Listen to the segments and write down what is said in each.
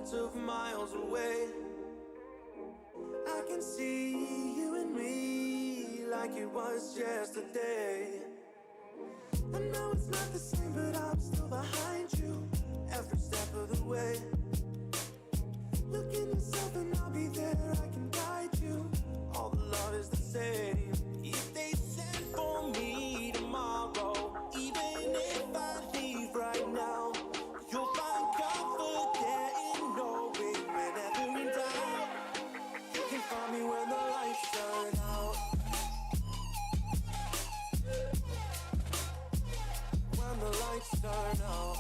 hundreds of miles away. I can see you and me like it was yesterday. I know it's not the same, but I'm still behind you every step of the way. Look in yourself and I'll be there, I can guide you. All the love is the same. If they send for me tomorrow, even if I leave right now, you'll find comfort there in knowing whenever in doubt, you can find me when the lights turn out. When the lights turn out,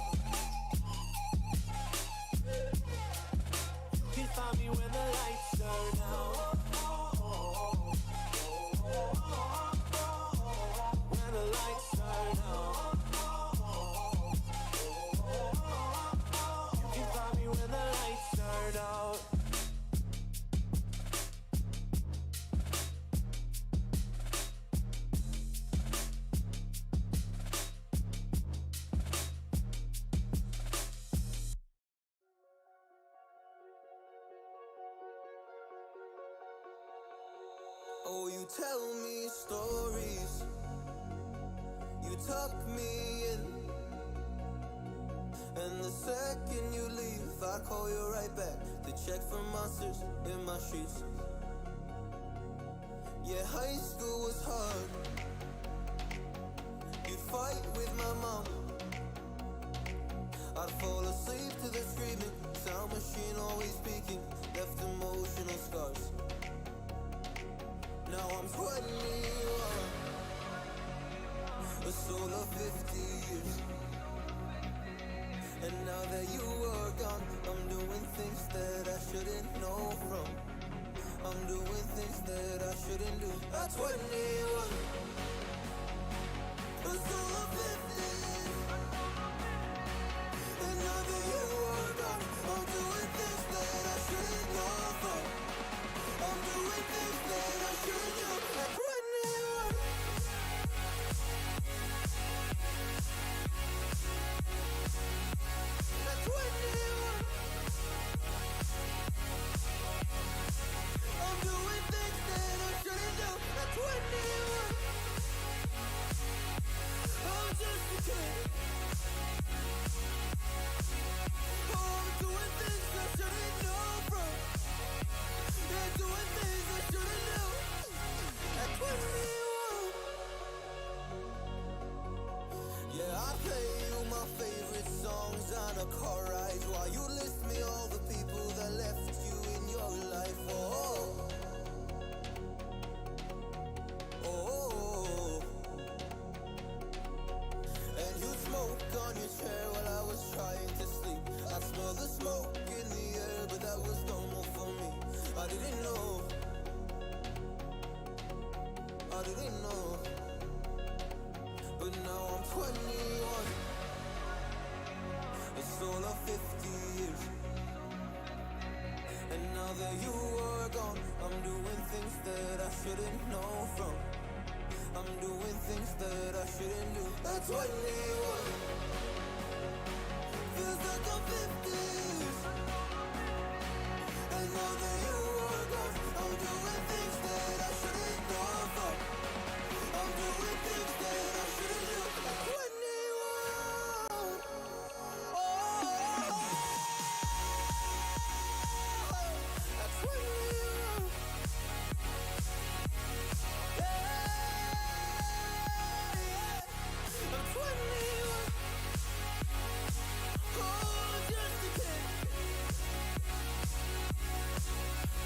you can find me when the lights turn out. When the lights turn out, you can find me when the lights turn out. Oh, you tell me stories, you tuck me in, and the second you leave, I call you right back to check for monsters in my sheets. Yeah, high school was hard, you'd fight with my mom, I'd fall asleep to the screaming, sound machine always speaking, left emotional scars. Now I'm 21, a soul of 50 years. And now that you are gone, I'm doing things that I shouldn't know from. I'm doing things that I shouldn't do. At 21, a soul of 50 years. And now that you are gone, I'm doing things that I shouldn't know from. I'm doing things that I shouldn't do. At 21. At 21. I'm doing things that I shouldn't do. At 21. I'm just a kid. Oh, I'm doing things I shouldn't know from. Yeah, doing things I shouldn't do. At 21. Yeah, I play you my favorite songs on a car ride while you list me all the people that left you in your life. Oh, oh, oh. And you smoke on your chair while I was trying to sleep. I smell the smoke in the air, but that was normal for me. I didn't know. I didn't know. But now I'm 21, a soul of 50 years. And now that you are gone, I'm doing things that I shouldn't know from. I'm doing things that I shouldn't do. At 21, feels like I'm 50 years. And now that you are gone, I'm doing things that I shouldn't know from. I'm doing things that I shouldn't do. At 21. Oh, at 21. Yeah, I'm 21. Oh, I'm just a kid.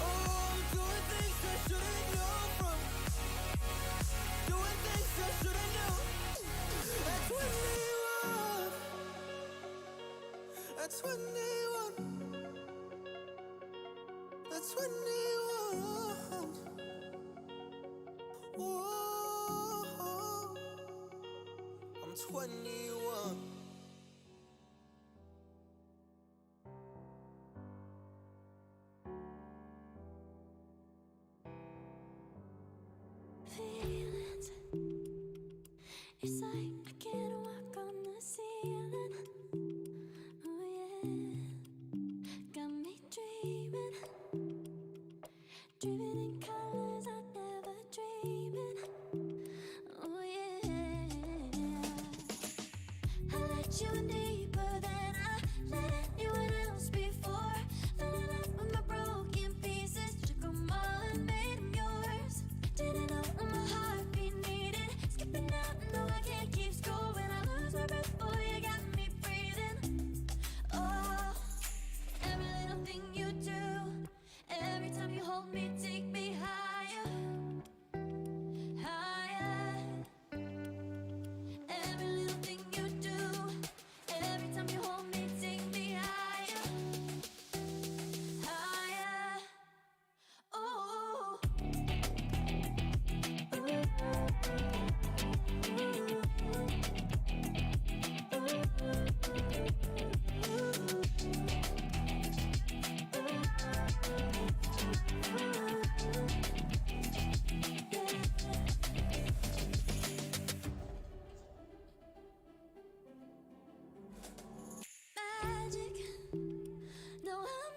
Oh, I'm doing things I shouldn't know from. Doing things I shouldn't know. At 21. At 21. At 21. Oh, I'm 21. Feelings, it's like I can't walk on the ceiling. Oh yeah, got me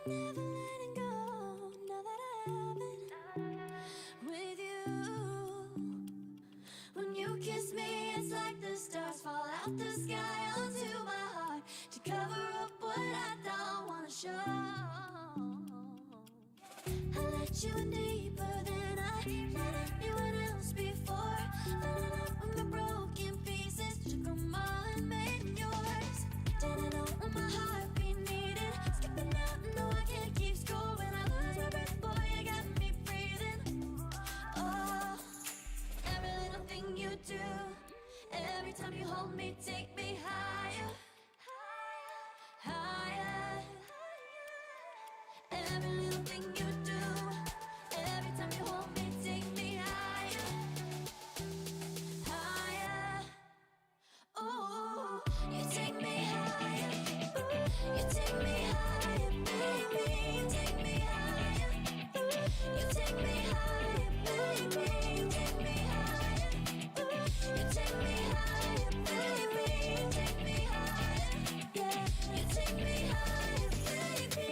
never letting go. Now that I have it with you. When you kiss me, it's like the stars fall out the sky onto my heart to cover up what I don't wanna show. I let you in deeper than I let anyone else before. Filling up with my broken pieces, took 'em all and made them yours. Didn't know what my heartbeat needed. Skipping out, no, I can't keep score. When I lose my breath, boy, you got me breathing. Oh, every little thing you do, every time you hold me, take me higher, higher. Every little thing you do, every time you hold me, take me higher, higher. Oh, you take me higher, you take me higher, baby, you take me higher, you take me higher, baby, you take me higher, you take me higher, baby, you take me higher, yeah, you take me higher, baby.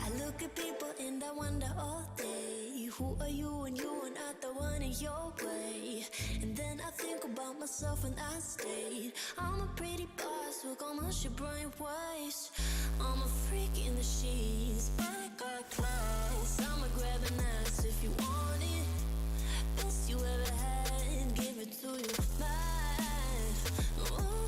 I look at people and I wonder all day, who are you and you are not the one in your way. And then I think about myself and I stayed. I'm a pretty boss, look almost your brain waste. I'm a freak in the sheets, but I got class. I'ma grab an ass if you want it. Best you ever had, give it to you. Mine. Ooh.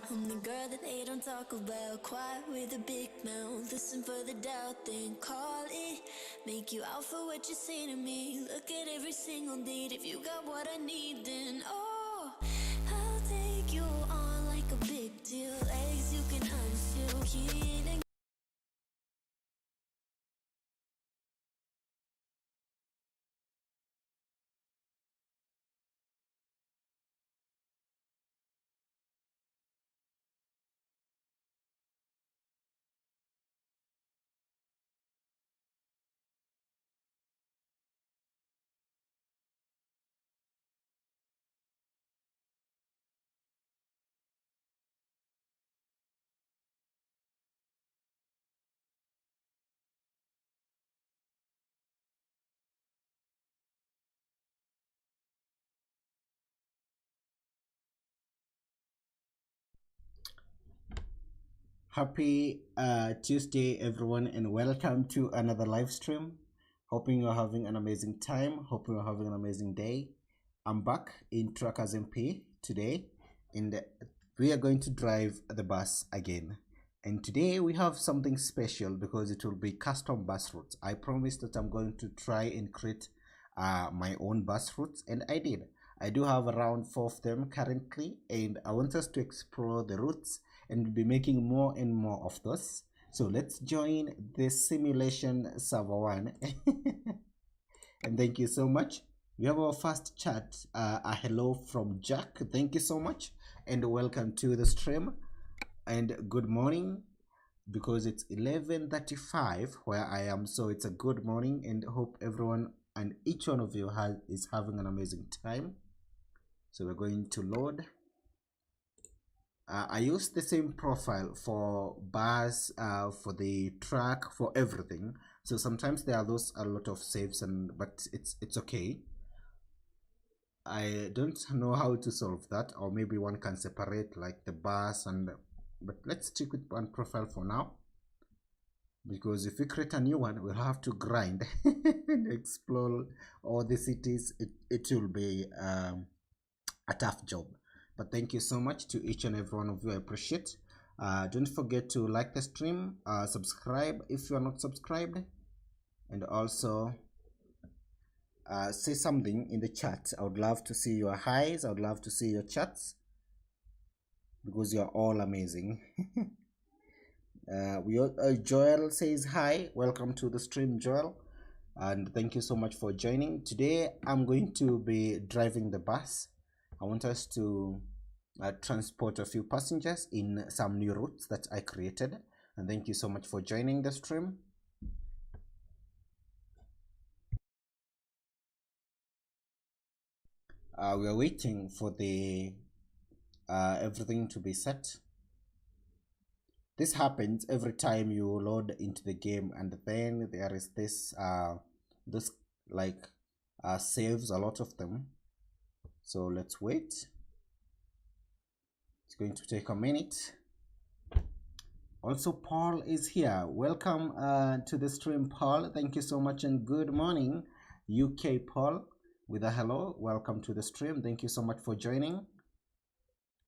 I'm the girl that they don't talk about, quiet with a big mouth. Listen for the doubt, then call it. Make you out for what you say to me. Look at every single date. If you got what I need, then oh, I'll take you on like a big deal. Legs you can unseal, key and Happy Tuesday, everyone, and welcome to another live stream. Hoping you're having an amazing time. Hoping you're having an amazing day. I'm back in Truckersmp today, and we are going to drive the bus again. And today we have something special because it will be custom bus routes. I promised that I'm going to try and create my own bus routes, and I did. I do have around 4 of them currently, and I want us to explore the routes and be making more and more of those. So let's join the simulation server 1. And thank you so much. We have our first chat, a hello from Jack. Thank you so much, and welcome to the stream, and good morning, because it's 11:35 where I am, so it's a good morning, and hope everyone and each one of you is having an amazing time. So we're going to load. I use the same profile for bus, for the truck, for everything. So sometimes there are a lot of saves, but it's okay. I don't know how to solve that, or maybe one can separate like the bus but let's stick with one profile for now. because if we create a new one, we'll have to grind and explore all the cities. It will be a tough job. But thank you so much to each and every one of you. I appreciate. Don't forget to like the stream, subscribe if you are not subscribed, and also say something in the chat. I would love to see your highs. I would love to see your chats, because you are all amazing. Joel says hi. Welcome to the stream, Joel, and thank you so much for joining. Today I'm going to be driving the bus. I want us to transport a few passengers in some new routes that I created, and thank you so much for joining the stream. We are waiting for the everything to be set. This happens every time you load into the game, and then there is this saves, a lot of them. So let's wait. It's going to take a minute. Also, Paul is here. Welcome to the stream, Paul. Thank you so much, and good morning, UK Paul, with a hello. Welcome to the stream. Thank you so much for joining.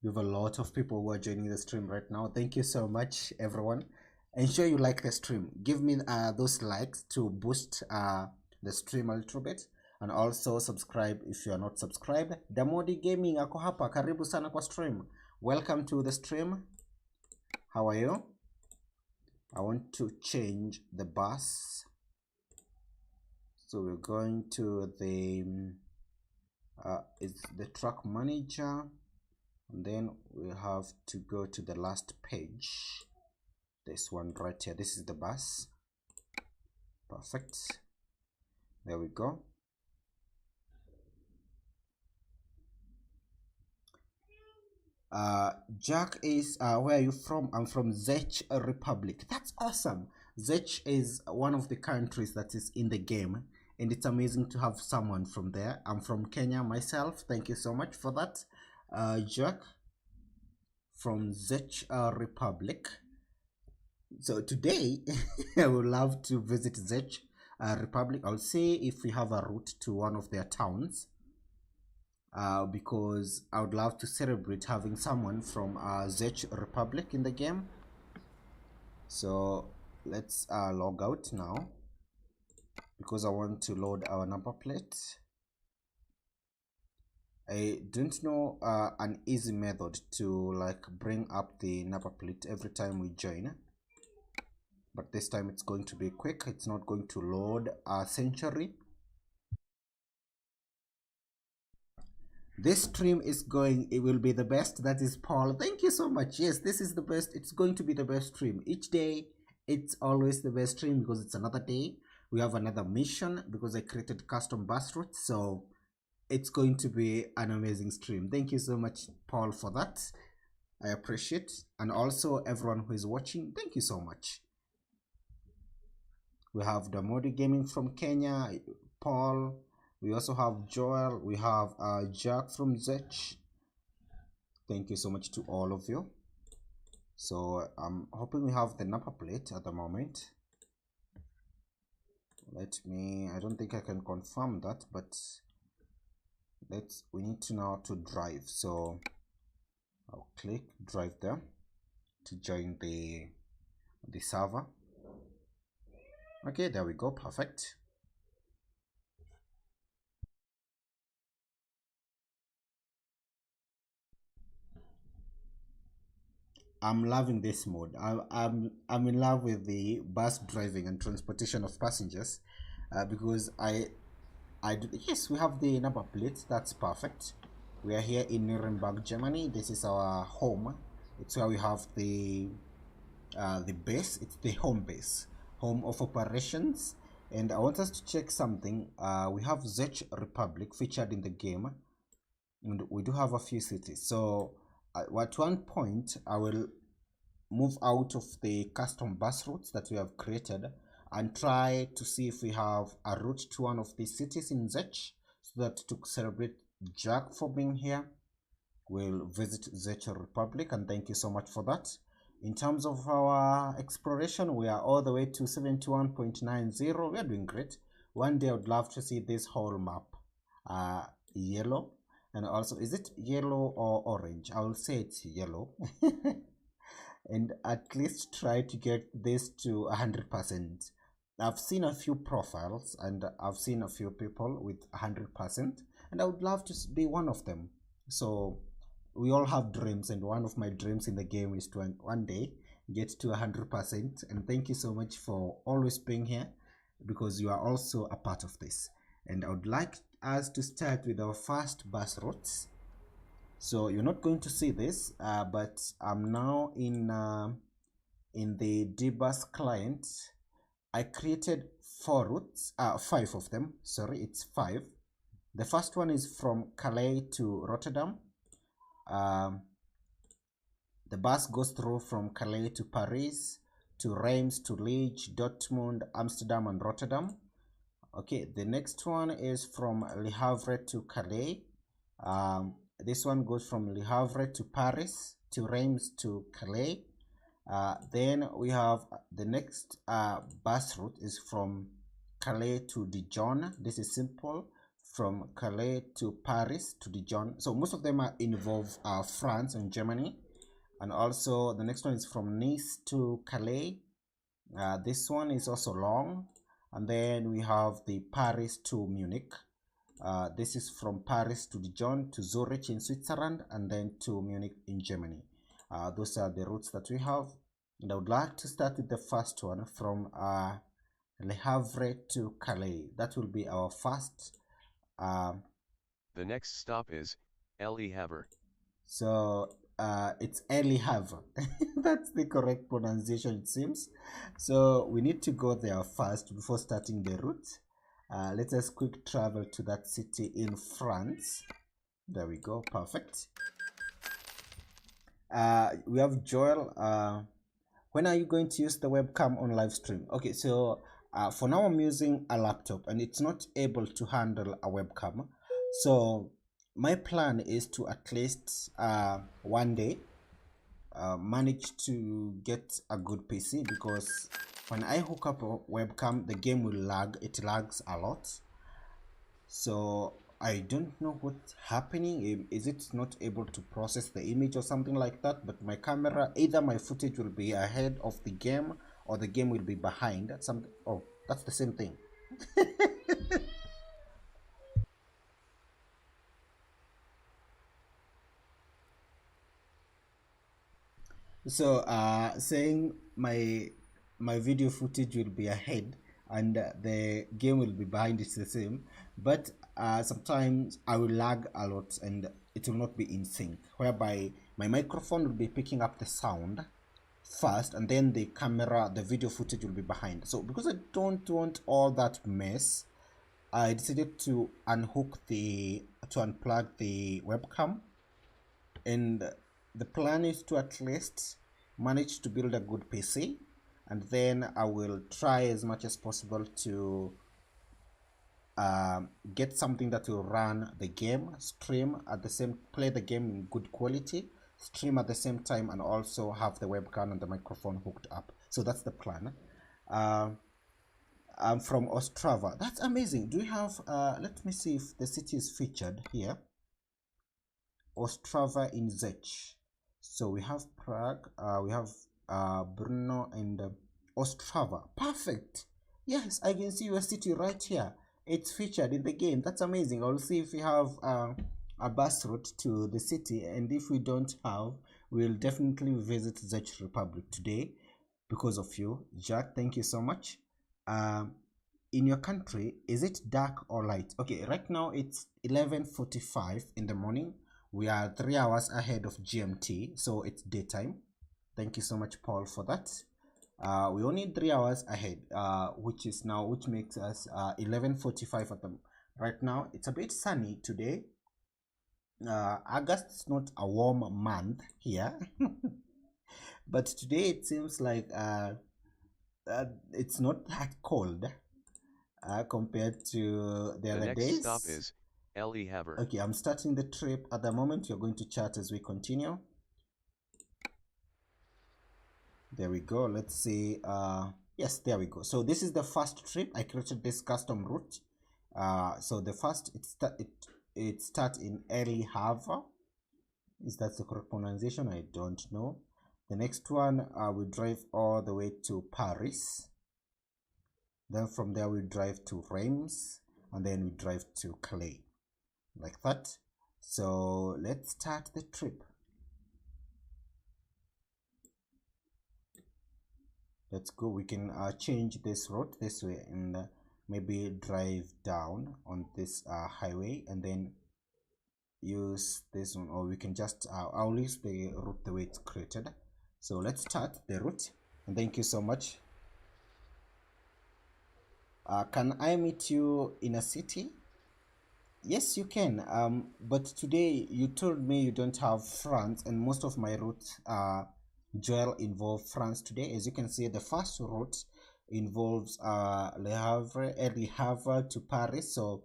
We have a lot of people who are joining the stream right now. Thank you so much, everyone. Ensure you like the stream. Give me those likes to boost the stream a little bit, and also subscribe if you are not subscribed. Damodi Gaming ako hapa, karibu sana kwa stream. Welcome to the stream. How are you? I want to change the bus, so we're going to the it's the truck manager, and then we have to go to the last page, this one right here. This is the bus. Perfect. There we go. Jack is where are you from? I'm from Czech Republic. That's awesome. Czech is one of the countries that is in the game, and it's amazing to have someone from there. I'm from Kenya myself. Thank you so much for that, Jack from Czech Republic. So today I would love to visit Czech Republic. I'll see if we have a route to one of their towns, because I would love to celebrate having someone from Czech Republic in the game. So let's log out now, because I want to load our number plate. I don't know an easy method to like bring up the number plate every time we join, but this time it's going to be quick. It's not going to load a century. This stream is going, it will be the best. That is Paul. Thank you so much. Yes, this is the best. It's going to be the best stream. Each day, it's always the best stream, because it's another day. We have another mission, because I created custom bus routes. So it's going to be an amazing stream. Thank you so much, Paul, for that. I appreciate. And also everyone who is watching, thank you so much. We have Damodi Gaming from Kenya, Paul. We also have Joel. We have Jack from Czech. Thank you so much to all of you. So I'm hoping we have the number plate at the moment. I don't think I can confirm that, but we need to now to drive. So I'll click drive there to join the server. Okay, there we go. Perfect. I'm loving this mode. I'm in love with the bus driving and transportation of passengers, because yes, we have the number plate. That's perfect. We are here in Nuremberg, Germany. This is our home. It's where we have the base. It's the home base, home of operations. And I want us to check something. We have Czech Republic featured in the game, and we do have a few cities. So at one point I will move out of the custom bus routes that we have created and try to see if we have a route to one of these cities in Czech, so that to celebrate Jack for being here, we'll visit Czech Republic. And thank you so much for that. In terms of our exploration, we are all the way to 71.90. We are doing great. One day I would love to see this whole map yellow, and also, is it yellow or orange? I will say it's yellow. And at least try to get this to 100%. I've seen a few profiles and I've seen a few people with 100%, and I would love to be one of them. So we all have dreams, and one of my dreams in the game is to one day get to 100%. And thank you so much for always being here, because you are also a part of this. And I would like us to start with our first bus routes. So you're not going to see this, but I'm now in the dbus client. I created 4 routes, 5 of them, sorry, it's 5. The first one is from Calais to Rotterdam. The bus goes through from Calais to Paris, to Reims, to Liege, Dortmund, Amsterdam, and Rotterdam. Okay, the next one is from Le Havre to Calais. This one goes from Le Havre to Paris, to Reims, to Calais. Then we have the next bus route is from Calais to Dijon. This is simple, from Calais to Paris to Dijon. So most of them involve France and Germany. And also the next one is from Nice to Calais. This one is also long. And then we have the Paris to Munich. This is from Paris to Dijon, to Zurich in Switzerland, and then to Munich in Germany. Those are the routes that we have. And I would like to start with the first one from Le Havre to Calais. That will be our first. The next stop is Le Havre. So it's Le Havre. That's the correct pronunciation, it seems. So we need to go there first before starting the route. Let us quick travel to that city in France. There we go, perfect. We have Joel. When are you going to use the webcam on live stream? Okay, so for now I'm using a laptop and it's not able to handle a webcam. So my plan is to at least one day manage to get a good PC, because when I hook up a webcam, the game will lag. It lags a lot. So I don't know what's happening. Is it not able to process the image or something like that? But my camera, either my footage will be ahead of the game or the game will be behind. Oh, that's the same thing. So saying my video footage will be ahead and the game will be behind, it's the same, but sometimes I will lag a lot and it will not be in sync, whereby my microphone will be picking up the sound first and then the camera, the video footage will be behind. So because I don't want all that mess, I decided to unplug the webcam, and the plan is to at least manage to build a good PC, and then I will try as much as possible to get something that will run the game, stream at the same, play the game in good quality, stream at the same time, and also have the webcam and the microphone hooked up. So that's the plan. I'm from Ostrava. That's amazing. Do we have let me see if the city is featured here. Ostrava in Czech. So we have Prague, we have Brno, and Ostrava. Perfect. Yes, I can see your city right here. It's featured in the game. That's amazing. I'll see if we have a bus route to the city, and if we don't have, we'll definitely visit Czech Republic today because of you, Jack. Thank you so much. In your country, is it dark or light? Okay, right now it's 11:45 in the morning. We are 3 hours ahead of GMT, so it's daytime. Thank you so much, Paul, for that. We only 3 hours ahead, which makes us 11:45 at the right now. It's a bit sunny today. August is not a warm month here, but today it seems like it's not that cold compared to the other days. The next stop is Le Havre. Okay, I'm starting the trip at the moment. You're going to chat as we continue. There we go. Let's see. Yes, there we go. So this is the first trip. I created this custom route. So the first it starts in Havre. Is that the correct pronunciation? I don't know. The next one we drive all the way to Paris. Then from there we drive to Reims, and then we drive to Calais, like that. So let's start the trip. Let's go. We can change this route this way and maybe drive down on this highway and then use this one, or we can just I'll use the route the way it's created. So let's start the route, and thank you so much. Can I meet you in a city? Yes, you can. But today you told me you don't have France, and most of my routes Joel involve France today. As you can see, the first route involves Le Havre to Paris. So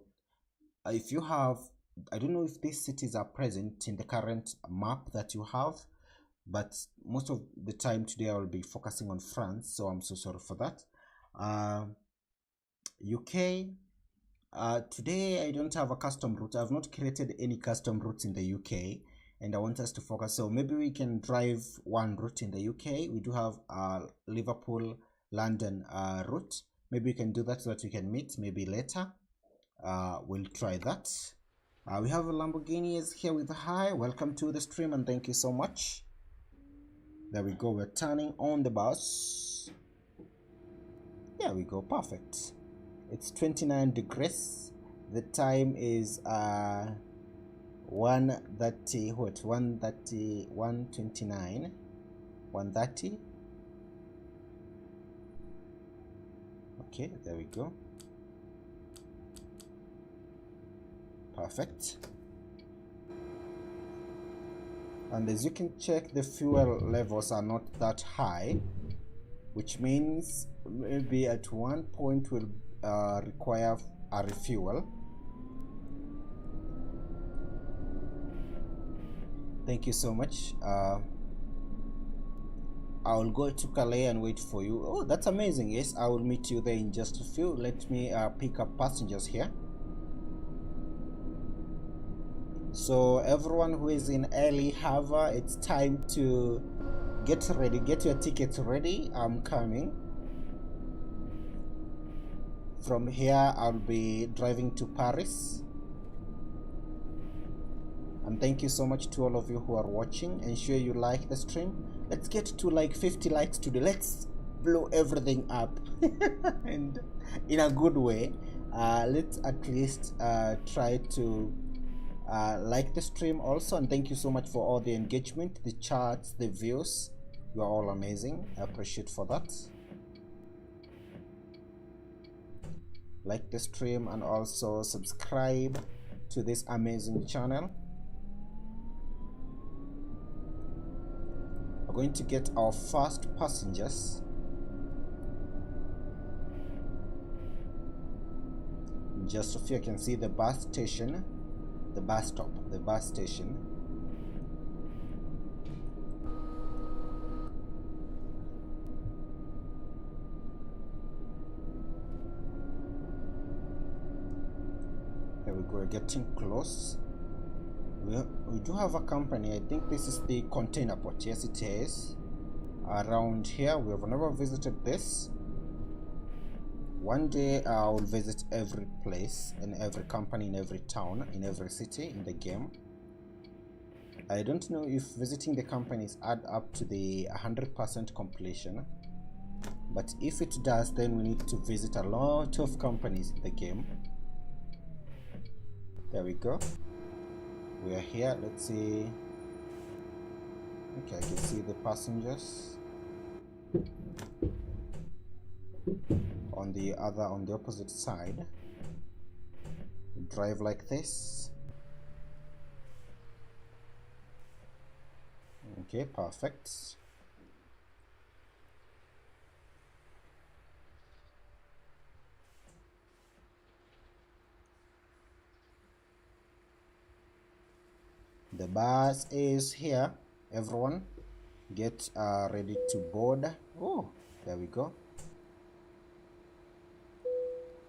if you have, I don't know if these cities are present in the current map that you have, but most of the time today I will be focusing on France, so I'm so sorry for that. UK, today I don't have a custom route. I've not created any custom routes in the UK, and I want us to focus. So maybe we can drive one route in the UK. We do have a Liverpool London route. Maybe we can do that so that we can meet maybe later. We'll try that. We have a Lamborghini is here with hi. Welcome to the stream, and thank you so much. There we go. We're turning on the bus. There we go. Perfect. It's 29 degrees. The time is 1:30. What? 1:30. 1:29. 1:30. Okay, there we go. Perfect. And as you can check, the fuel levels are not that high, which means maybe at one point we'll require a refuel. Thank you so much. I'll go to Calais and wait for you. Oh, that's amazing. Yes, I will meet you there in just a few. Let me pick up passengers here. So everyone who is in early Havre, it's time to get ready. Get your tickets ready. I'm coming. From here, I'll be driving to Paris. And thank you so much to all of you who are watching. Ensure you like the stream. Let's get to like 50 likes today. Let's blow everything up and in a good way. Let's at least try to like the stream also, and thank you so much for all the engagement, the chats, the views. You are all amazing. I appreciate for that. Like the stream and also subscribe to this amazing channel. We're going to get our first passengers. Just a few. I can see the bus station, the bus stop, the bus station. Here we go. We're getting close. We do have a company. I think this is the container port. Yes, it is. Around here, we have never visited this. One day I will visit every place and every company in every town, in every city in the game. I don't know if visiting the companies add up to the 100% completion, but if it does, then we need to visit a lot of companies in the game. There we go. We are here. Let's see. Okay, I can see the passengers on the opposite side. Drive like this. Okay, perfect. The bus is here, everyone. get ready to board. Oh, there we go.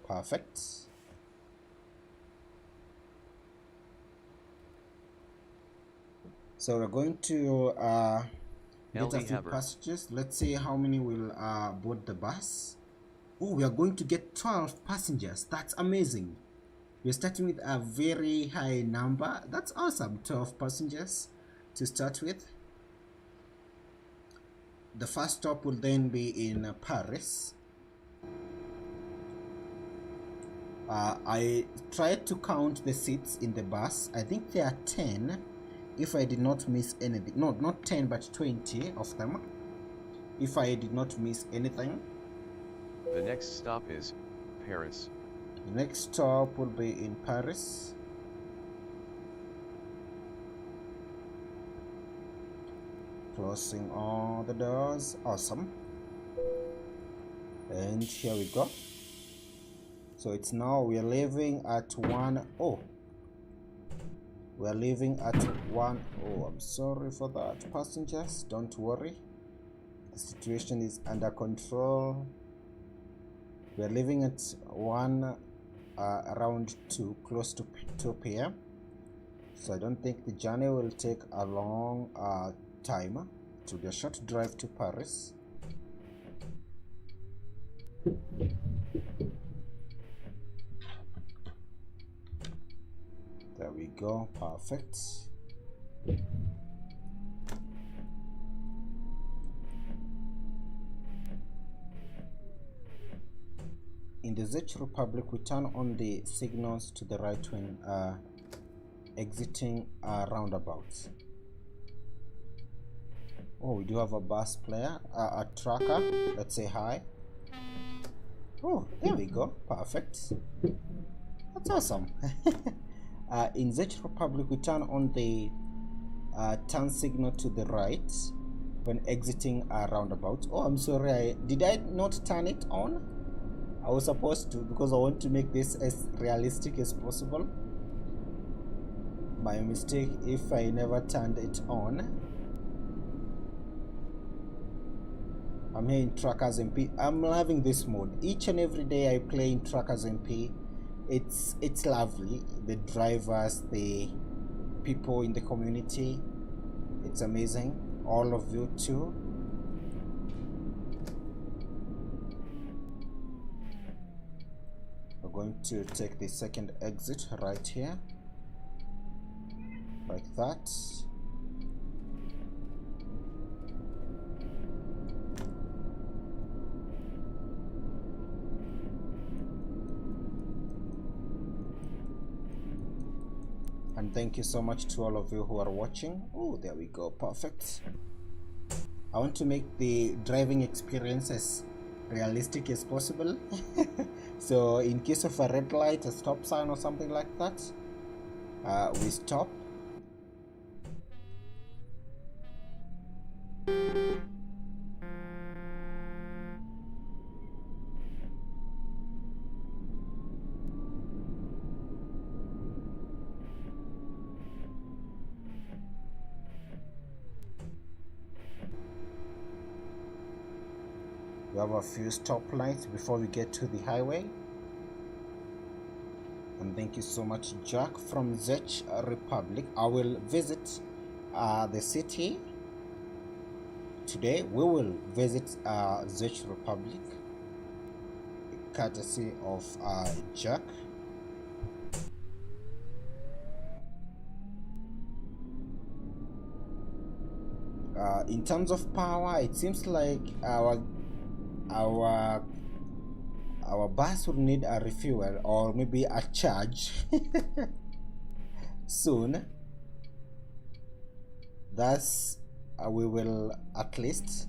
Perfect. So we're going to get a few Havre. passengers. Let's see how many will board the bus. Oh, we are going to get 12 passengers. That's amazing. We're starting with a very high number. That's awesome. 12 passengers to start with. The first stop will then be in Paris. I tried to count the seats in the bus. I think there are 10, if I did not miss anything. No, not 10, but 20 of them, if I did not miss anything. The next stop is Paris. The next stop will be in Paris. Closing all the doors. Awesome. And here we go. So it's now we are leaving at 1. Oh, we are leaving at 1. Oh, I'm sorry for that, passengers. Don't worry, the situation is under control. We are leaving at 1 around 2, close to 2 p.m. So I don't think the journey will take a long time. It will be a short drive to Paris. There we go. Perfect. In the Czech Republic, we turn on the signals to the right when exiting roundabouts. Oh, we do have a bus player, a trucker. Let's say hi. Oh, there we go. Perfect. That's awesome. In Czech Republic, we turn on the turn signal to the right when exiting a roundabout. Oh, I'm sorry. Did I not turn it on? I was supposed to, because I want to make this as realistic as possible. My mistake if I never turned it on. I'm here in Truckersmp. I'm loving this mode. Each and every day I play in Truckersmp. It's lovely. The drivers, the people in the community, it's amazing. All of you too. We're going to take the second exit right here, like that. And thank you so much to all of you who are watching. Oh, there we go. Perfect. I want to make the driving experience as realistic as possible. So in case of a red light, a stop sign or something like that, we stop. We have a few stoplights before we get to the highway. And thank you so much, Jack from Czech Republic. I will visit the city today. We will visit Czech Republic, courtesy of Jack. In terms of power, it seems like our bus will need a refuel or maybe a charge soon. Thus we will at least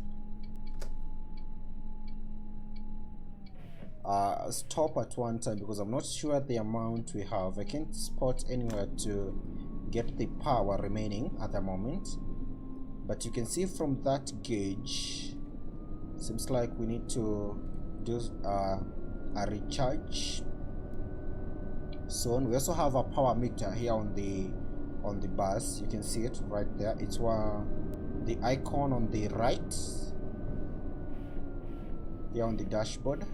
stop at one time, because I'm not sure the amount we have. I can't spot anywhere to get the power remaining at the moment, but you can see from that gauge, seems like we need to do a recharge soon. We also have a power meter here on the bus. You can see it right there. It's the icon on the right here on the dashboard.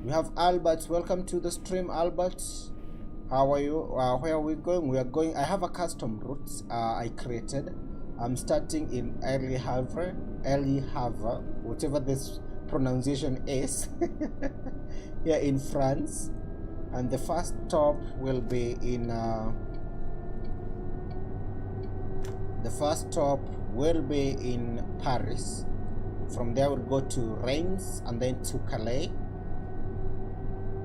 We have Albert. Welcome to the stream, Albert. How are you? Where are we going? We are going. I have a custom route I created. I'm starting in Havre, whatever this pronunciation is, here in France, and the first stop will be in. The first stop will be in Paris. From there, we'll go to Reims and then to Calais.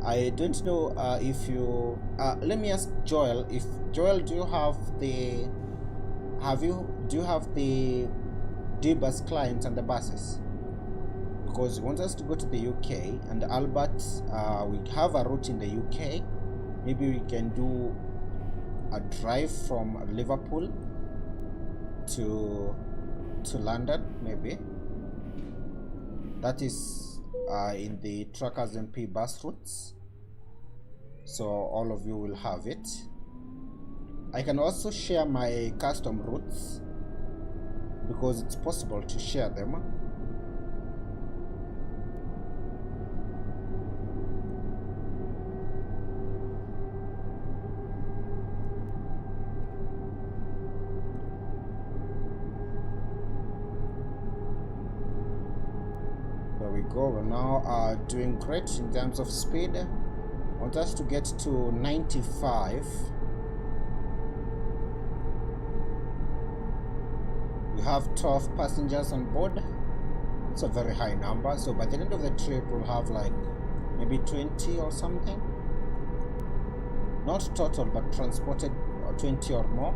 I don't know if you let me ask Joel. If Joel, do you have the D-bus client and the buses? Because he wants us to go to the UK, and Albert, we have a route in the UK. Maybe we can do a drive from Liverpool to London. Maybe that is in the Truckersmp bus routes, so all of you will have it. I can also share my custom routes because it's possible to share them. We're now doing great in terms of speed. I want us to get to 95. We have 12 passengers on board. It's a very high number, so by the end of the trip we'll have like maybe 20 or something. Not total, but transported 20 or more.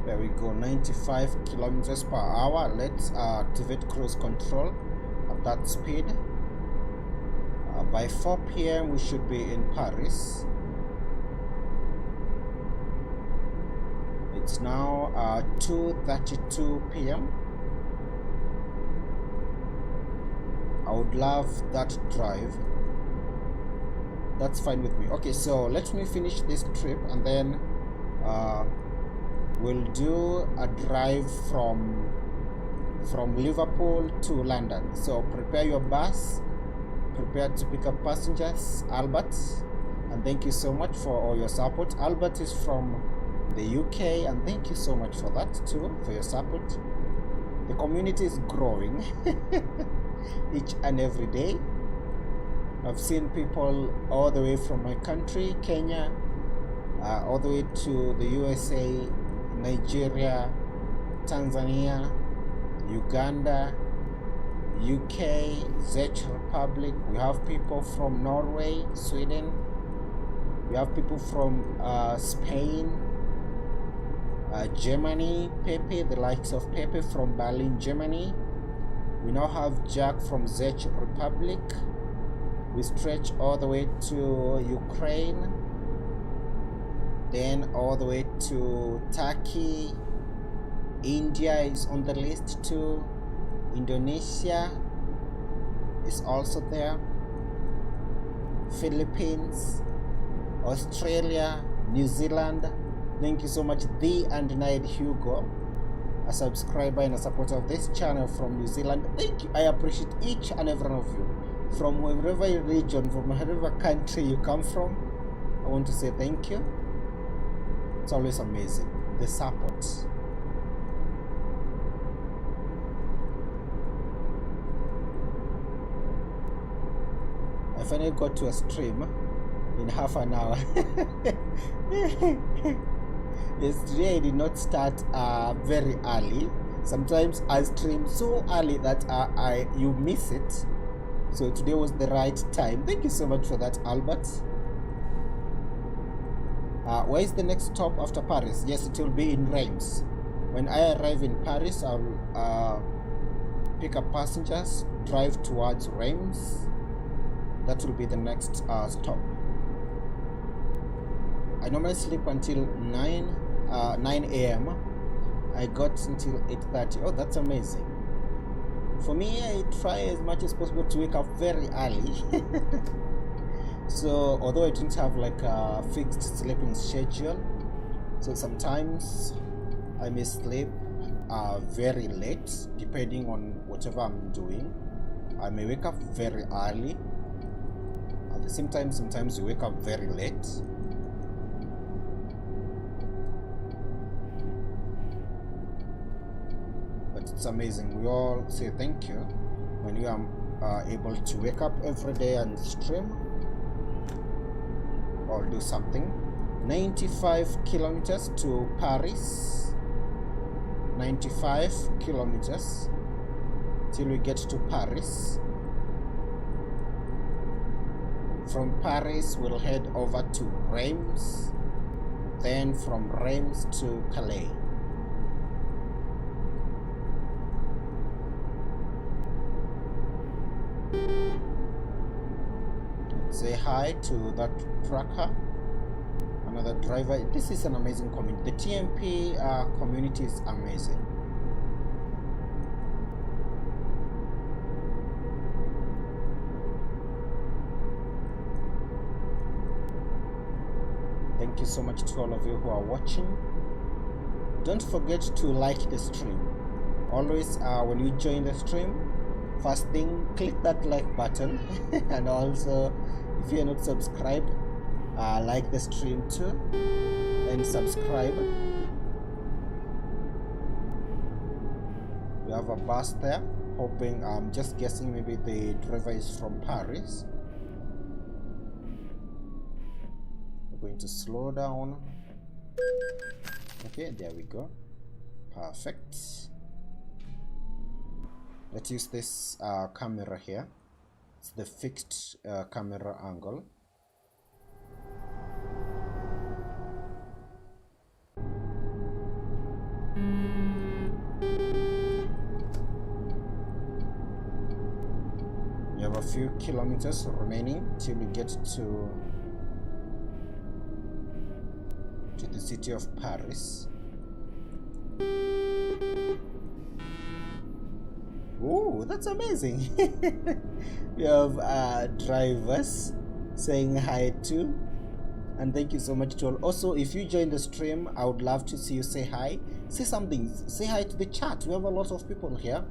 There we go, 95 kilometers per hour. Let's activate cruise control at that speed. By 4 p.m. we should be in Paris. It's now 2:32 p.m. I would love that drive. That's fine with me. Okay, so let me finish this trip and then we'll do a drive from Liverpool to London. So prepare your bus, prepare to pick up passengers, Albert, and thank you so much for all your support. Albert is from the UK, and thank you so much for that too, for your support. The community is growing each and every day. I've seen people all the way from my country, Kenya, all the way to the USA, Nigeria, Tanzania, Uganda, UK, Czech Republic. We have people from Norway, Sweden. We have people from Spain, Germany, Pepe, the likes of Pepe from Berlin, Germany. We now have Jack from Czech Republic. We stretch all the way to Ukraine, then all the way to Turkey. India is on the list too. Indonesia is also there. Philippines, Australia, New Zealand. Thank you so much, The Undenied Hugo, a subscriber and a supporter of this channel from New Zealand. Thank you. I appreciate each and every one of you. From wherever region, from wherever country you come from, I want to say thank you. It's always amazing, the support. I finally got to a stream in half an hour. Yesterday I did not start very early. Sometimes I stream so early that you miss it. So today was the right time. Thank you so much for that, Albert. Where is the next stop after Paris? Yes, it will be in Reims. When I arrive in Paris, I'll pick up passengers, drive towards Reims. That will be the next stop. I normally sleep until 9 a.m. I got until 8:30. Oh, that's amazing. For me, I try as much as possible to wake up very early. So although I didn't have like a fixed sleeping schedule, so sometimes I may sleep very late depending on whatever I'm doing. I may wake up very early. At the same time, sometimes you wake up very late. But it's amazing. We all say thank you when you are able to wake up every day and stream or do something. 95 kilometers to Paris. 95 kilometers till we get to Paris. From Paris we'll head over to Reims, then from Reims to Calais. Let's say hi to that trucker, another driver. This is an amazing community. The TMP community is amazing. Thank you so much to all of you who are watching. Don't forget to like the stream. Always when you join the stream, first thing, click that like button. And also if you are not subscribed, like the stream too and subscribe. We have a bus there, hoping, I'm just guessing maybe the driver is from Paris. We're going to slow down. Okay, there we go. Perfect. Let's use this camera here. It's the fixed camera angle. We have a few kilometers remaining till we get to the city of Paris. Oh, that's amazing. We have drivers saying hi too, and thank you so much to all. Also, if you join the stream, I would love to see you say hi. Say something, say hi to the chat. We have a lot of people here.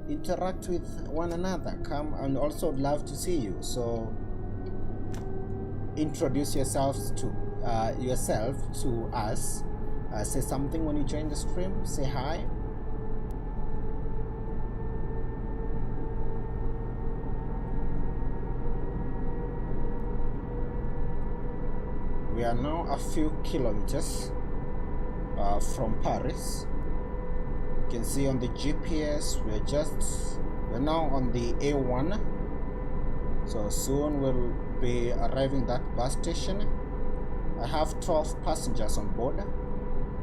Interact with one another. Come, and also would love to see you. So introduce yourselves to yourself to us. Say something when you join the stream. Say hi. We are now a few kilometers from Paris. You can see on the GPS we're now on the A1, so soon we'll be arriving at that bus station. I have 12 passengers on board,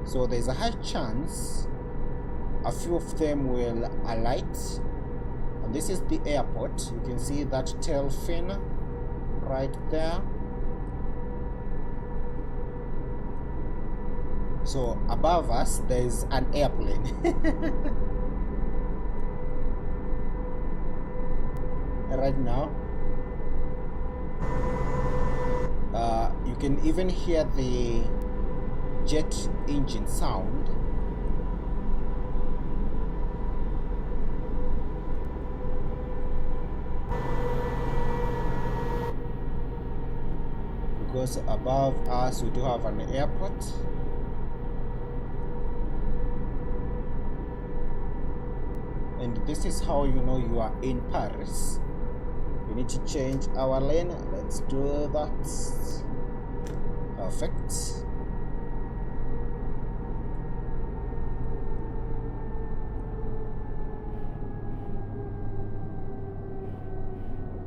so there's a high chance a few of them will alight. And this is the airport. You can see that tail fin right there. So above us there is an airplane. Right now you can even hear the jet engine sound. Because above us we do have an airport. And this is how you know you are in Paris. We need to change our lane. Let's do that. Perfect.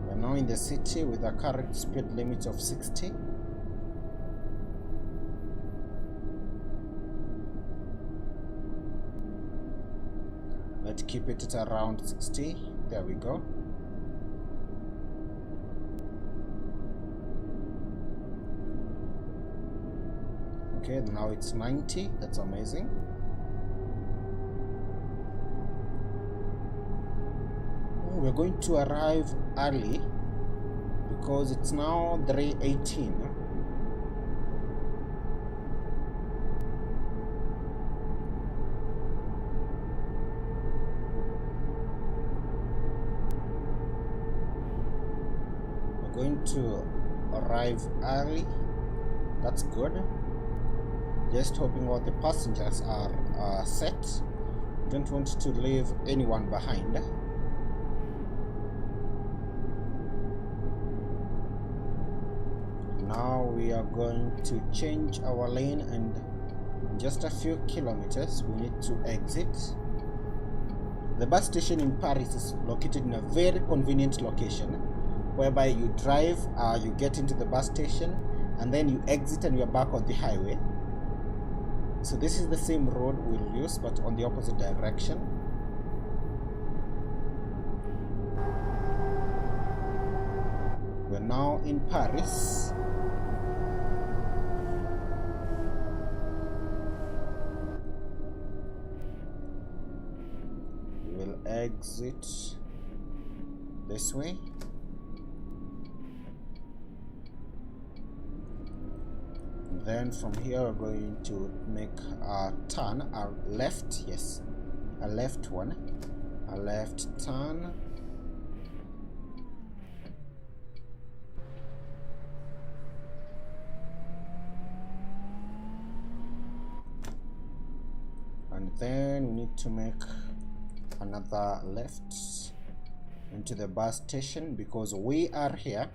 We're now in the city with a current speed limit of 60. Let's keep it at around 60. There we go. Okay, now it's 90. That's amazing. we're going to arrive early because it's now 3:18. We're going to arrive early. That's good. Just hoping all the passengers are set. Don't want to leave anyone behind. Now we are going to change our lane, and in just a few kilometers we need to exit. The bus station in Paris is located in a very convenient location, whereby you drive, you get into the bus station, and then you exit and you are back on the highway. So this is the same road we'll use, but on the opposite direction. We're now in Paris. We'll exit this way. Then from here we're going to make a turn, a left, yes, a left one, a left turn. And then we need to make another left into the bus station because we are here.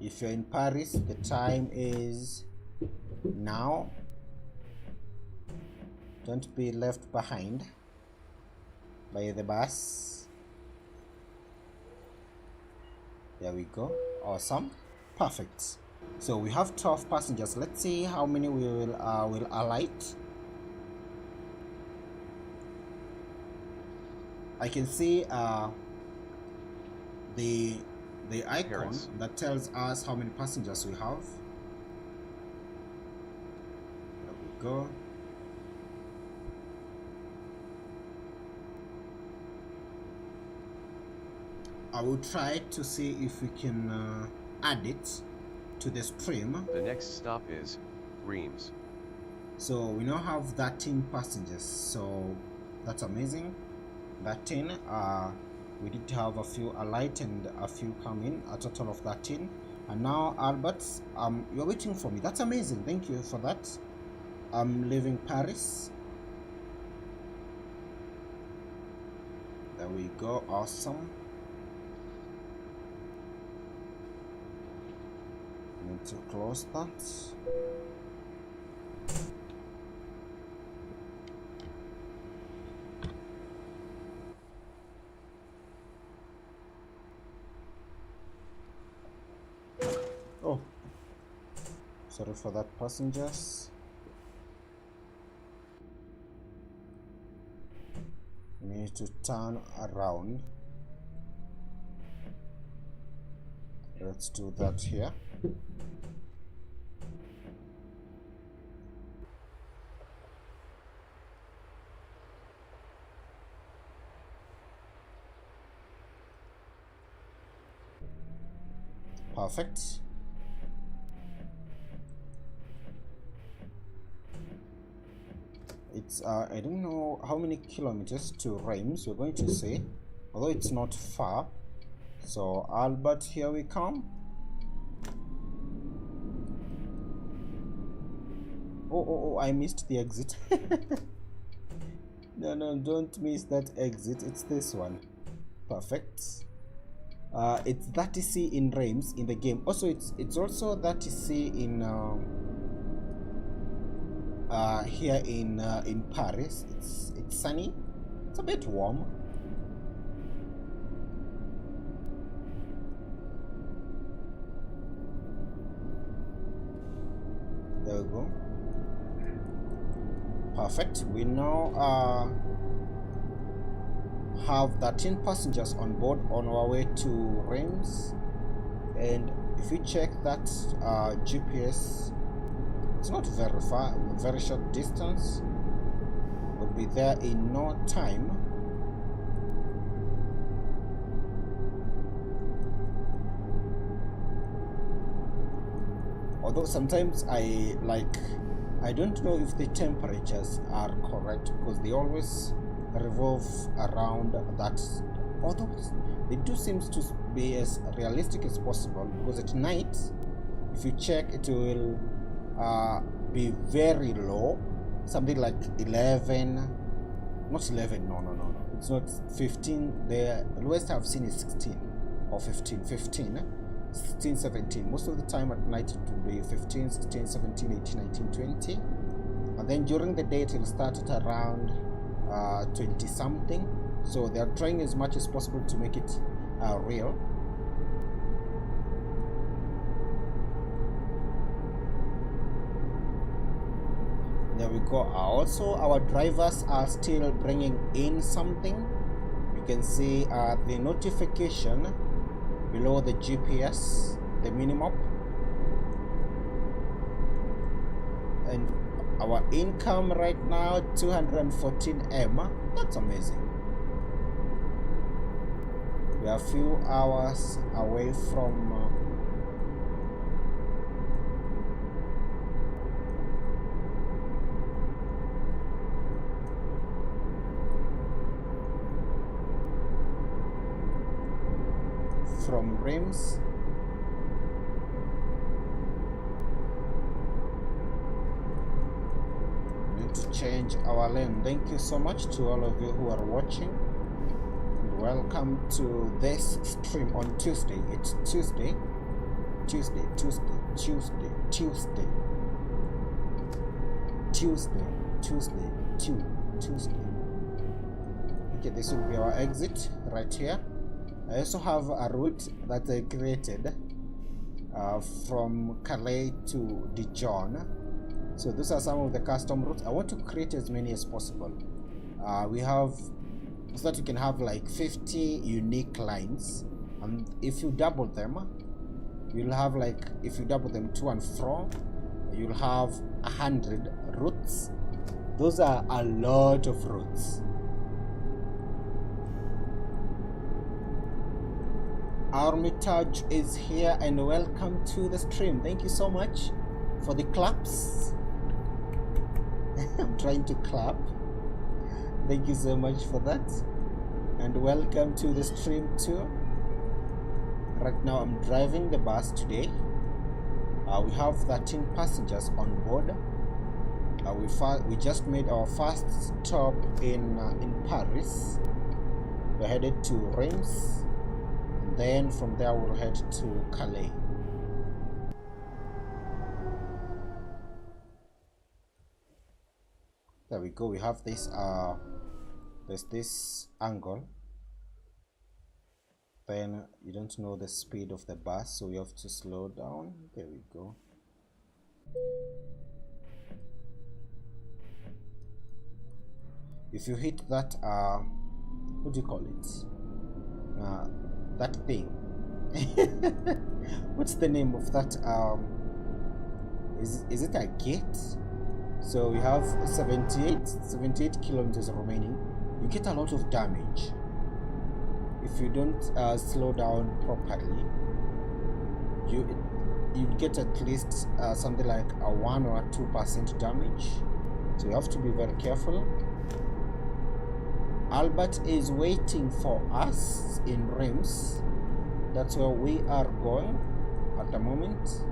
If you're in Paris, the time is now. Don't be left behind by the bus. There we go. Awesome. Perfect. So we have 12 passengers. Let's see how many we will alight. I can see the icon that tells us how many passengers we have. There we go. I will try to see if we can add it to the stream. The next stop is Reims. So we now have 13 passengers, so that's amazing. 13. We did have a few alight and a few come in, a total of 13. And now Albert, you're waiting for me. That's amazing. Thank you for that. I'm leaving Paris. There we go. Awesome. Need to close that. Oh, sorry for that, passengers. We need to turn around. Let's do that here. Perfect. It's I don't know how many kilometers to Reims we're going to say, although it's not far. So Albert, here we come. Oh, I missed the exit. No, don't miss that exit. It's this one. Perfect. It's 30C in Reims in the game. Also, it's also 30C in here in Paris. It's sunny. It's a bit warm. There we go. Perfect. We now have 13 passengers on board on our way to Reims, and if you check that GPS It's not very far, very short distance. We'll be there in no time. Although sometimes I don't know if the temperatures are correct, because they always revolve around that. Although they do seem to be as realistic as possible, because at night, if you check, it will be very low, something like 11, not 11, no, it's not 15. The lowest I've seen is 16 or 15, 16, 17. Most of the time at night it will be 15, 16, 17, 18, 19, 20, and then during the day it will start at around 20 something. So they are trying as much as possible to make it real. There we go. Also, our drivers are still bringing in something. You can see the notification below the GPS, the minimap, and our income right now 214M. That's amazing. We are a few hours away from Reims. We need to change our lane. Thank you so much to all of you who are watching, and welcome to this stream on Tuesday. It's Tuesday. Okay, this will be our exit right here. I also have a route that I created from Calais to Dijon. So those are some of the custom routes. I want to create as many as possible. We have, so that you can have like 50 unique lines, and if you double them, you'll have like, if you double them to and fro, you'll have 100 routes. Those are a lot of routes. Armitage is here, and welcome to the stream. Thank you so much for the claps. I'm trying to clap. Thank you so much for that, and welcome to the stream too. Right now I'm driving the bus today. We have 13 passengers on board. We just made our first stop in Paris. We're headed to Reims. Then from there we'll head to Calais. There we go. We have this there's this angle. Then you don't know the speed of the bus, so we have to slow down. There we go. If you hit that what do you call it? That thing. What's the name of that? Is it a gate? So we have 78 kilometers remaining. You get a lot of damage if you don't slow down properly. You get at least something like a 1 or 2% damage. So you have to be very careful. Albert is waiting for us in Reims. That's where we are going at the moment.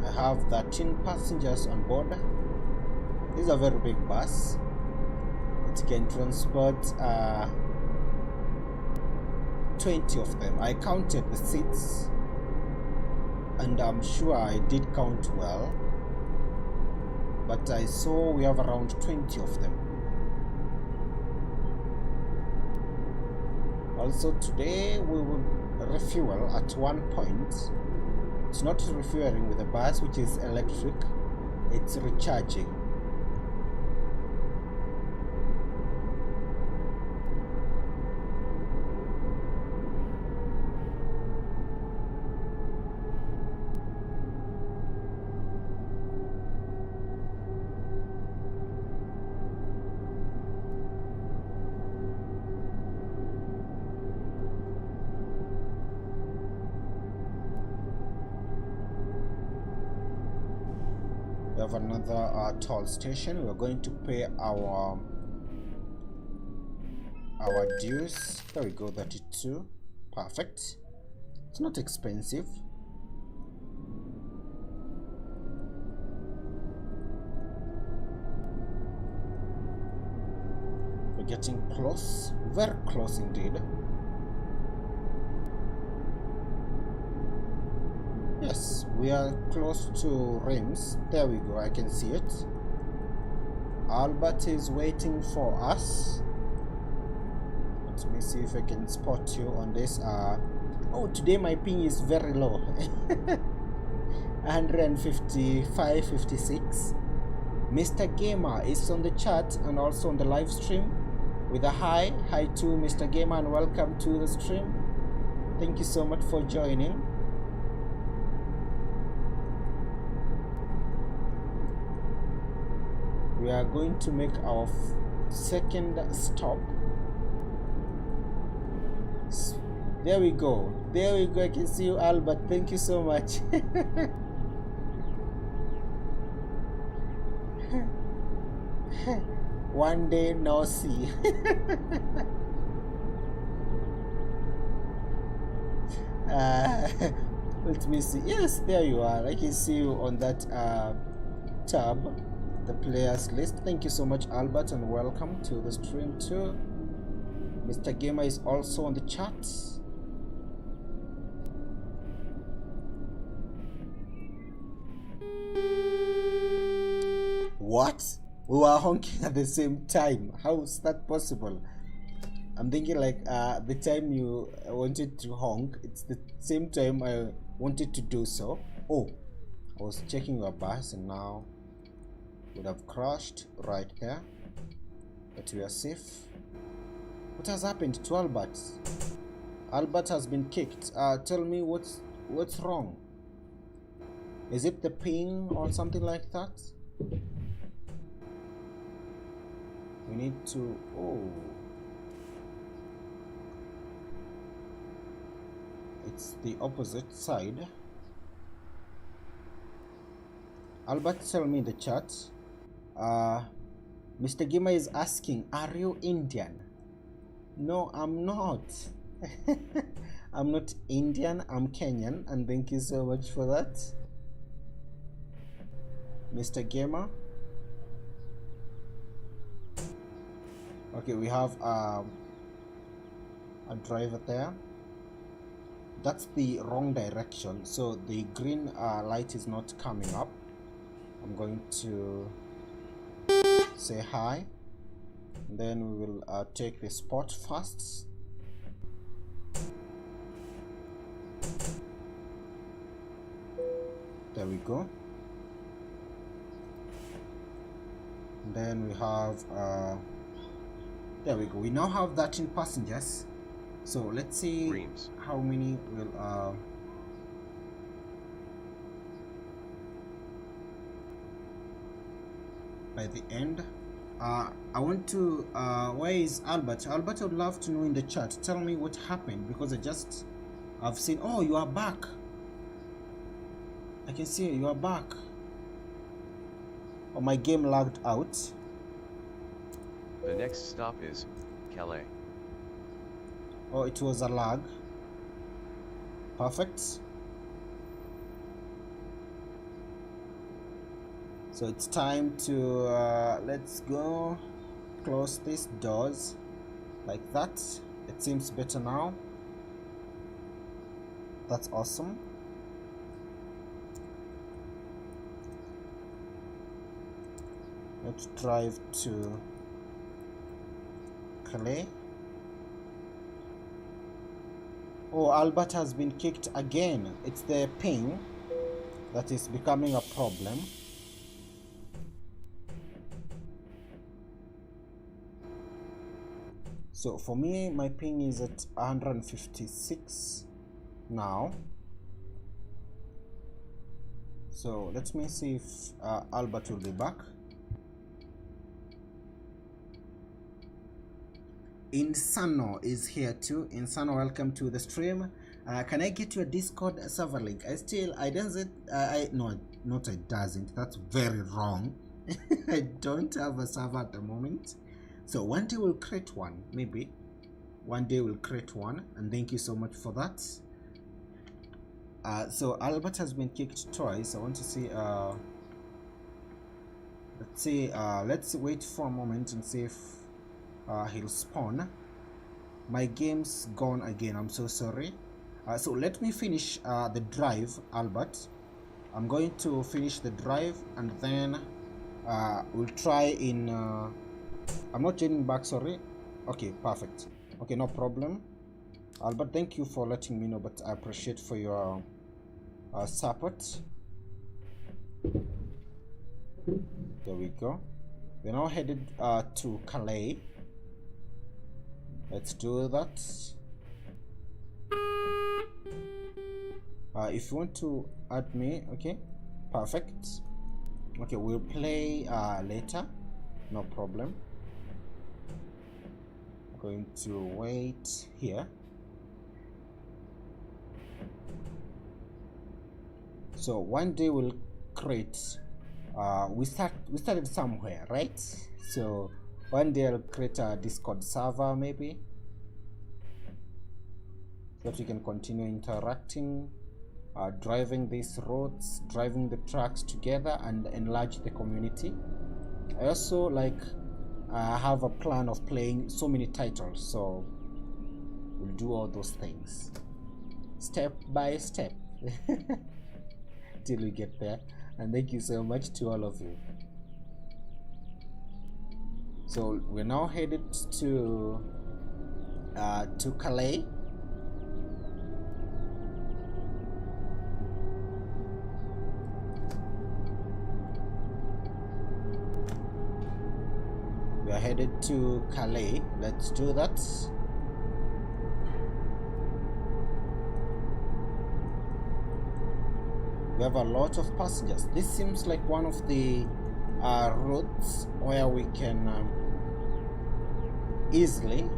I have 13 passengers on board. This is a very big bus. It can transport 20 of them. I counted the seats, and I'm sure I did count well, but I saw we have around 20 of them. Also today we will refuel at one point. It's not refueling with the bus, which is electric, it's recharging. We have another toll station. We're going to pay our dues. There we go, 32. Perfect. It's not expensive. We're getting close, very close indeed. Yes, we are close to Reims. There we go, I can see it. Albert is waiting for us. Let me see if I can spot you on this. Oh, today my ping is very low. 155, 56. Mr. Gamer is on the chat and also on the live stream with a hi. Hi to Mr. Gamer and welcome to the stream. Thank you so much for joining. We are going to make our second stop. There we go. There we go. I can see you, Albert. Thank you so much. One day, no see. Let me see. Yes, there you are. I can see you on that tab, the players list. Thank you so much, Albert, and welcome to the stream too. Mr. Gamer is also on the chat. What? We were honking at the same time. How is that possible? I'm thinking like the time you wanted to honk, it's the same time I wanted to do so. Oh, I was checking your bus and now would have crashed right here, but we are safe. What has happened to Albert? Albert has been kicked. Tell me what's wrong. Is it the ping or something like that? We need to... Oh. It's the opposite side. Albert, tell me in the chat. Mr. Gamer is asking, are you Indian? No, I'm not. I'm not Indian, I'm Kenyan, and thank you so much for that, Mr. Gamer. Okay, we have a driver there. That's the wrong direction, so the green light is not coming up. I'm going to say hi, and then we will take the spot first. There we go. And then we have there we go. We now have 13 passengers. So let's see Reims. how many will by the end. I want to where is Albert? Albert, I would love to know in the chat. Tell me what happened, because I've seen, oh, you are back. I can see you are back. Oh, my game lagged out. The next stop is Calais. Oh, it was a lag. Perfect. So it's time to let's go close these doors like that. It seems better now. That's awesome. Let's drive to Calais. Oh, Albert has been kicked again. It's the ping that is becoming a problem. So for me, my ping is at 156 now. So let me see if Albert will be back. Insano is here too. Insano, welcome to the stream. Can I get your Discord server link? I doesn't, no, not it doesn't. That's very wrong. I don't have a server at the moment. So one day we'll create one, maybe. One day we'll create one, and thank you so much for that. So Albert has been kicked twice. I want to see, let's wait for a moment and see if he'll spawn. My game's gone again, I'm so sorry. So let me finish the drive, Albert. I'm going to finish the drive, and then we'll try in I'm not joining back, sorry. Okay, perfect. Okay, no problem, Albert. Thank you for letting me know, but I appreciate for your support. There we go. We're now headed to Calais. Let's do that. If you want to add me, okay, perfect. Okay, we'll play later, no problem. I'm going to wait here. So one day we'll create, we started somewhere, right? So one day I'll create a Discord server, maybe, so that we can continue interacting, driving these roads, driving the trucks together, and enlarge the community. I also have a plan of playing so many titles, so we'll do all those things step by step till we get there. And thank you so much to all of you. So we're now headed to Calais. We are headed to Calais. Let's do that. We have a lot of passengers. This seems like one of the routes where we can easily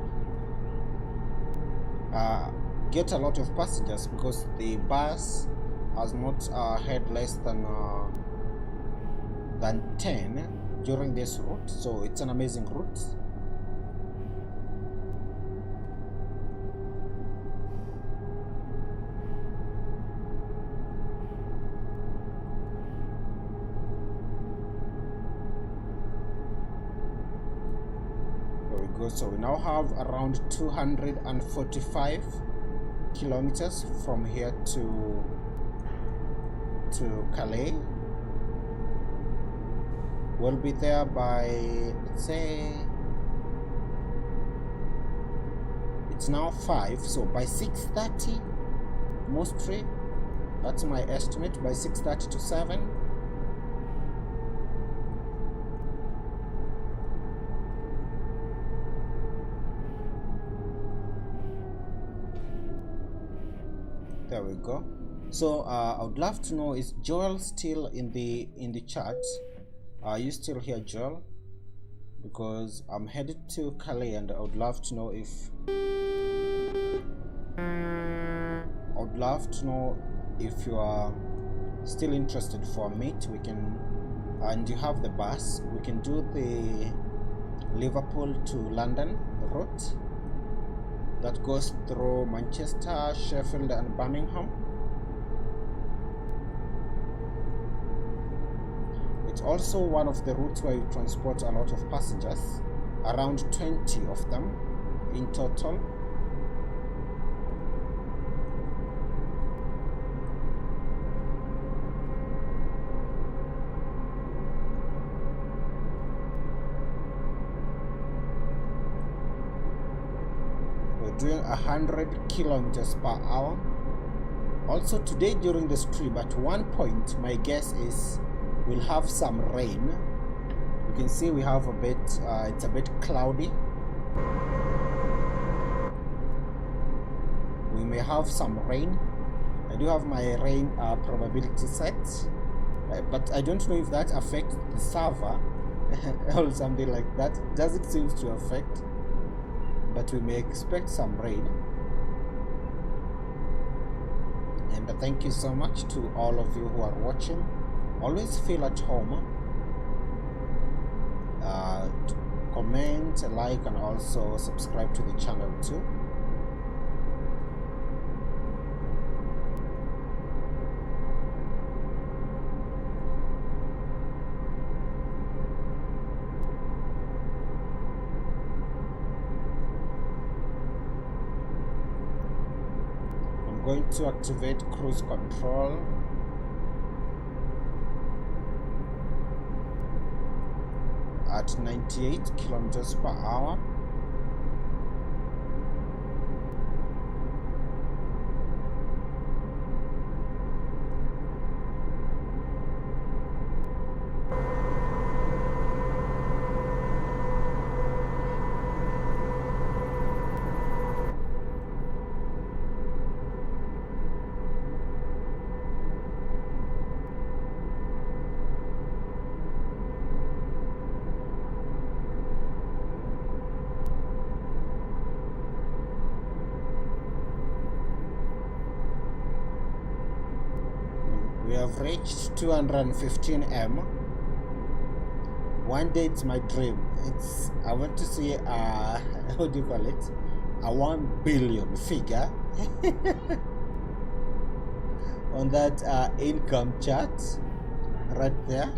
get a lot of passengers, because the bus has not had less than 10 during this route, so it's an amazing route. So we now have around 245 kilometers from here to Calais. We'll be there by, let's say, it's now 5, so by 6:30 mostly, that's my estimate, by 6:30 to 7. There we go. So I would love to know, is Joel still in the chat? Are you still here, Joel? Because I'm headed to Calais, and I would love to know if you are still interested for a meet. We can, and you have the bus. We can do the Liverpool to London route that goes through Manchester, Sheffield, and Birmingham. It's also one of the routes where you transport a lot of passengers, around 20 of them in total. Doing 100 kilometers per hour. Also today during the stream, at one point, my guess is we'll have some rain. You can see we have a bit, it's a bit cloudy. We may have some rain. I do have my rain probability set, but I don't know if that affects the server or something like that. Doesn't seem to affect, but we may expect some rain. and thank you so much to all of you who are watching. Always feel at home. Comment, like, and also subscribe to the channel too. I'm going to activate cruise control. At 98 kilometers per hour. We have reached 215 m. One day it's my dream. I want to see how do you call it? A 1 billion figure on that income chart right there.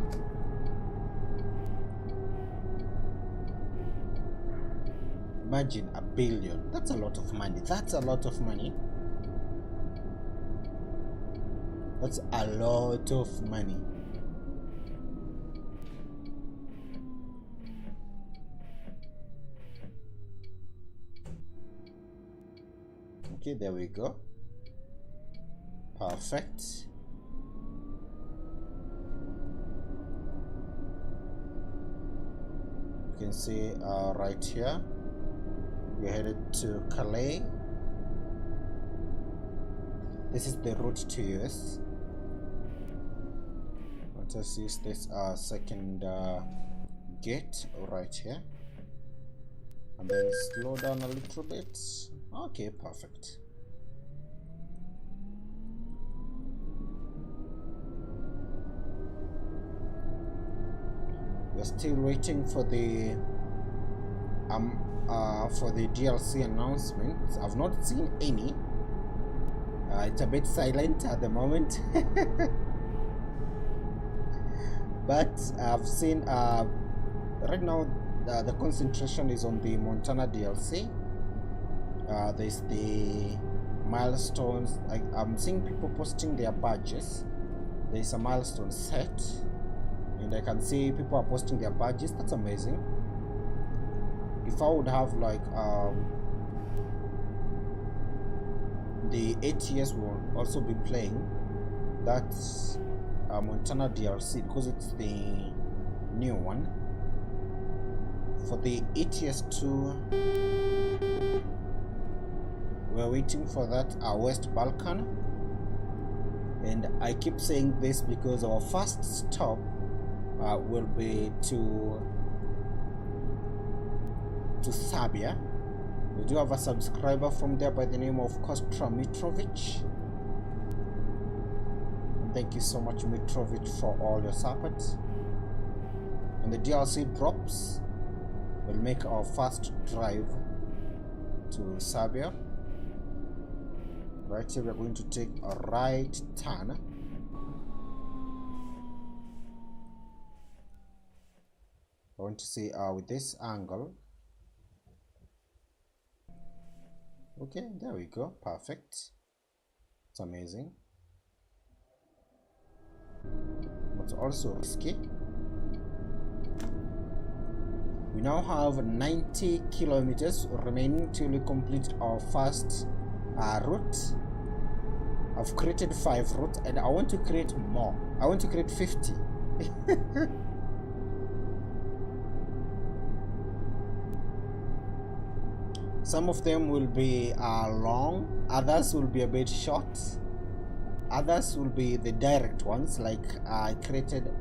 Imagine a billion. That's a lot of money. That's a lot of money. That's a lot of money. Okay, there we go. Perfect. You can see right here, we're headed to Calais. This is the route to US. Let us use this second gate right here, and then slow down a little bit. Okay, perfect. We're still waiting for the DLC announcements. I've not seen any. It's a bit silent at the moment. But I've seen right now the concentration is on the Montana DLC. There's the milestones. I'm seeing people posting their badges. There's a milestone set, and I can see people are posting their badges. That's amazing. If I would have like the ATS will also be playing, that's Montana DLC, because it's the new one. For the ATS2, we're waiting for that West Balkan, and I keep saying this because our first stop will be to Serbia. We do have a subscriber from there by the name of Kostra Mitrovic. Thank you so much, Mitrovic, for all your support. And the DLC drops, we'll make our first drive to Serbia. Right here, we're going to take a right turn. I want to see with this angle. Okay, there we go. Perfect. It's amazing. But also risky. We now have 90 kilometers remaining till we complete our first route. I've created 5 routes and I want to create more. I want to create 50. Some of them will be long, others will be a bit short, others will be the direct ones, like I created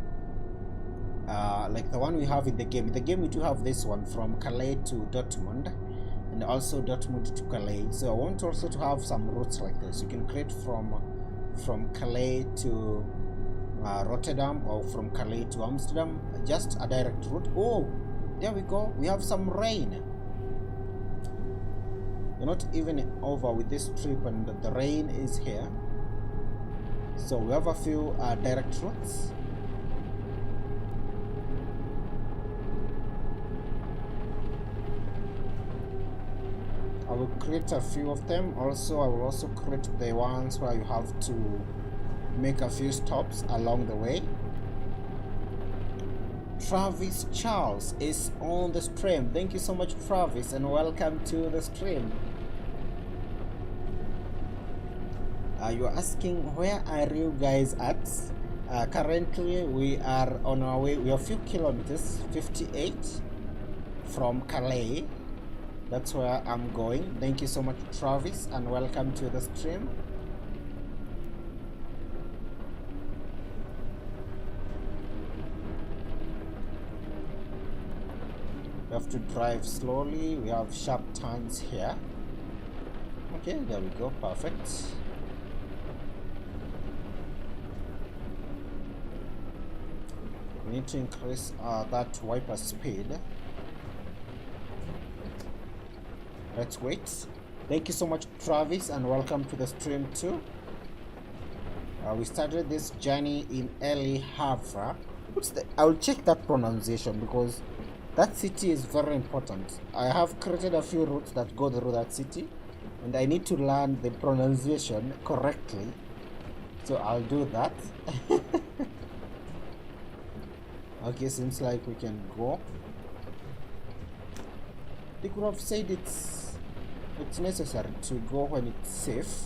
like the one we have in the game. In the game we do have this one from Calais to Dortmund, and also Dortmund to Calais. So I want also to have some routes like this. You can create from from Calais to Rotterdam, or from Calais to Amsterdam, just a direct route. Oh, there we go, we have some rain. We're not even over with this trip and the rain is here, so we have a few direct routes. I will create a few of them. Also, I will also create the ones where you have to make a few stops along the way. Travis Charles is on the stream. Thank you so much, Travis, and welcome to the stream. You're asking, where are you guys at? Currently we are on our way. We are a few kilometers, 58 from Calais. That's where I'm going. Thank you so much, Travis, and welcome to the stream. We have to drive slowly. We have sharp turns here. Okay, there we go. Perfect. We need to increase that wiper speed. Let's wait. Thank you so much, Travis, and welcome to the stream too. We started this journey in Havre. I'll check that pronunciation because that city is very important. I have created a few routes that go through that city, and I need to learn the pronunciation correctly. So I'll do that. Okay, seems like we can go. They could have said it's necessary to go when it's safe.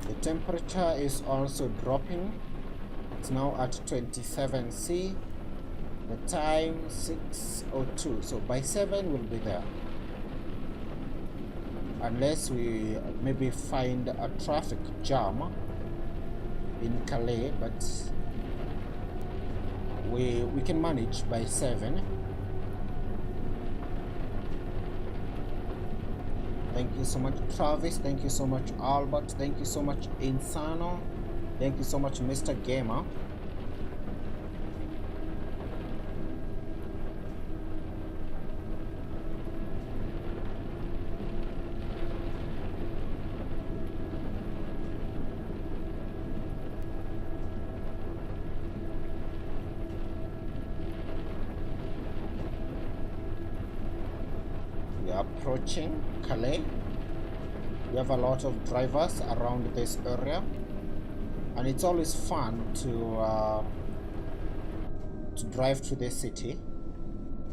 The temperature is also dropping. It's now at 27 C. The time 6:02. So by 7 we'll be there. Unless we maybe find a traffic jam in Calais, but we can manage by 7. Thank you so much, Travis. Thank you so much, Albert. Thank you so much, Insano. Thank you so much, Mr. Gamer. Approaching Calais. We have a lot of drivers around this area, and it's always fun to drive to the city.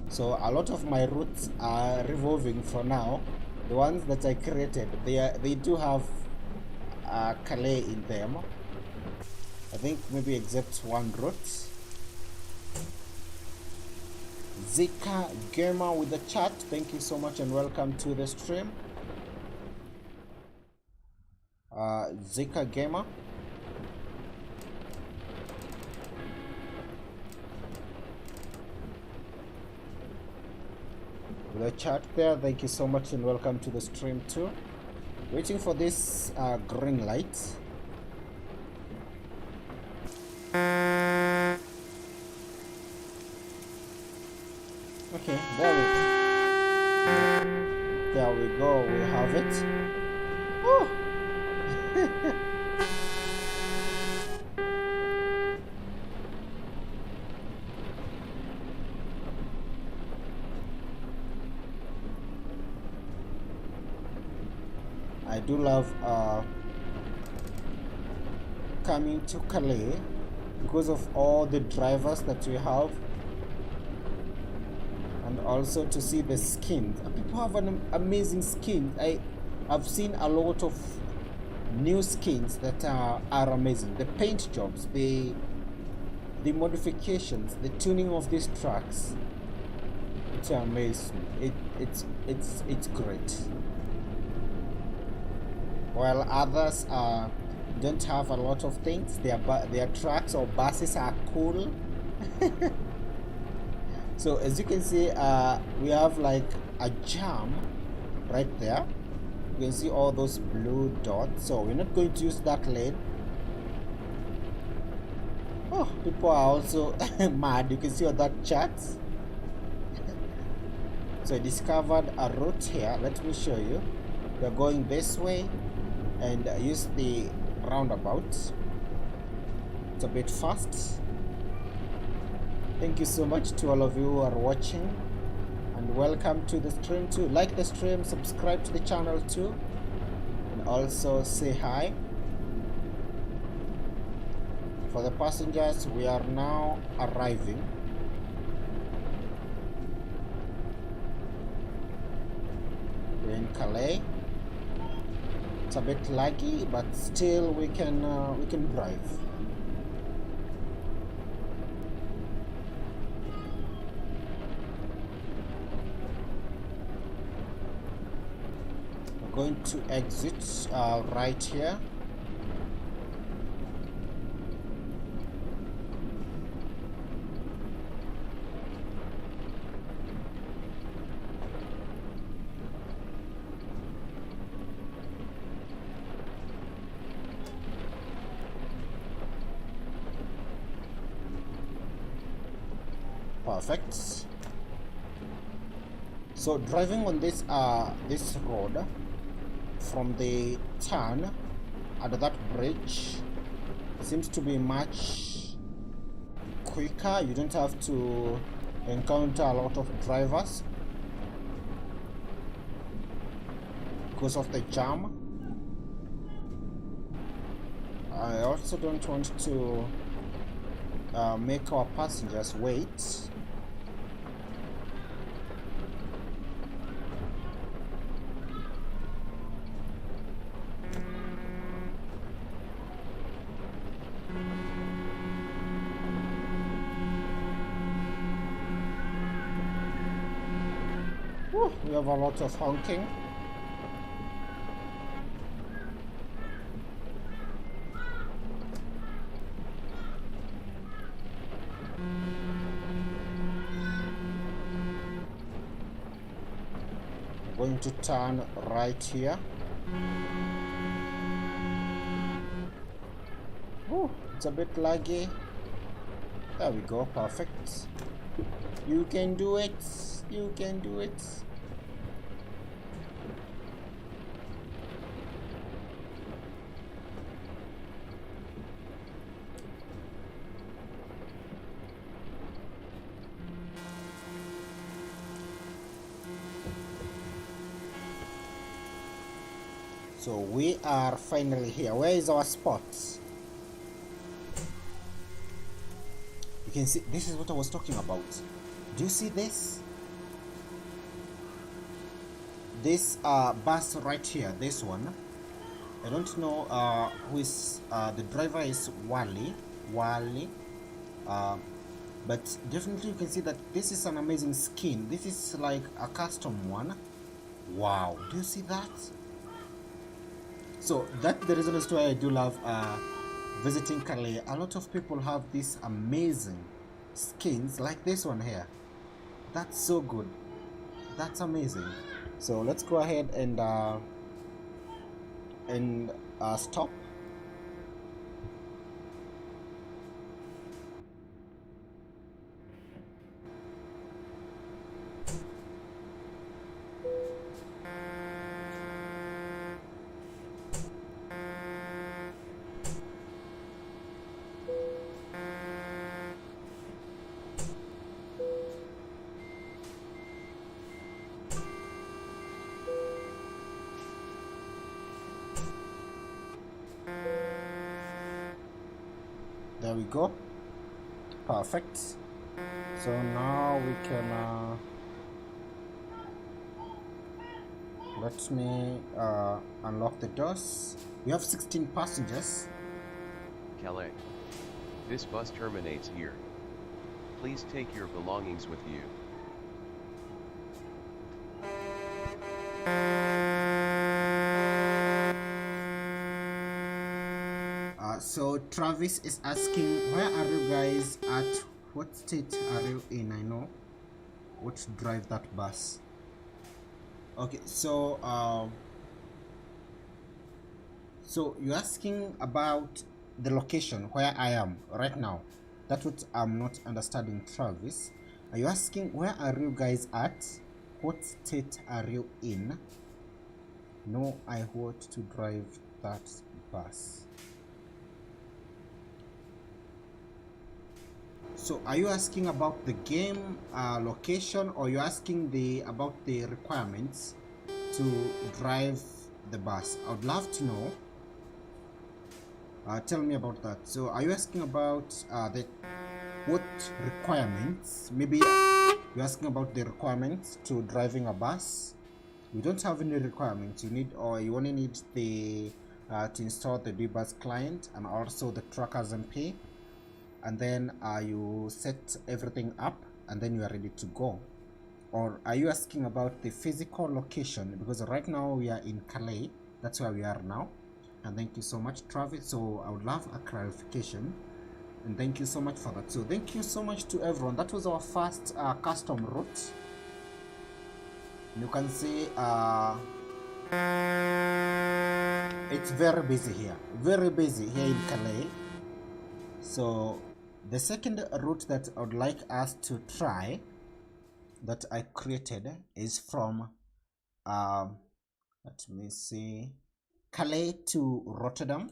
So a lot of my routes are revolving for now. The ones that I created, they do have Calais in them. I think maybe except one route. Zika Gamer with the chat, thank you so much and welcome to the stream. Zika Gamer. With the chat there, thank you so much and welcome to the stream too. Waiting for this green light. Okay, there we go, we have it. Oh. I do love coming to Calais because of all the drivers that we have. And also to see the skins. People have an amazing skin. I've seen a lot of new skins that are amazing. The paint jobs, the modifications, the tuning of these trucks. It's amazing. It's great. While others don't have a lot of things, their trucks or buses are cool. So as you can see, we have like a jam right there. You can see all those blue dots, so we're not going to use that lane. Oh, people are also mad. You can see all that chat. So I discovered a route here. Let me show you. We're going this way and use the roundabout. It's a bit fast. Thank you so much to all of you who are watching, and welcome to the stream too. Like the stream, subscribe to the channel too, and also say hi. For the passengers, we are now arriving. We're in Calais. It's a bit laggy, but still we can drive. We're going to exit right here. Perfect. So driving on this road from the turn at that bridge seems to be much quicker. You don't have to encounter a lot of drivers because of the jam. I also don't want to make our passengers wait. We have a lot of honking. We're going to turn right here. Oh, it's a bit laggy. There we go, perfect. You can do it. You can do it. So we are finally here. Where is our spot? You can see, this is what I was talking about. Do you see this? This bus right here, this one. I don't know who is, the driver is Wally, but definitely you can see that this is an amazing skin. This is like a custom one. Wow, do you see that? So that's the reason as to why I do love visiting Calais. A lot of people have these amazing skins like this one here. That's so good. That's amazing. So let's go ahead and stop. There we go. Perfect. So now we can let me unlock the doors. We have 16 passengers. Calais. This bus terminates here. Please take your belongings with you. So Travis is asking, where are you guys at? What state are you in? I know what to drive that bus. Okay, so so you're asking about the location where I am right now. That's what I'm not understanding, Travis. Are you asking where are you guys at? What state are you in? No, I want to drive that bus. So are you asking about the game location, or you're asking about the requirements to drive the bus? I would love to know. Tell me about that. So are you asking about what requirements? Maybe you're asking about the requirements to driving a bus. You don't have any requirements. You need, or you only need the to install the bus client and also the Truckersmp, and then you set everything up and then you are ready to go. Or are you asking about the physical location? Because right now we are in Calais. That's where we are now. And thank you so much, Travis. So I would love a clarification, and thank you so much for that. So thank you so much to everyone. That was our first custom route. You can see it's very busy here, in Calais. So the second route that I would like us to try, that I created, is from let me see, Calais to Rotterdam.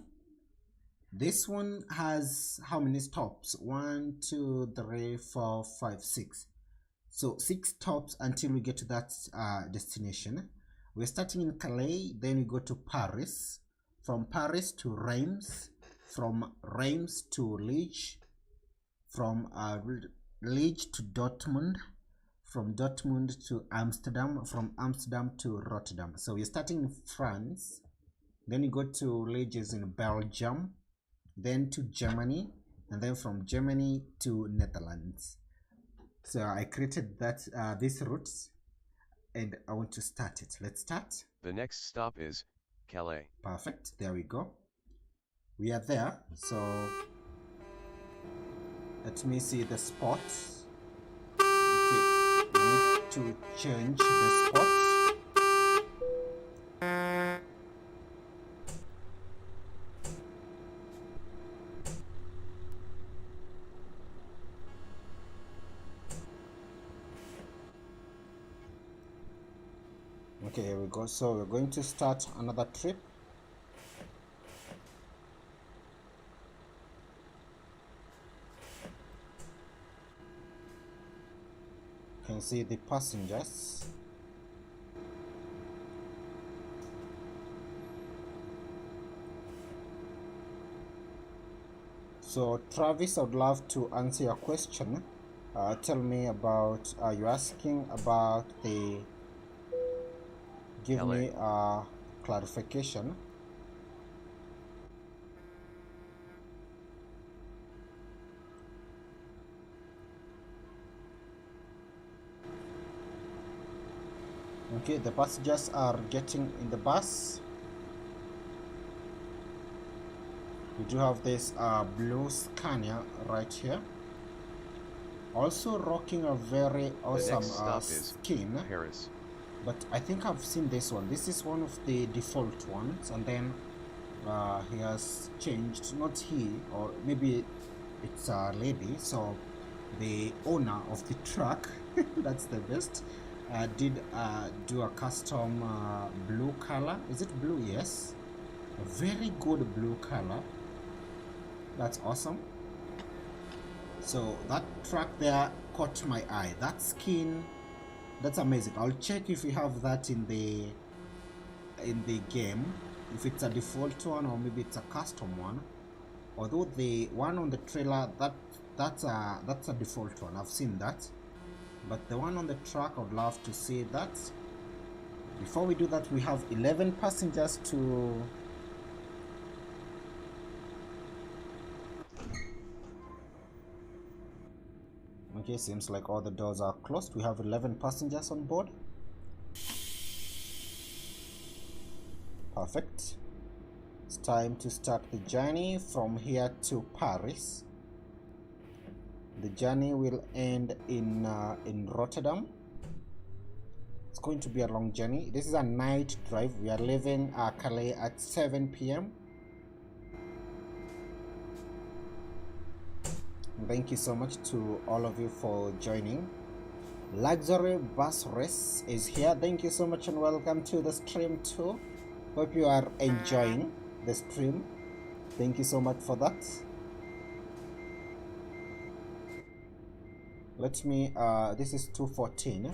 This one has how many stops? 1, 2, 3, 4, 5, 6. So 6 stops until we get to that destination. We're starting in Calais, then we go to Paris, from Paris to Reims, from Reims to Liege, from Liege to Dortmund, from Dortmund to Amsterdam, from Amsterdam to Rotterdam. So we're starting in France, then you go to Liege in Belgium, then to Germany, and then from Germany to Netherlands. So I created that these routes, and I want to start it. Let's start. The next stop is Calais. Perfect. There we go. We are there. So let me see the spots. Okay, we need to change the spots. Okay, here we go. So we're going to start another trip. You can see the passengers. So Travis, I would love to answer your question. Tell me about, you're asking about the, give Calais. me a clarification. Okay, the passengers are getting in the bus. We do have this blue Scania right here, also rocking a very awesome skin. Paris. But I think I've seen this one. This is one of the default ones, and then he has changed, not he, or maybe it's a lady, so the owner of the truck that's the best, did do a custom blue color. Is it blue? Yes, a very good blue color. That's awesome. So that truck there caught my eye. That skin, that's amazing. I'll check if we have that in the game, if it's a default one or maybe it's a custom one. Although the one on the trailer, that's a default one. I've seen that, but the one on the truck, I would love to see that. Before we do that, we have 11 passengers to okay, seems like all the doors are closed. We have 11 passengers on board. Perfect. It's time to start the journey from here to Paris. The journey will end in Rotterdam. It's going to be a long journey. This is a night drive. We are leaving Calais at 7 p.m. Thank you so much to all of you for joining. Luxury bus race is here. Thank you so much and welcome to the stream too. Hope you are enjoying the stream. Thank you so much for that. Let me this is 2:14.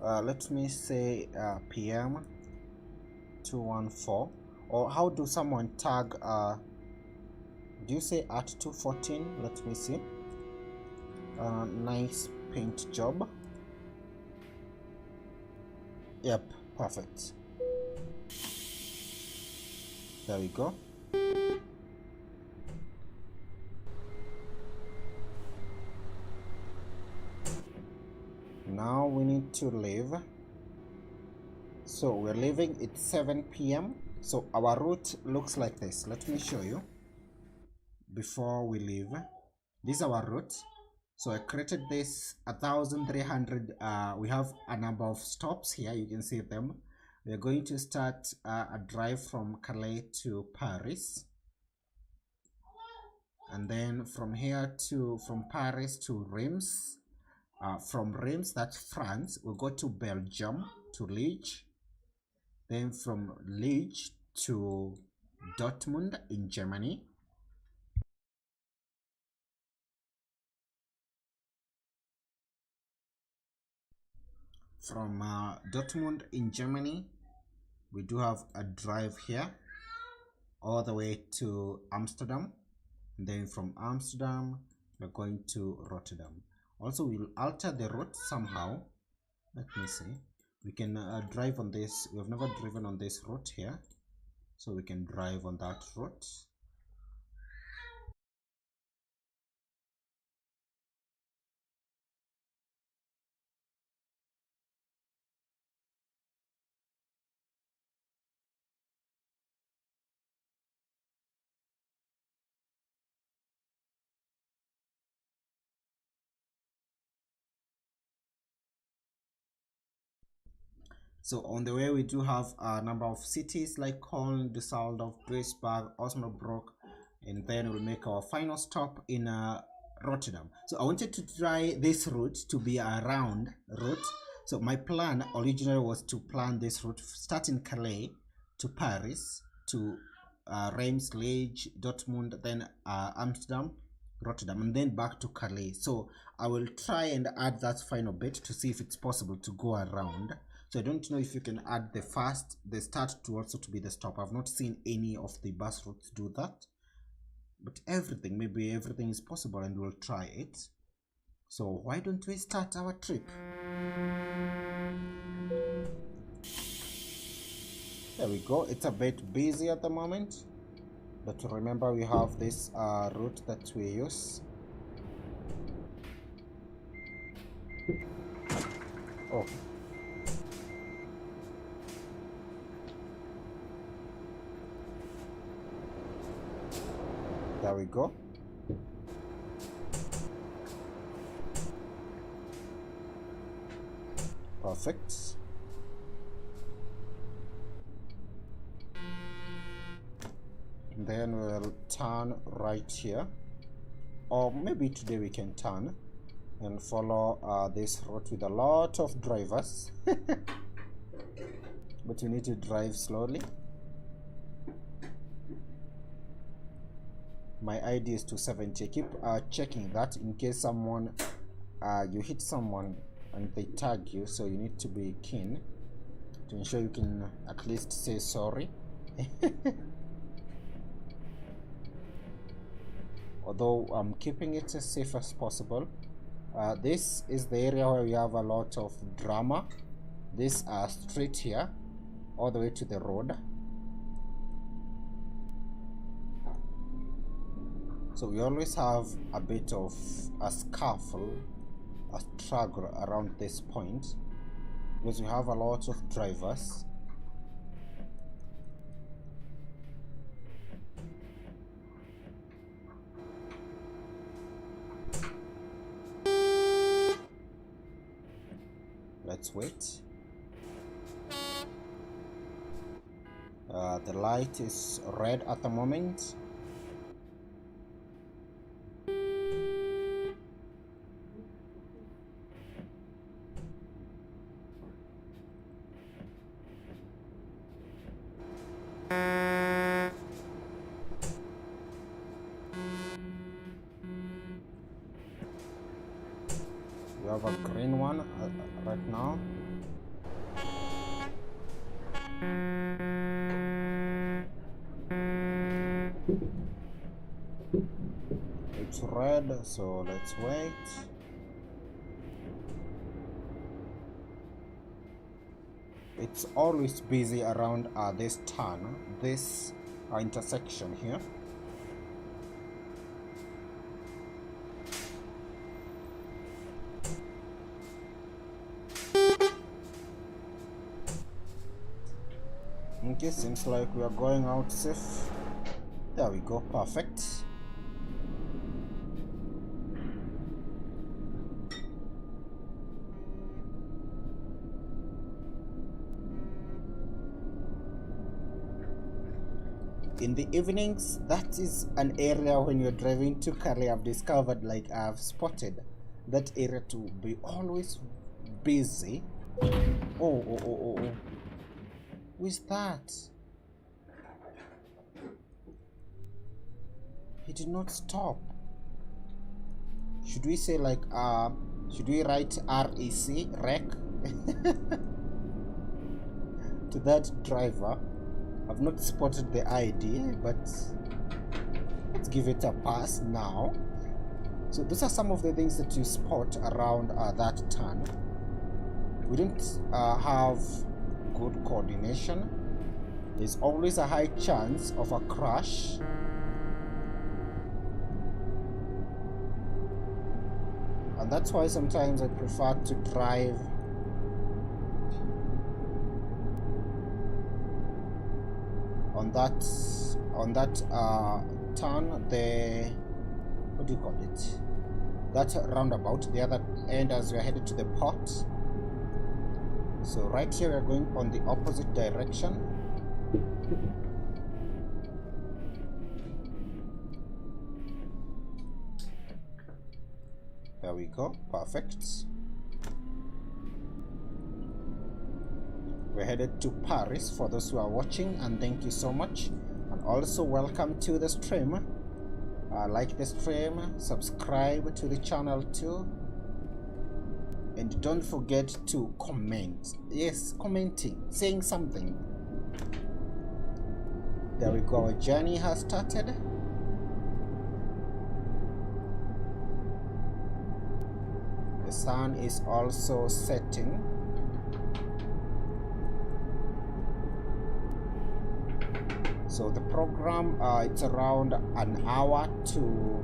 Let me say PM 214, or how do someone tag do you say at 2:14? Let me see. Nice paint job. Yep, perfect. There we go. Now we need to leave. So we're leaving at 7 p.m. So our route looks like this. Let me show you before we leave. This is our route. So I created this 1,300. We have a number of stops here. You can see them. We're going to start a drive from Calais to Paris, and then from Paris to Reims. From Reims, that's France, we'll go to Belgium, to Liege. Then from Liege to Dortmund in Germany. From Dortmund in Germany, we do have a drive here all the way to Amsterdam. And then from Amsterdam, we're going to Rotterdam. Also, we'll alter the route somehow. Let me see. We can drive on this. We have never driven on this route here, so we can drive on that route. So on the way, we do have a number of cities like Köln, Düsseldorf, Duisburg, Osnabrück, and then we'll make our final stop in Rotterdam. So I wanted to try this route to be a round route. So my plan originally was to plan this route starting Calais to Paris to Reims, Liege, Dortmund, then Amsterdam, Rotterdam, and then back to Calais. So I will try and add that final bit to see if it's possible to go around. So I don't know if you can add the start to also to be the stop. I've not seen any of the bus routes do that, but maybe everything is possible, and we'll try it. So why don't we start our trip? There we go. It's a bit busy at the moment, but remember we have this route that we use. Oh. There we go. Perfect. Then we'll turn right here, or maybe today we can turn and follow this route with a lot of drivers. But you need to drive slowly. My ID is 270. Keep checking that in case someone you hit someone and they tag you, so you need to be keen to ensure you can at least say sorry. Although I'm keeping it as safe as possible. This is the area where we have a lot of drama. This street here all the way to the road. So we always have a bit of a scuffle, a struggle around this point, because we have a lot of drivers. let's wait. The light is red at the moment. We have a green one right now. It's red, so let's wait. It's always busy around this turn, this intersection here. Okay, seems like we are going out safe. There we go, perfect. In the evenings, that is an area when you're driving to Calais, I've discovered, like I've spotted that area to be always busy. Oh. Who is that? He did not stop. Should we say like should we write REC wreck to that driver? I've not spotted the ID, but let's give it a pass now. So those are some of the things that you spot around that turn. We don't have good coordination. There's always a high chance of a crash. And that's why sometimes I prefer to drive on that turn, the what do you call it, that roundabout, the other end, as we are headed to the port. So right here we are going on the opposite direction. There we go, perfect. We're headed to Paris for those who are watching, and thank you so much. And also welcome to the stream. Like the stream, subscribe to the channel too, and don't forget to comment. Yes, commenting, saying something. There we go, our journey has started. The sun is also setting. So the program, it's around an hour to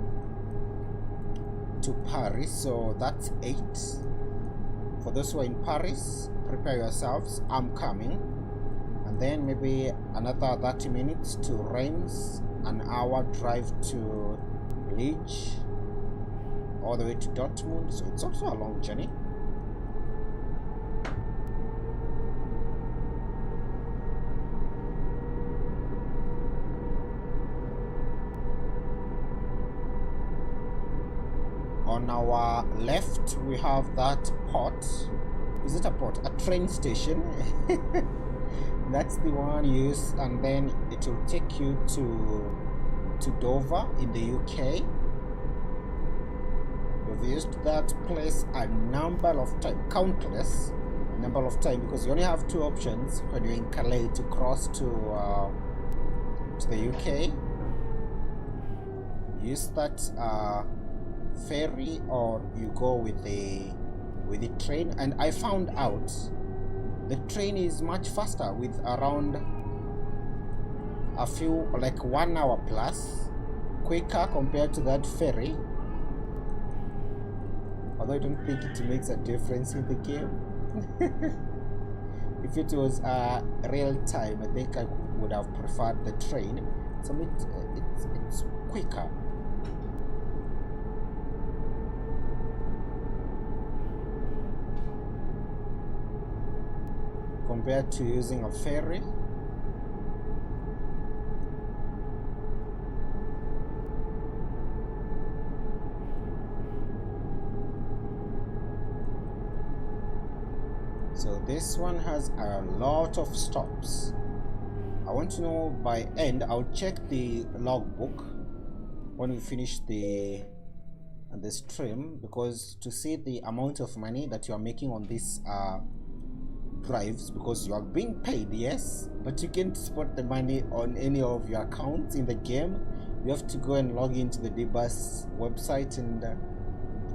Paris, so that's 8. For those who are in Paris, prepare yourselves, I'm coming. And then maybe another 30 minutes to Reims, an hour drive to Liege, all the way to Dortmund, so it's also a long journey. On our left, we have that port. Is it a port? A train station. That's the one used, and then it will take you to Dover in the UK. We've used that place a number of times, countless number of times, because you only have 2 options when you're in Calais to cross to the UK. Use that ferry, or you go with the train. And I found out the train is much faster, with around a few, like 1 hour plus quicker compared to that ferry. Although I don't think it makes a difference in the game. If it was real time, I think I would have preferred the train. So it's quicker. compared to using a ferry. So this one has a lot of stops. I want to know by end. I'll check the logbook when we finish the stream, because to see the amount of money that you are making on these drives, because you are being paid, yes, but you can't spot the money on any of your accounts in the game. You have to go and log into the DBus website, and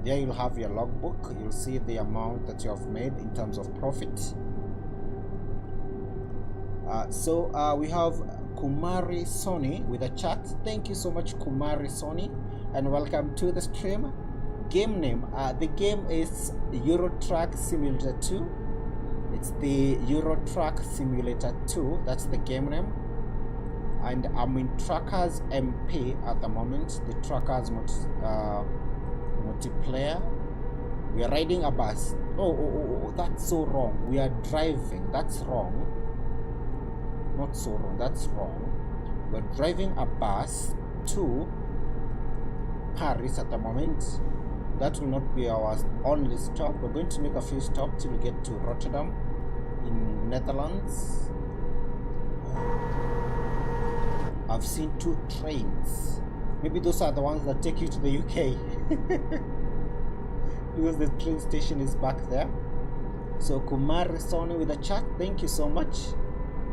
there you'll have your logbook. You'll see the amount that you have made in terms of profit. So we have Kumari Sony with a chat. Thank you so much, Kumari Sony, and welcome to the stream. Game name, the game is Euro Truck Simulator 2. It's the Euro Truck Simulator 2, that's the game name. And I'm in Truckersmp at the moment, the Truckers multiplayer. We are riding a bus. Oh, that's so wrong. We are driving, that's wrong. Not so wrong, that's wrong. We're driving a bus to Paris at the moment. That will not be our only stop. We're going to make a few stops till we get to Rotterdam in Netherlands. I've seen 2 trains. Maybe those are the ones that take you to the UK. Because the train station is back there. So Kumar Sony with a chat, thank you so much,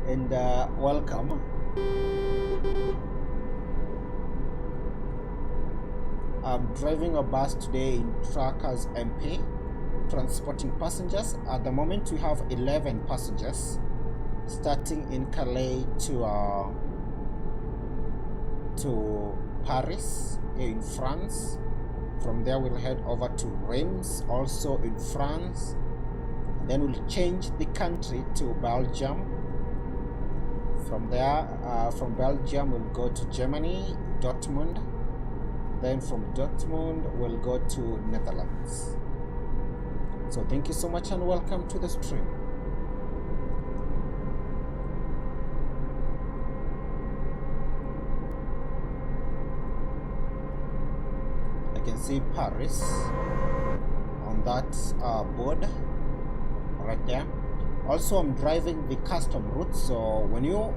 and welcome. I'm driving a bus today in Truckersmp, transporting passengers. At the moment we have 11 passengers, starting in Calais to Paris in France. From there we'll head over to Reims, also in France. Then we'll change the country to Belgium. From there, from Belgium we'll go to Germany, Dortmund. Then from Dortmund we'll go to Netherlands. So thank you so much and welcome to the stream. I can see Paris on that board right there. Also, I'm driving the custom route, so when you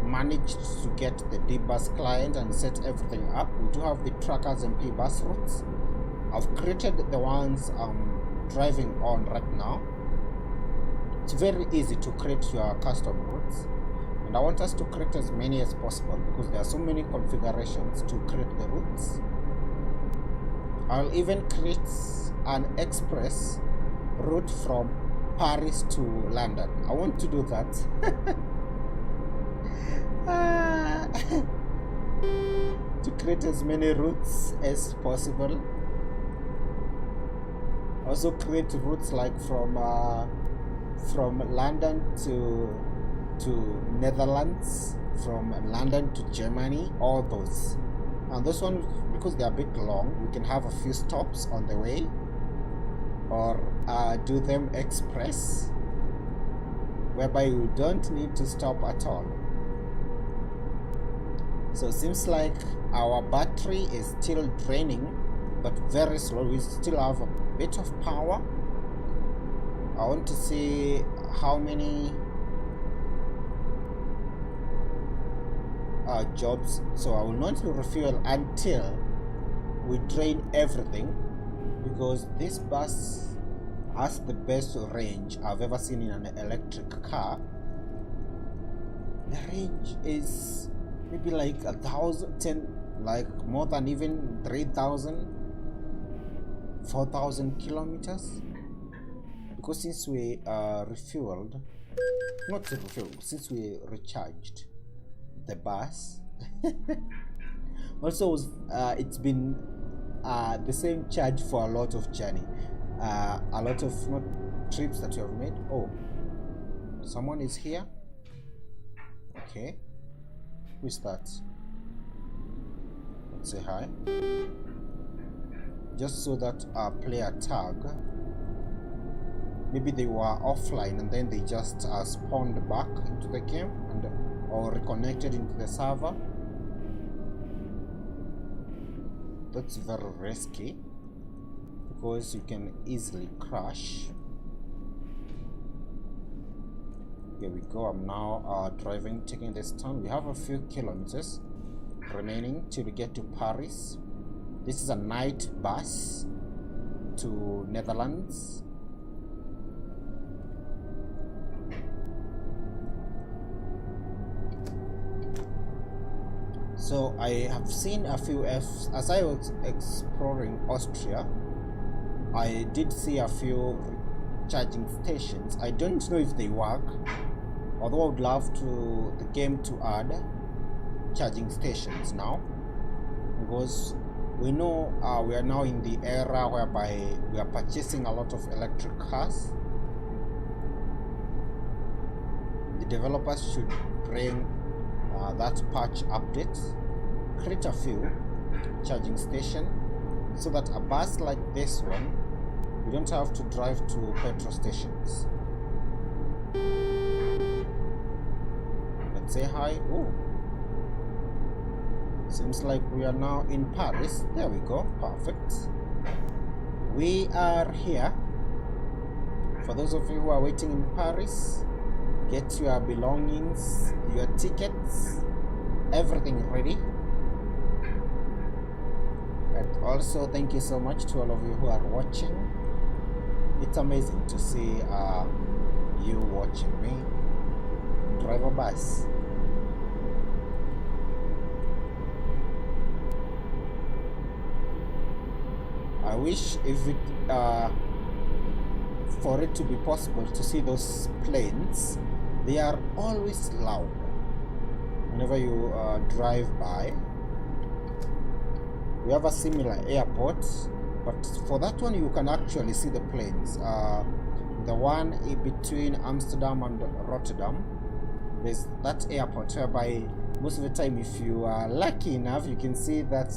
manage to get the DBus client and set everything up, we do have the Truckersmp bus routes. I've created the ones I'm driving on right now. It's very easy to create your custom routes, and I want us to create as many as possible because there are so many configurations to create the routes. I'll even create an express route from Paris to London. I want to do that. To create as many routes as possible. Also create routes like from London to Netherlands, from London to Germany, all those. And those ones, because they are a bit long, we can have a few stops on the way, or do them express, whereby you don't need to stop at all. So it seems like our battery is still draining, but very slow. We still have a bit of power. I want to see how many jobs. So I will not refuel until we drain everything, because this bus has the best range I've ever seen in an electric car. The range is maybe like 1,010, like more than even 3,000, 4,000 kilometers. Because since we refueled, not refueled, since we recharged the bus, also it's been the same charge for a lot of journey, a lot of trips that you have made. Oh, someone is here. Okay, who is that? Let's say hi, just so that our player tag maybe they were offline and then they just spawned back into the game and or reconnected into the server. That's very risky because you can easily crash. Here we go. I'm now driving, taking this turn. We have a few kilometers remaining till we get to Paris. This is a night bus to Netherlands. So I have seen a few as I was exploring Austria. I did see a few charging stations. I don't know if they work, although I would love the game to add charging stations now, because we know we are now in the era whereby we are purchasing a lot of electric cars. The developers should bring that patch update, create a few charging stations so that a bus like this one, you don't have to drive to petrol stations. Let's say hi. Oh, seems like we are now in Paris. There we go. Perfect. We are here. For those of you who are waiting in Paris, get your belongings, your tickets, everything ready. And also thank you so much to all of you who are watching. It's amazing to see you watching me drive a bus. I wish if it for it to be possible to see those planes. They are always loud whenever you drive by. We have a similar airport, but for that one you can actually see the planes. The one in between Amsterdam and Rotterdam, there's that airport whereby most of the time, if you are lucky enough, you can see that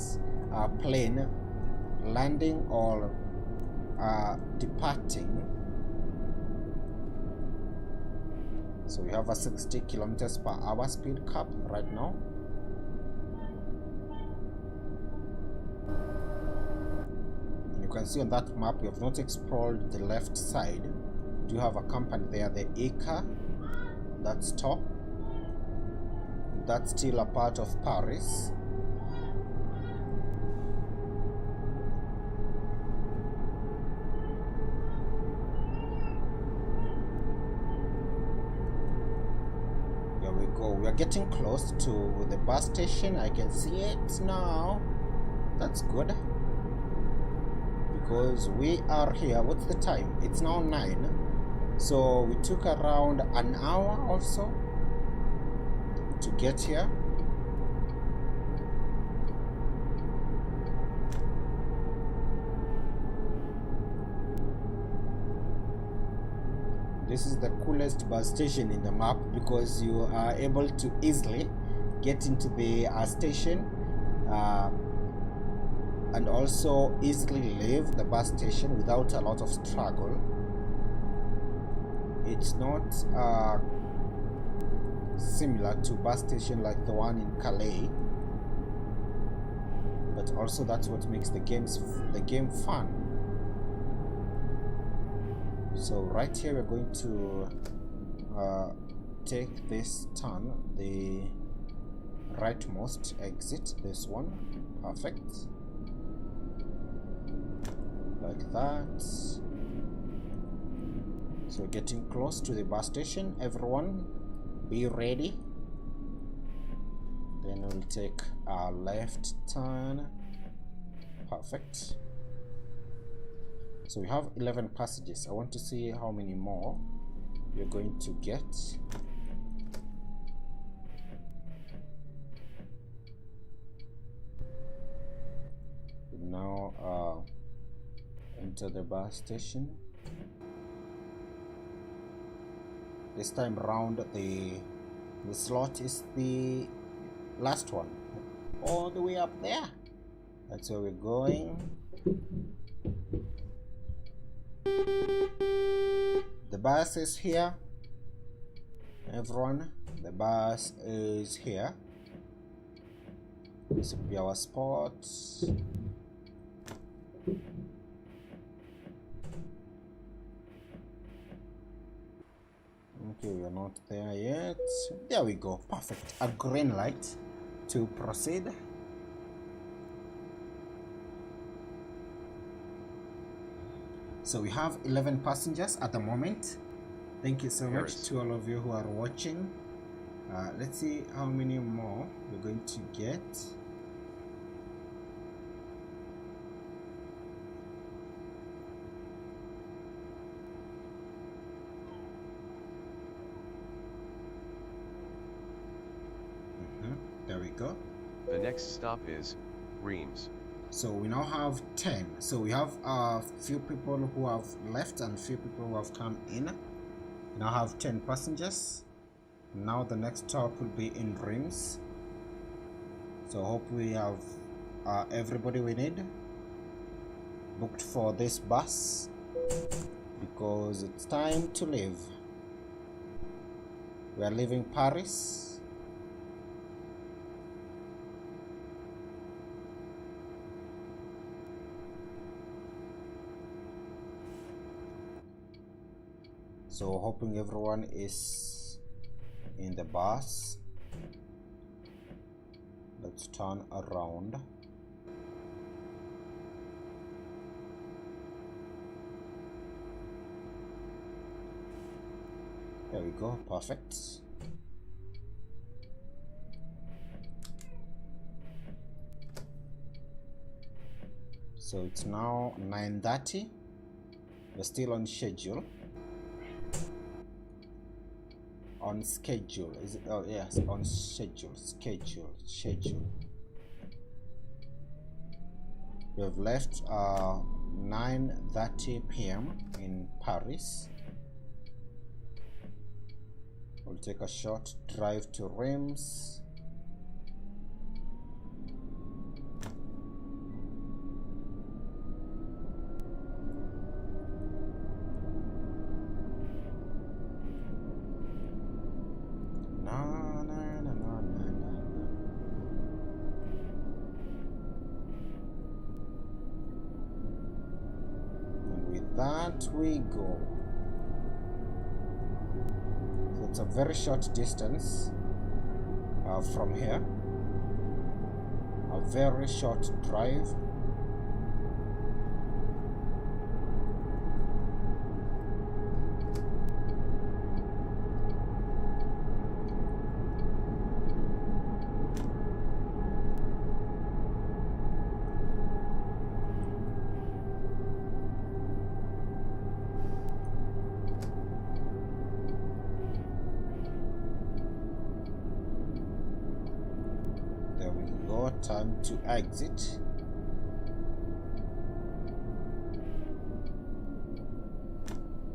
plane landing or departing. So we have a 60 kilometers per hour speed cap right now. You can see on that map we have not explored the left side. Do you have a company there, the Eka? That's top. That's still a part of Paris. We are getting close to the bus station. I can see it now. That's good, because we are here. What's the time? It's now 9, so we took around an hour or so to get here. This is the coolest bus station in the map because you are able to easily get into the station and also easily leave the bus station without a lot of struggle. It's not similar to bus station like the one in Calais, but also that's what makes the game fun. So right here we're going to take this turn, the rightmost exit, this one. Perfect. Like that. So we're getting close to the bus station. Everyone be ready. Then we'll take our left turn. Perfect. So we have 11 passages. I want to see how many more we're going to get. We now enter the bus station. This time round the slot is the last one, all the way up there. That's where we're going. bus is here, everyone. The bus is here. This will be our spot. Okay, we are not there yet. There we go. Perfect. A green light to proceed. So we have 11 passengers at the moment. Thank you so much to all of you who are watching. Let's see how many more we're going to get. There we go. The next stop is Reims. So we now have 10. So we have a few people who have left and few people who have come in. We now have 10 passengers. Now the next stop will be in Reims. So hope we have everybody we need booked for this bus, because it's time to leave. We are leaving Paris. So hoping everyone is in the bus. Let's turn around. There we go, perfect. So it's now 9:30. We're still on schedule. On schedule, is it? Oh yes, on schedule. We've left 9:30 p.m. in Paris. We'll take a short drive to Reims. That we go. So it's a very short distance from here. A very short drive. Time to exit.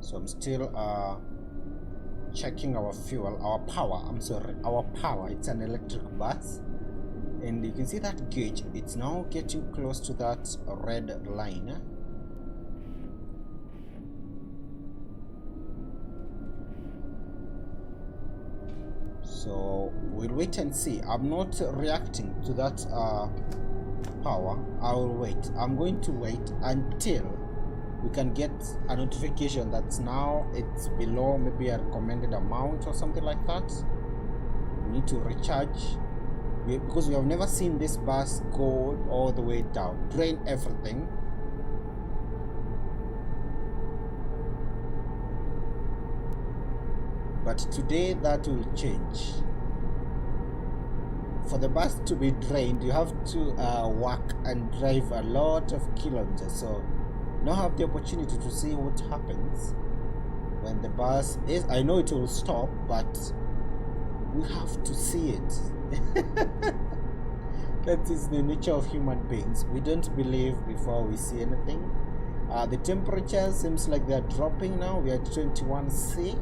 So I'm still checking our fuel, our power. Our power. It's an electric bus, and you can see that gauge. It's now getting close to that red line. So we'll wait and see. I'm not reacting to that power. I will wait. I'm going to wait until we can get a notification that's now it's below maybe a recommended amount or something like that. We need to recharge, because we have never seen this bus go all the way down, drain everything. But today that will change. For the bus to be drained, you have to work and drive a lot of kilometers. So now have the opportunity to see what happens when the bus is. I know it will stop, but we have to see it. That is the nature of human beings. We don't believe before we see anything. The temperature seems like they're dropping now. We are at 21°C.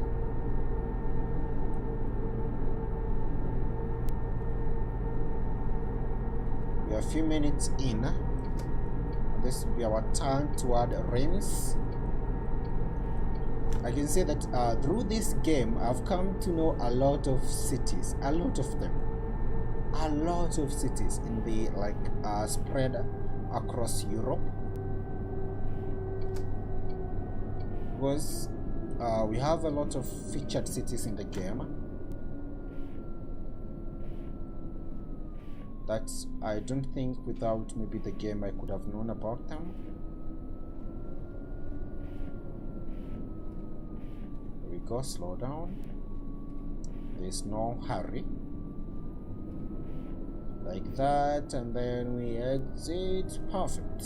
We are a few minutes in. This will be our turn toward Reims. I can say that through this game I've come to know a lot of cities, a lot of them, a lot of cities in the spread across Europe, because we have a lot of featured cities in the game that I don't think without maybe the game I could have known about them. Here we go, slow down. There's no hurry. Like that, and then we exit. Perfect.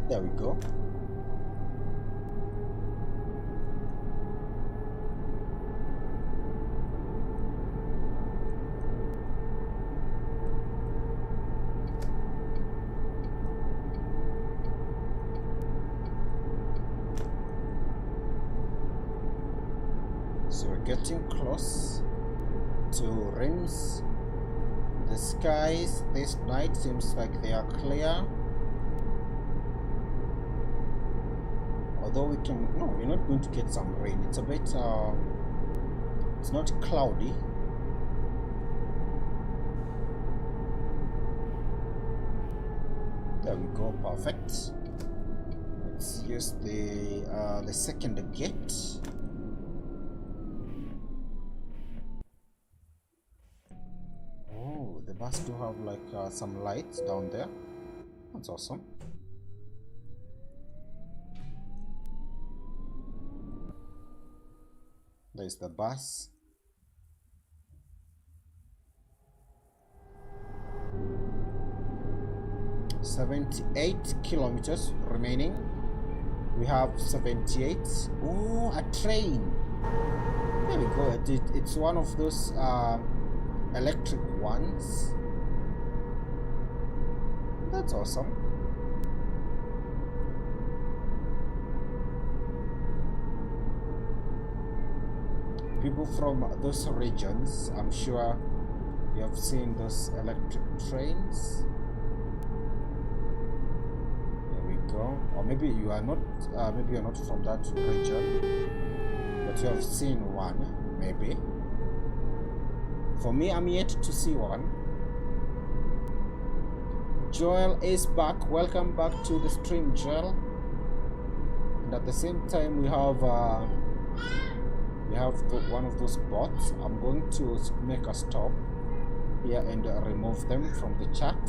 There we go. So we're getting close to Reims. The skies this night seems like they are clear. Although we're not going to get some rain. It's a bit, it's not cloudy. There we go, perfect. Let's use the second gate. The bus do have some lights down there. That's awesome. There's the bus. $78 remaining. We have 78. Oh, a train. There we go. It's one of those electric ones. That's awesome. People from those regions, I'm sure you have seen those electric trains. There we go. Or maybe you are not. Maybe you're not from that region, but you have seen one. Maybe. For me, I'm yet to see one. Joel is back. Welcome back to the stream, Joel. And at the same time, we have one of those bots. I'm going to make a stop here and remove them from the chat.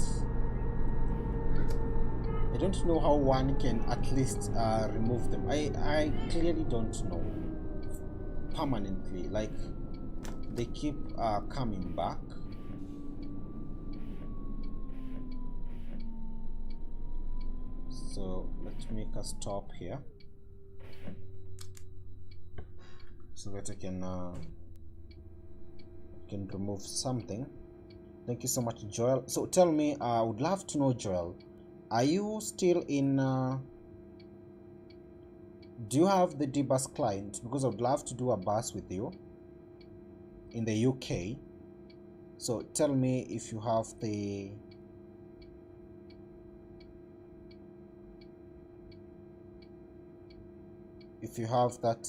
I don't know how one can at least remove them. I clearly don't know permanently. Like, they keep coming back. So let's make a stop here so that I can remove something. Thank you so much, Joel. So tell me, I would love to know, Joel, are you still in do you have the D-Bus client? Because I would love to do a bus with you in the UK. So tell me if you have the that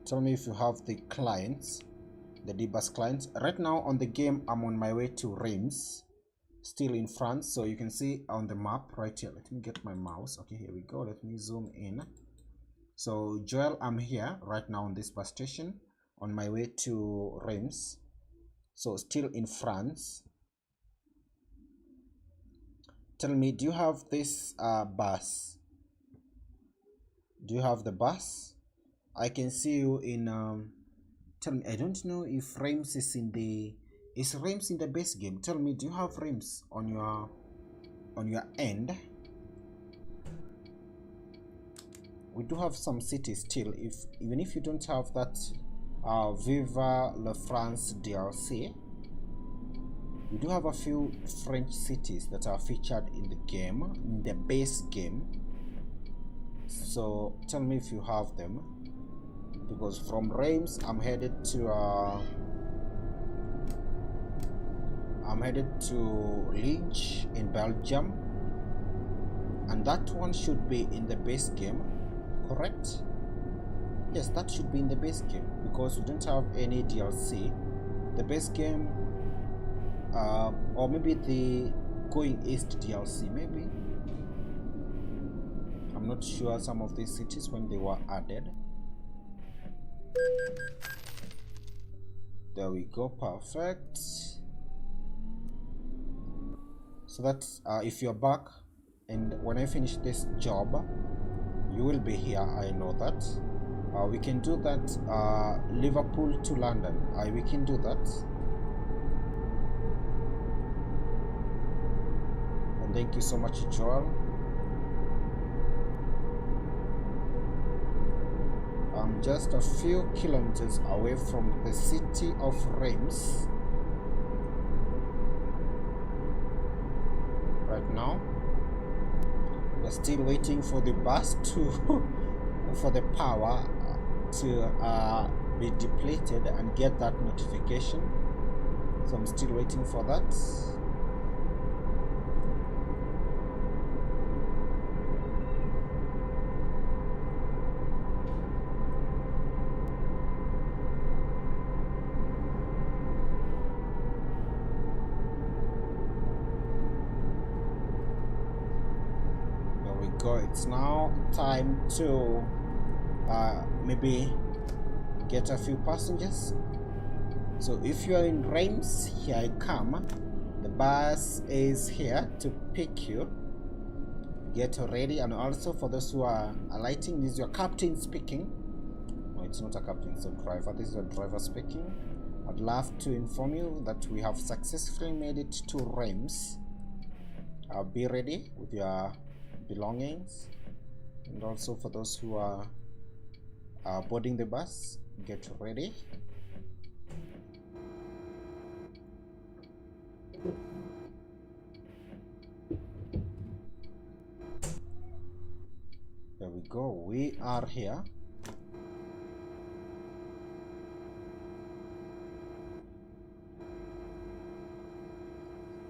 tell me if you have the clients, the D-Bus clients. Right now on the game, I'm on my way to Reims, still in France. So you can see on the map right here. Let me get my mouse. Okay, here we go. Let me zoom in. So Joel, I'm here right now on this bus station on my way to Reims. So still in France. Tell me, do you have this bus? Do you have the bus? I can see you in tell me, I don't know if Reims is in the Reims in the base game. Tell me, do you have Reims on your end? We do have some cities still. Even if you don't have that Vive la France DLC, we do have a few French cities that are featured in the game, in the base game. So tell me if you have them, because from Reims I'm headed to Liege in Belgium, and that one should be in the base game, correct? Yes, that should be in the base game because we don't have any DLC. The base game, or maybe the Going East DLC, maybe. I'm not sure some of these cities when they were added. There we go, perfect. So that's if you're back, and when I finish this job, you will be here. I know that. We can do that. Liverpool to London. We can do that. And thank you so much, Joel. I'm just a few kilometers away from the city of Reims right now. We're still waiting for the bus to for the power to be depleted and get that notification. So I'm still waiting for that. It's now time to maybe get a few passengers. So if you're in Reims, here I come. The bus is here to pick you. Get ready. And also for those who are alighting, this is your captain speaking. No, it's not a captain, it's a driver. This is a driver speaking. I'd love to inform you that we have successfully made it to Reims. Be ready with your belongings, and also for those who are boarding the bus, get ready. There we go, we are here.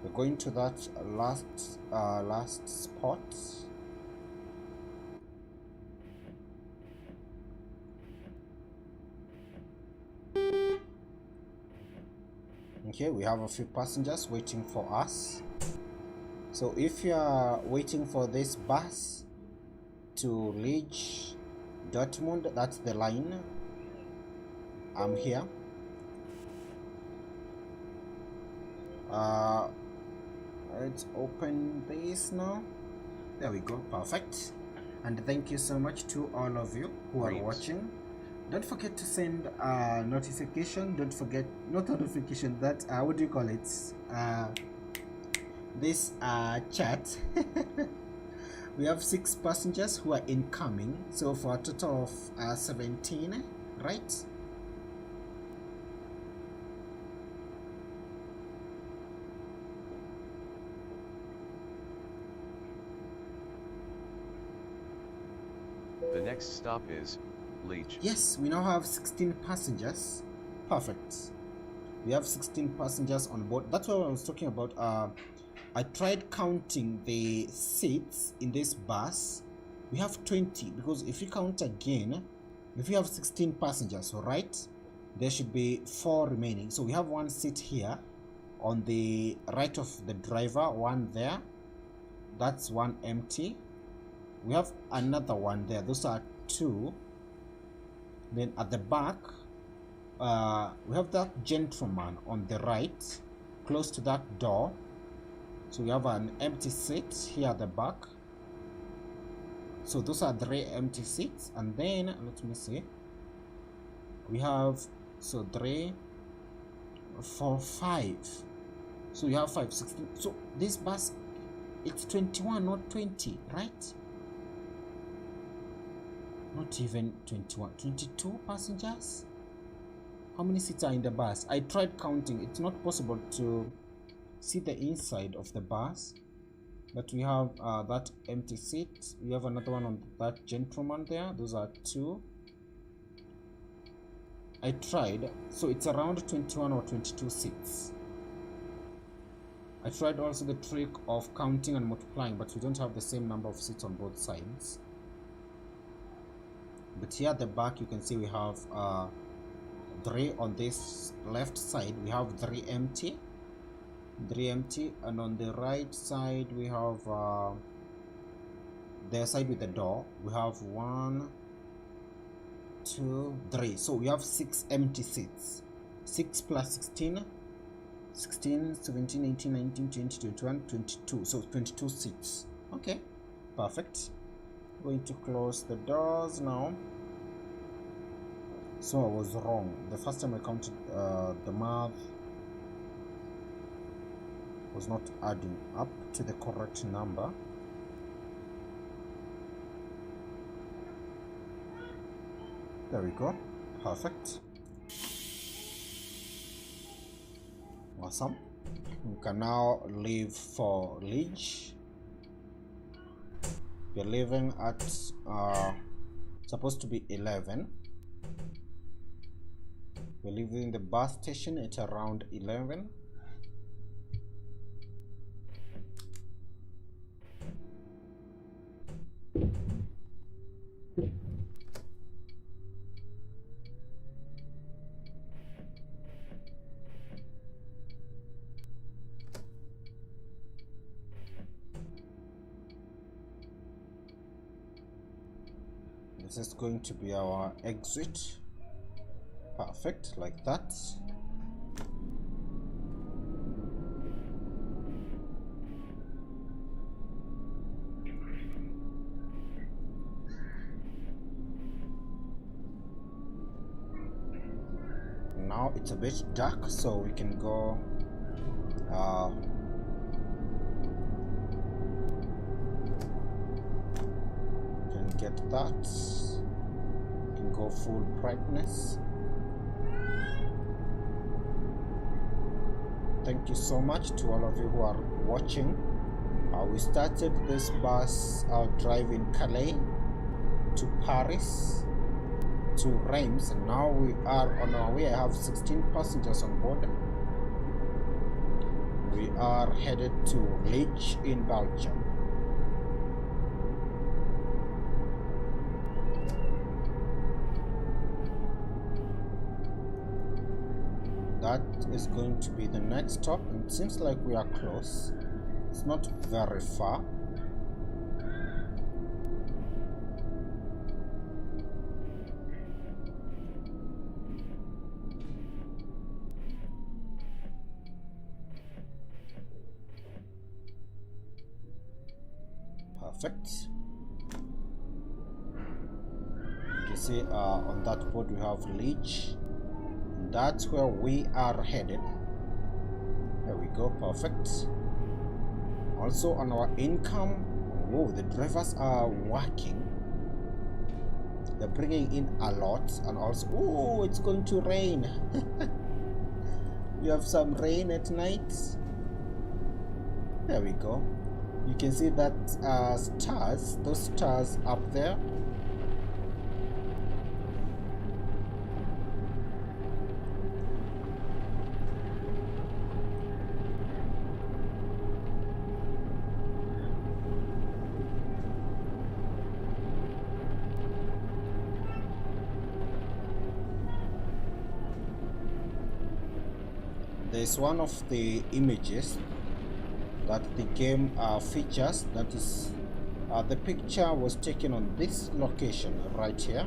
We're going to that last spot. Okay, we have a few passengers waiting for us. So if you are waiting for this bus to Liege, Dortmund, that's the line. I'm here. Let's open this now. There we go, perfect. And thank you so much to all of you who are watching. Don't forget to send a notification. Don't forget, not notification, that what do you call it, this chat. We have 6 passengers who are incoming, so for a total of 17, right? The next stop is Liege. Yes, we now have 16 passengers. Perfect. We have 16 passengers on board. That's what I was talking about. I tried counting the seats in this bus. We have 20, because if you count again, if you have 16 passengers, right, there should be 4 remaining. So we have 1 seat here on the right of the driver, 1 there. That's 1 empty. We have another 1 there. Those are 2. Then at the back, we have that gentleman on the right, close to that door. So we have an empty seat here at the back. So those are 3 empty seats. And then, let me see, we have, so 3, 4, 5. So you have 5, 16. So this bus, it's 21, not 20, right? Not even 21, 22 passengers. How many seats are in the bus? I tried counting. It's not possible to see the inside of the bus, but we have that empty seat. We have another one on that gentleman there. Those are 2. I tried, so it's around 21 or 22 seats. I tried also the trick of counting and multiplying, but we don't have the same number of seats on both sides. But here at the back you can see we have 3 on this left side. We have 3 empty, and on the right side we have the side with the door. We have 1, 2, 3. So we have 6 empty seats. 6 plus 16, 17, 18, 19, 20, 21, 22. So 22 seats. Okay, perfect. Going to close the doors now. So I was wrong. The first time I counted, the math was not adding up to the correct number. There we go. Perfect. Awesome. We can now leave for Liege. We're leaving at supposed to be 11. We're leaving the bus station at around 11. This is going to be our exit. Perfect, like that. Now it's a bit dark, so we can go get that. You can go full brightness. Thank you so much to all of you who are watching. We started this bus drive in Calais to Paris to Reims, and now we are on our way. I have 16 passengers on board. We are headed to Liege in Belgium. That is going to be the next stop. It seems like we are close. It's not very far. Perfect. You can see on that board we have Liege. That's where we are headed. There we go. Perfect. Also on our income, whoa, the drivers are working. They're bringing in a lot, and also, oh, it's going to rain. We have some rain at night. There we go. You can see that stars, those stars up there. There's one of the images that the game features, that is the picture was taken on this location right here.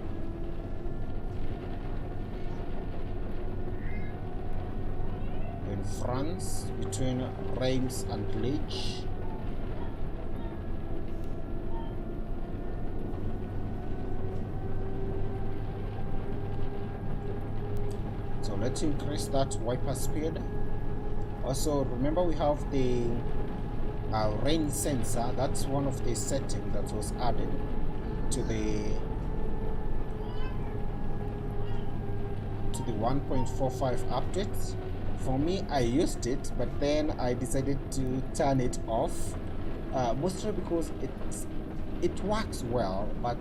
In France, between Reims and Liege. So let's increase that wiper speed. Also, remember we have the rain sensor. That's one of the settings that was added to the 1.45 update. For me, I used it, but then I decided to turn it off, mostly because it works well, but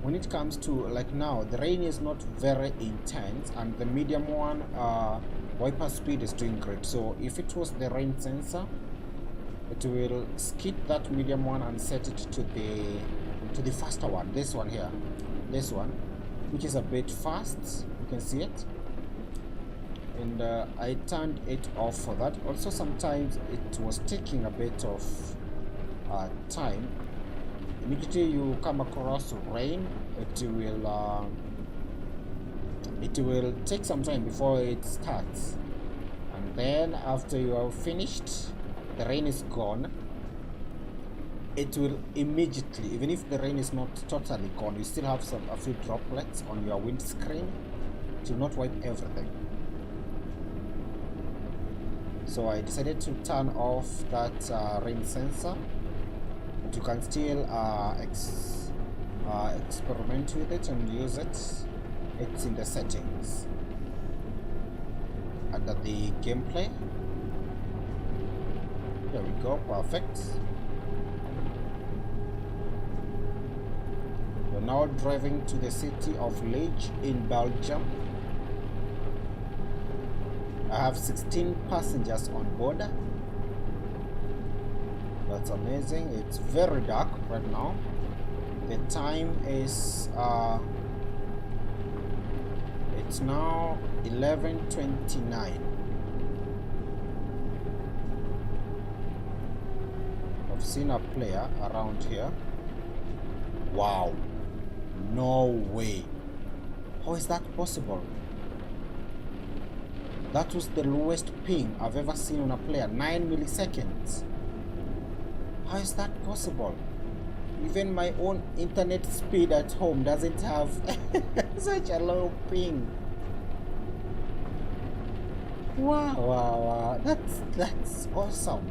when it comes to like now, the rain is not very intense, and the medium one wiper speed is doing great. So if it was the rain sensor, it will skip that medium one and set it to the faster one. This one here, this one, which is a bit fast. You can see it. And I turned it off for that. Also, sometimes it was taking a bit of time. Immediately you come across rain, it will take some time before it starts, and then after you have finished, the rain is gone. It will immediately, even if the rain is not totally gone, you still have a few droplets on your windscreen. It will not wipe everything. So I decided to turn off that rain sensor, but you can still experiment with it and use it. It's in the settings under the gameplay. There we go, perfect. We're now driving to the city of Liege in Belgium. I have 16 passengers on board. That's amazing. It's very dark right now. The time is it's now 11:29. I've seen a player around here. Wow, no way. How is that possible? That was the lowest ping I've ever seen on a player, 9 milliseconds. How is that possible? Even my own internet speed at home doesn't have such a low ping. Wow, that's awesome.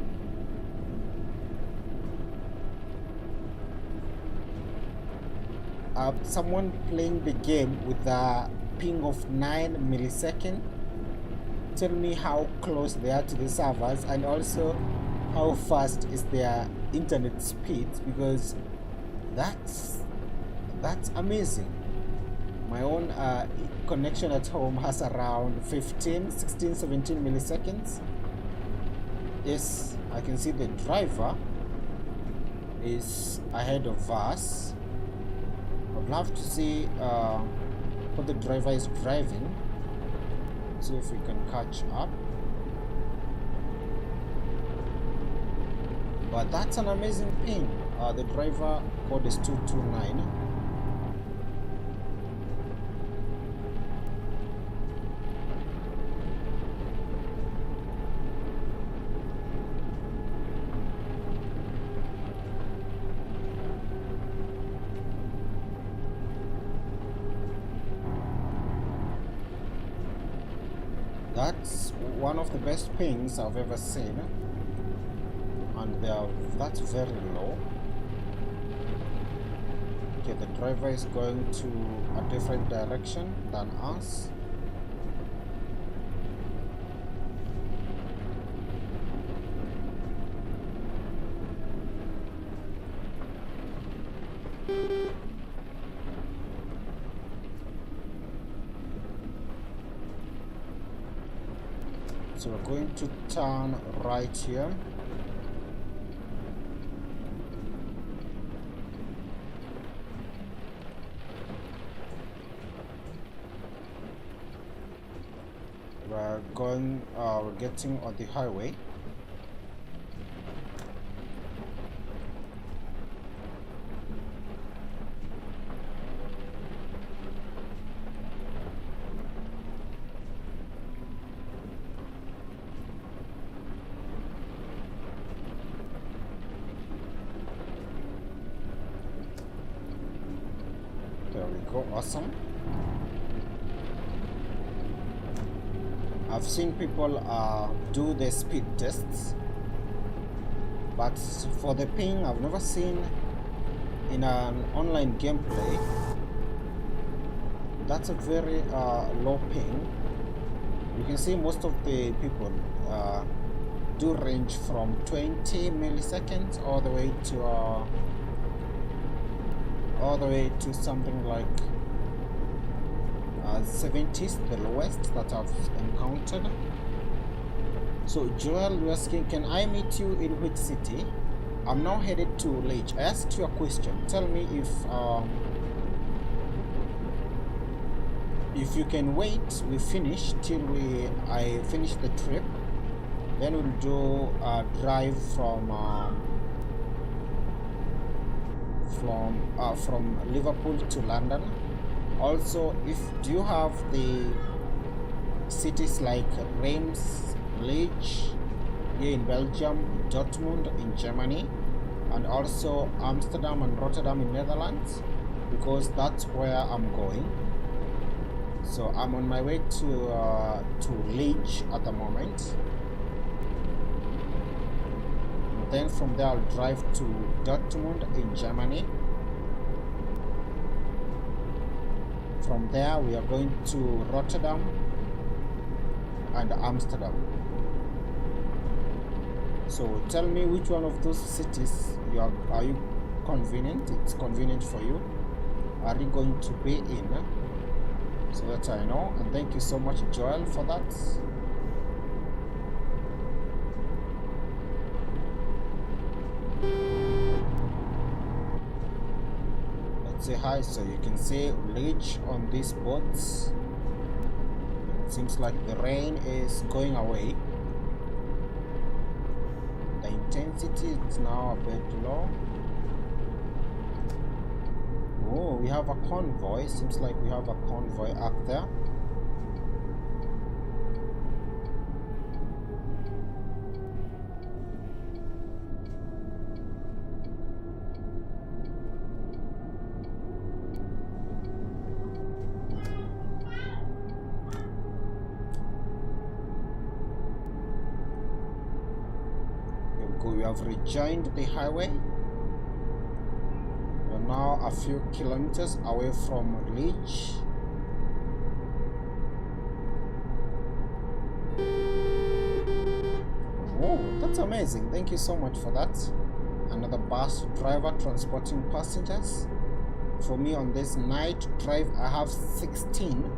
Someone playing the game with a ping of 9 milliseconds. Tell me how close they are to the servers, and also how fast is their internet speed, because that's amazing. My own connection at home has around 15, 16, 17 milliseconds. Yes, I can see the driver is ahead of us. I'd love to see what the driver is driving. See if we can catch up. But that's an amazing ping. The driver code is 229. That's one of the best pings I've ever seen, and that's very low. Okay, the driver is going to a different direction than us. So we're going to turn right here. We're getting on the highway. There we go, awesome. I've seen people do the speed tests, but for the ping I've never seen in an online gameplay. That's a very low ping. You can see most of the people do range from 20 milliseconds all the way to something like 70s, the lowest that I've encountered. So Joel, you're asking, can I meet you in which city? I'm now headed to Liege. I asked you a question. Tell me if you can wait, we finish till I finish the trip. Then we'll do a drive from Liverpool to London. Also, do you have the cities like Reims, Liege here in Belgium, Dortmund in Germany, and also Amsterdam and Rotterdam in Netherlands, because that's where I'm going. So I'm on my way to Liege at the moment. And then from there I'll drive to Dortmund in Germany. From there we are going to Rotterdam and Amsterdam. So tell me which one of those cities are you convenient? It's convenient for you. Are you going to be in? So that I know. And thank you so much, Joel, for that. Let's say hi. So you can see Liege on these boats. It seems like the rain is going away. The intensity is now a bit low. Oh, we have a convoy. Seems like we have a convoy up there. We have rejoined the highway. We're now a few kilometers away from Liege. Oh, that's amazing. Thank you so much for that. Another bus driver transporting passengers. For me on this night drive, I have 16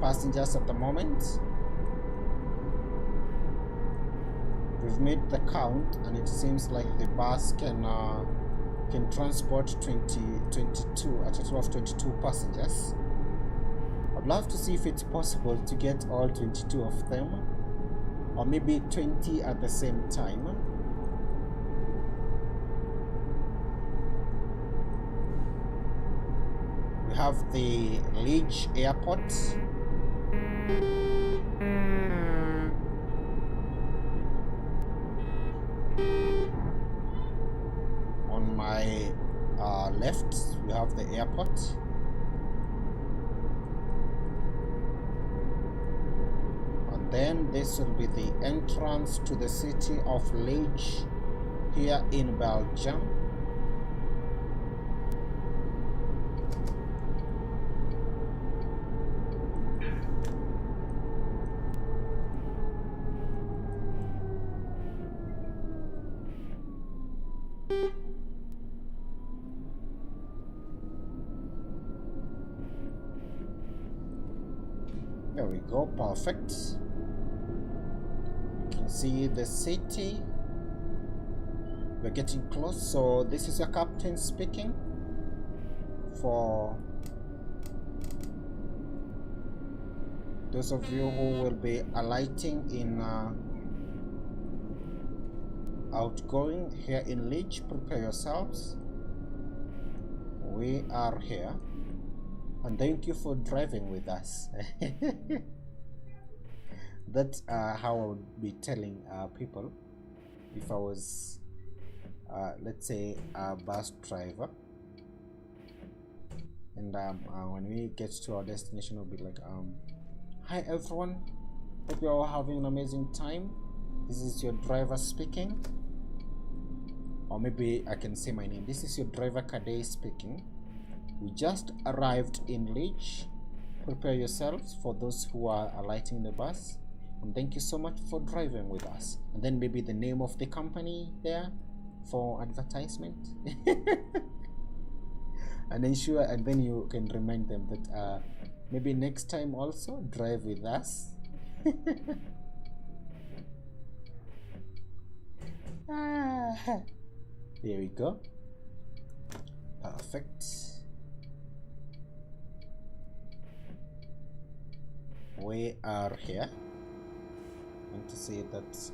passengers at the moment. We've made the count, and it seems like the bus can transport 22, a total of 22 passengers. I'd love to see if it's possible to get all 22 of them, or maybe 20 at the same time. We have the Liege airport. On my left, we have the airport. And then this will be the entrance to the city of Liege here in Belgium. There we go, perfect. You can see the city. We're getting close. So this is your captain speaking. For those of you who will be alighting in outgoing here in Liege, prepare yourselves. We are here. And thank you for driving with us. That's how I would be telling people if I was, let's say, a bus driver. And when we get to our destination, we'll be like, hi everyone, hope you're all having an amazing time. This is your driver speaking. Or maybe I can say my name. This is your driver Calais speaking. We just arrived in Liege. prepare yourselves for those who are alighting the bus, and thank you so much for driving with us. And then maybe the name of the company there for advertisement. And ensure, and then you can remind them that maybe next time also drive with us. There we go. Perfect. We are here. I want to say that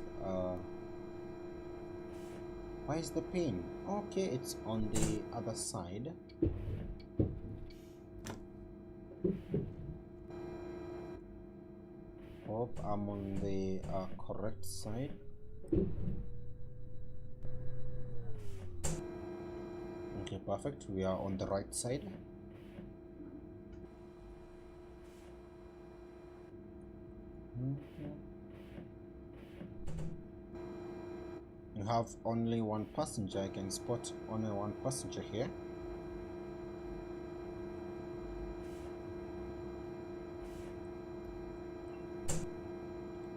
why is the pin? Okay, it's on the other side. Hope I'm on the correct side. Okay, perfect. We are on the right side. You have only one passenger. I can spot only one passenger here.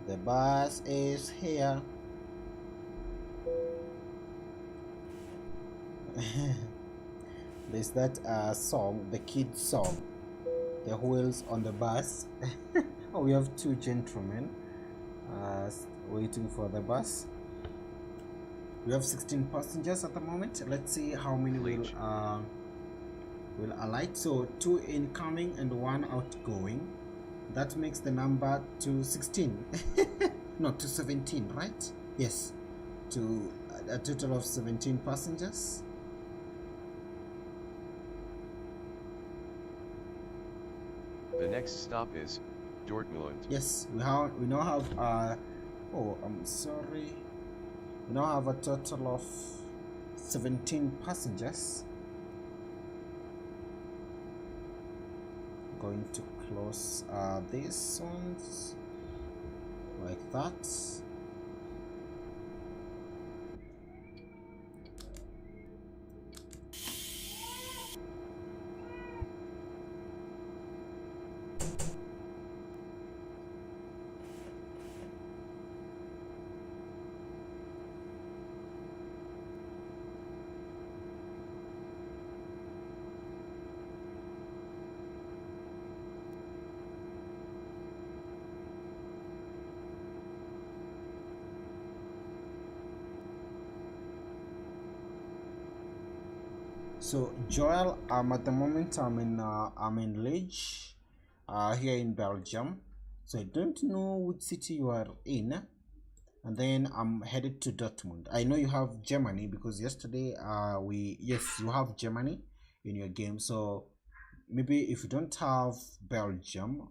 The bus is here. There's that song, the kids song, the wheels on the bus. Oh, we have two gentlemen waiting for the bus. We have 16 passengers at the moment. Let's see how many will alight. So 2 incoming and 1 outgoing. That makes the number to 16. No, to 17, right? Yes, to a total of 17 passengers. The next stop is Dortmund. Yes, we now have oh, I'm sorry. We now have a total of 17 passengers. Going to close these ones like that. So Joel, at the moment I'm in Liege, here in Belgium. So I don't know which city you are in, and then I'm headed to Dortmund. I know you have Germany because yesterday you have Germany in your game. So maybe if you don't have Belgium,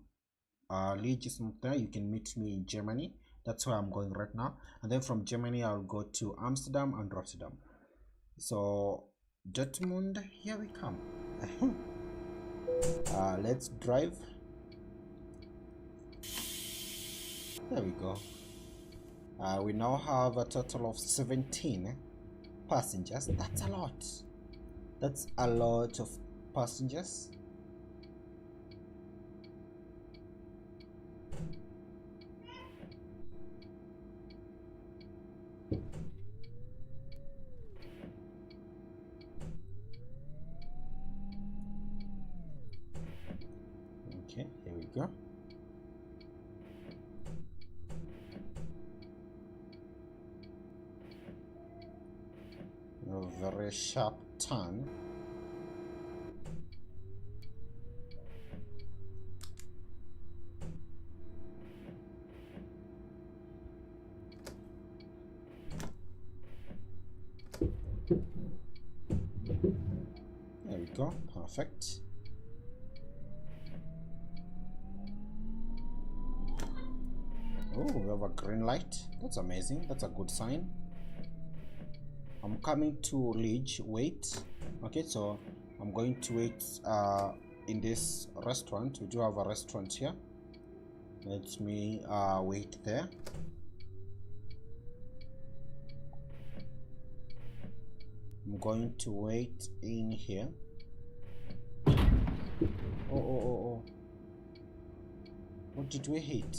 Liege is not there, you can meet me in Germany. That's where I'm going right now, and then from Germany I'll go to Amsterdam and Rotterdam. So Dortmund, here we come. Let's drive. There we go. We now have a total of 17 passengers. That's a lot. That's a lot of passengers. Okay, here we go. A very sharp turn. There we go, perfect. Oh, we have a green light. That's amazing. That's a good sign. I'm coming to Liege. Wait. Okay, so I'm going to wait in this restaurant. We do have a restaurant here. Let me wait there. I'm going to wait in here. Oh. What did we hit?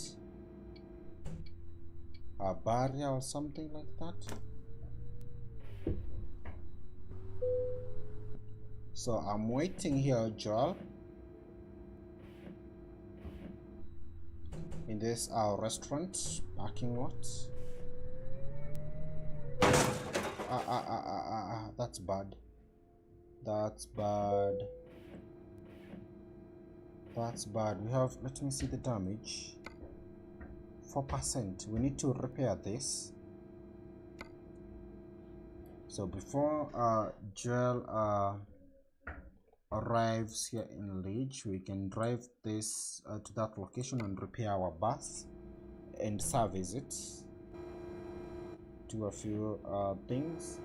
A barrier or something like that? So I'm waiting here, Joel, in this restaurant parking lot. That's bad. That's bad. That's bad. We have, let me see the damage. 4%. We need to repair this. So before Joel arrives here in Liege, we can drive this to that location and repair our bus and service it. Do a few things.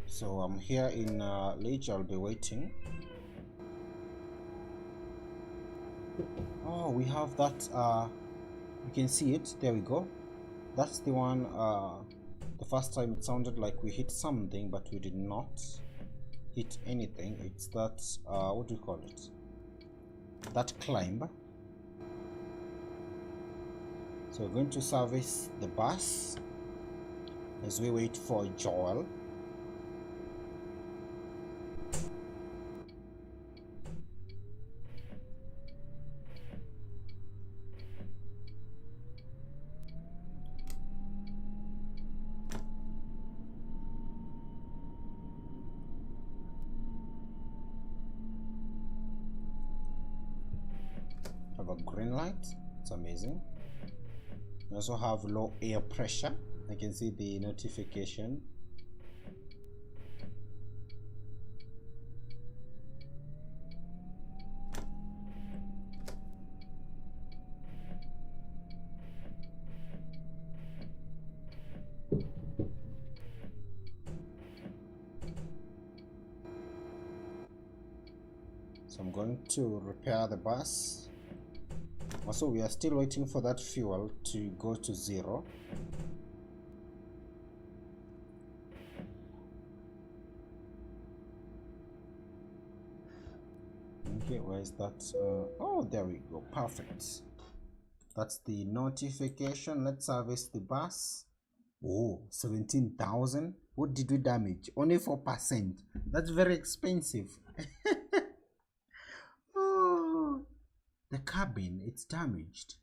So I'm here in Liege. I'll be waiting. Oh, we have that. You can see it. There we go. That's the one. The first time it sounded like we hit something, but we did not hit anything. It's that. What do you call it? That climb. So we're going to service the bus as we wait for Joel. Have a green light. It's amazing. We also have low air pressure. I can see the notification. So I'm going to repair the bus. Also, we are still waiting for that fuel to go to 0. Okay, where is that? Oh, there we go. Perfect. That's the notification. Let's service the bus. Oh, 17,000. What did we damage? Only 4%. That's very expensive. Oh, the cabin, it's damaged.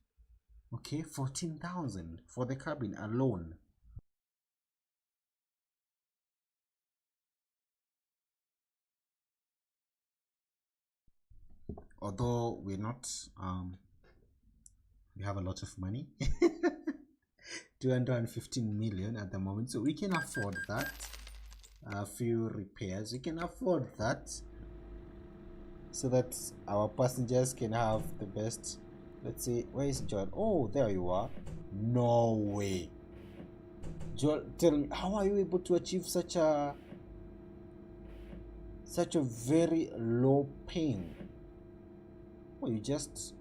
Okay, 14,000 for the cabin alone. Although we're not, we have a lot of money. 215 million at the moment, so we can afford that. A few repairs, we can afford that, so that our passengers can have the best. Let's see, where is Joel? Oh, there you are. No way. Joel, tell me, how are you able to achieve such a very low ping? Oh, you just,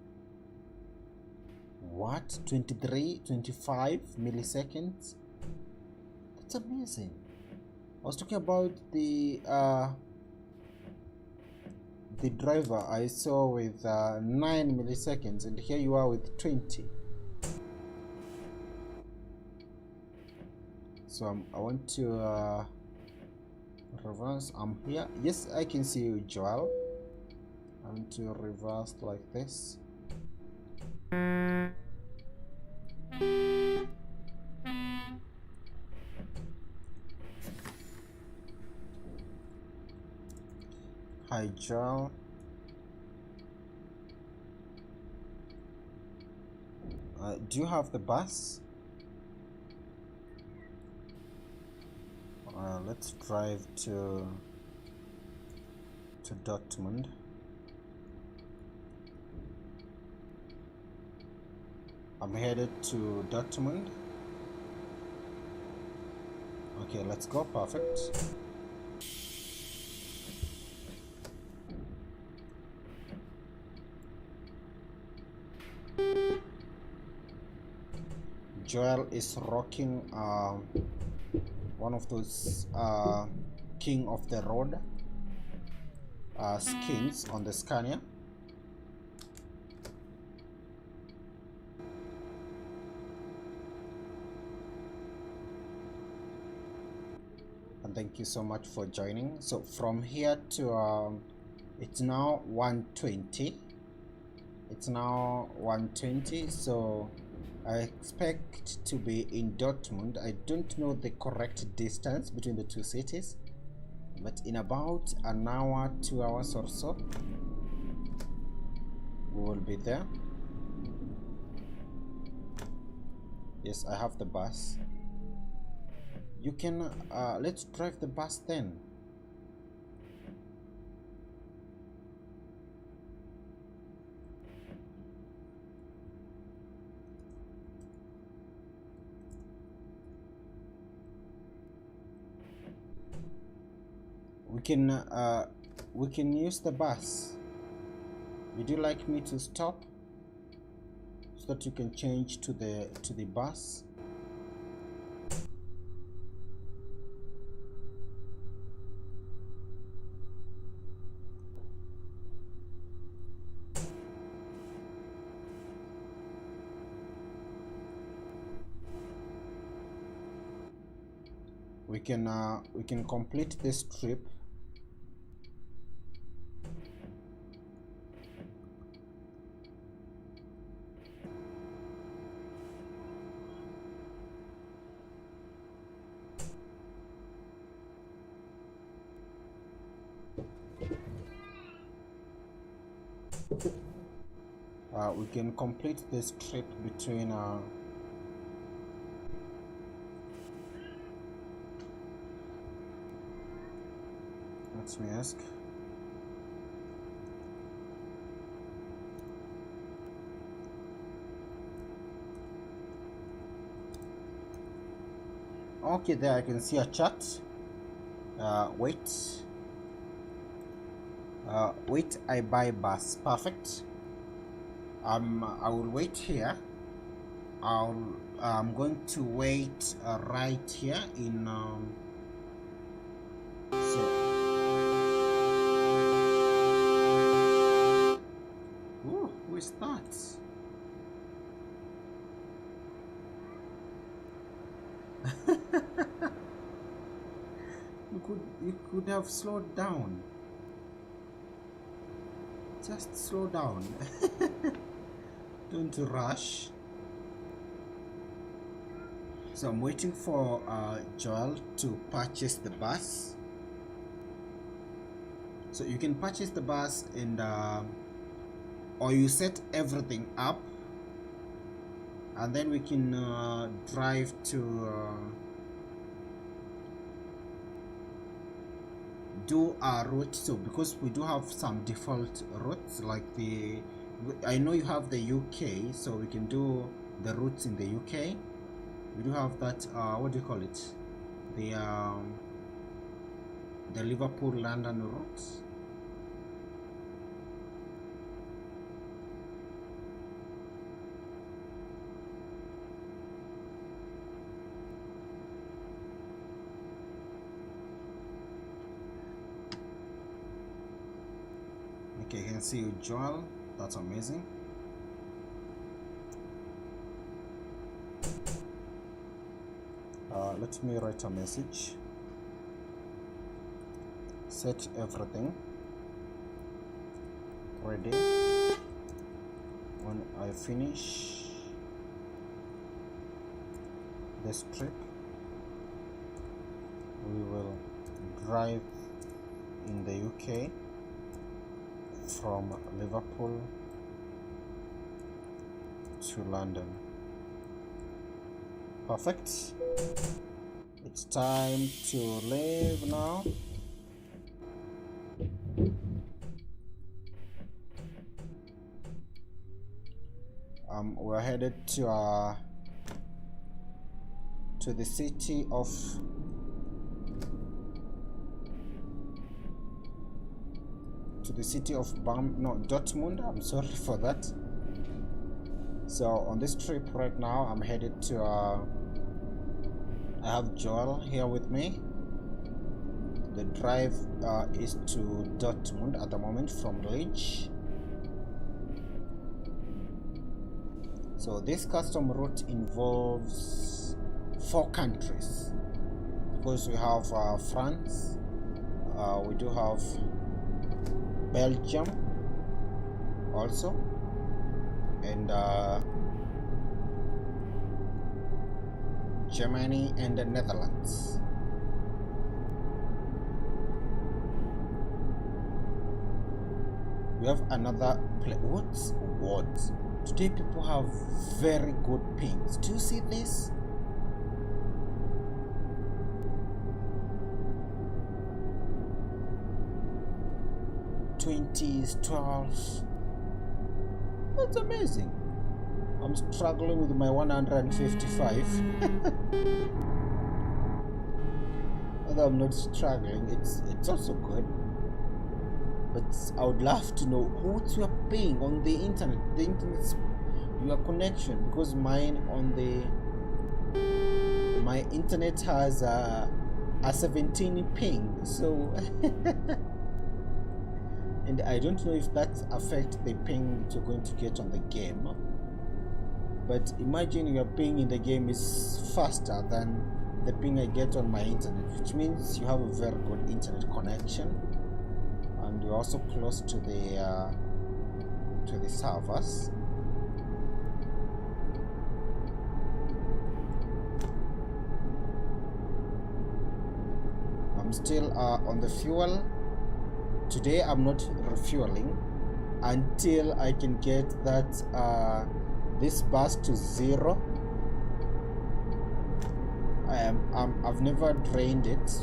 what, 23, 25 milliseconds? That's amazing. I was talking about the driver I saw with 9 milliseconds, and here you are with 20. So I want to reverse. I'm here. Yes, I can see you, Joel. I want to reverse like this. Hi, Joel. Do you have the bus? Let's drive to Dortmund. I'm headed to Dortmund. Okay, let's go. Perfect. Joel is rocking one of those king of the road skins on the Scania. And thank you so much for joining. So from here to it's now 1:20. It's now 1:20, so I expect to be in Dortmund. I don't know the correct distance between the two cities, but in about an hour, 2 hours or so, we will be there. Yes, I have the bus. You can, let's drive the bus then. We can use the bus. Would you like me to stop so that you can change to the bus? We can complete this trip. We can complete this trip between let me ask. Okay, there I can see a chat. Wait, I buy bus. Perfect. I will wait here. I'm going to wait right here in who is that? You could have slowed down. Just slow down. Don't rush. So I'm waiting for Joel to purchase the bus. So you can purchase the bus and or you set everything up, and then we can drive to do our route. So because we do have some default routes, like I know you have the UK, so we can do the routes in the UK. We do have that what do you call it, the Liverpool London route. Okay, I can see you, Joel. That's amazing. Let me write a message. Set everything ready. When I finish this trip, we will drive in the UK from Liverpool to London. Perfect. It's time to leave now. We're headed to the city of Dortmund. I'm sorry for that. So on this trip right now, I'm headed to I have Joel here with me. The drive is to Dortmund at the moment from Liege. So this custom route involves 4 countries, because we have France, we do have Belgium also, and Germany and the Netherlands. We have another what? Today people have very good pings. Do you see this? '20s, 12. That's amazing. I'm struggling with my 155. Although I'm not struggling, it's also good. But I would love to know what's your ping on the internet. The internet's your connection, because mine on my internet has a 17 ping. So and I don't know if that affects the ping you're going to get on the game. But imagine your ping in the game is faster than the ping I get on my internet, which means you have a very good internet connection, and you're also close to the servers. I'm still on the fuel. Today I'm not refueling until I can get that this bus to 0. I've never drained it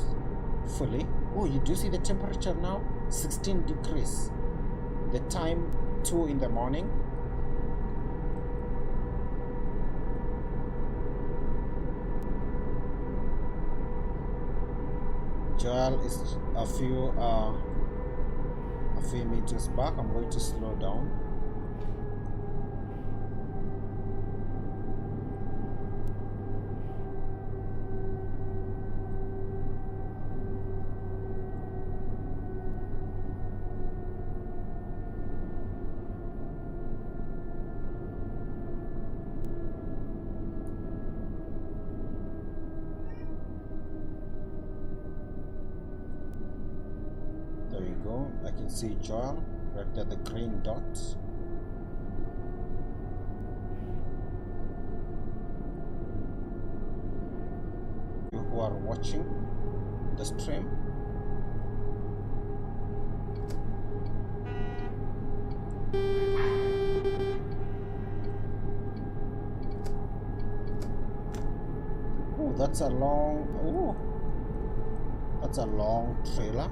fully. Oh, you do see the temperature now? 16 degrees. The time 2 in the morning. Joel is a few meters back. I'm going to slow down. There you go. I can see Joel right there, the green dot. You who are watching the stream, oh, that's a long, oh, that's a long trailer.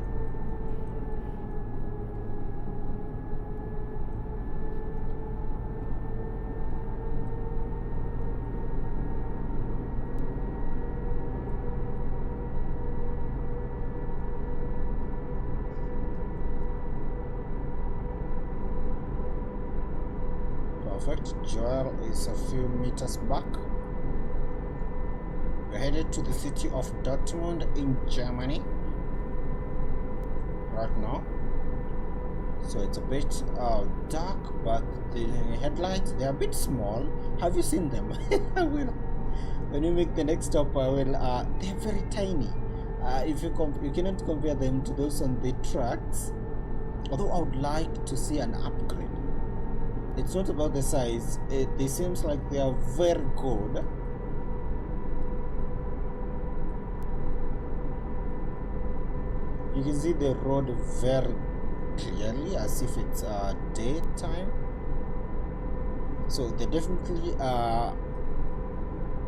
Perfect. Joel is a few meters back. We're headed to the city of Dortmund in Germany right now. So it's a bit dark, but the headlights, they're a bit small. Have you seen them? I will. When we make the next stop, I will. They're very tiny. If you cannot compare them to those on the trucks. Although I would like to see an upgrade. It's not about the size. They seems like they are very good. You can see the road very clearly, as if it's daytime. So they definitely are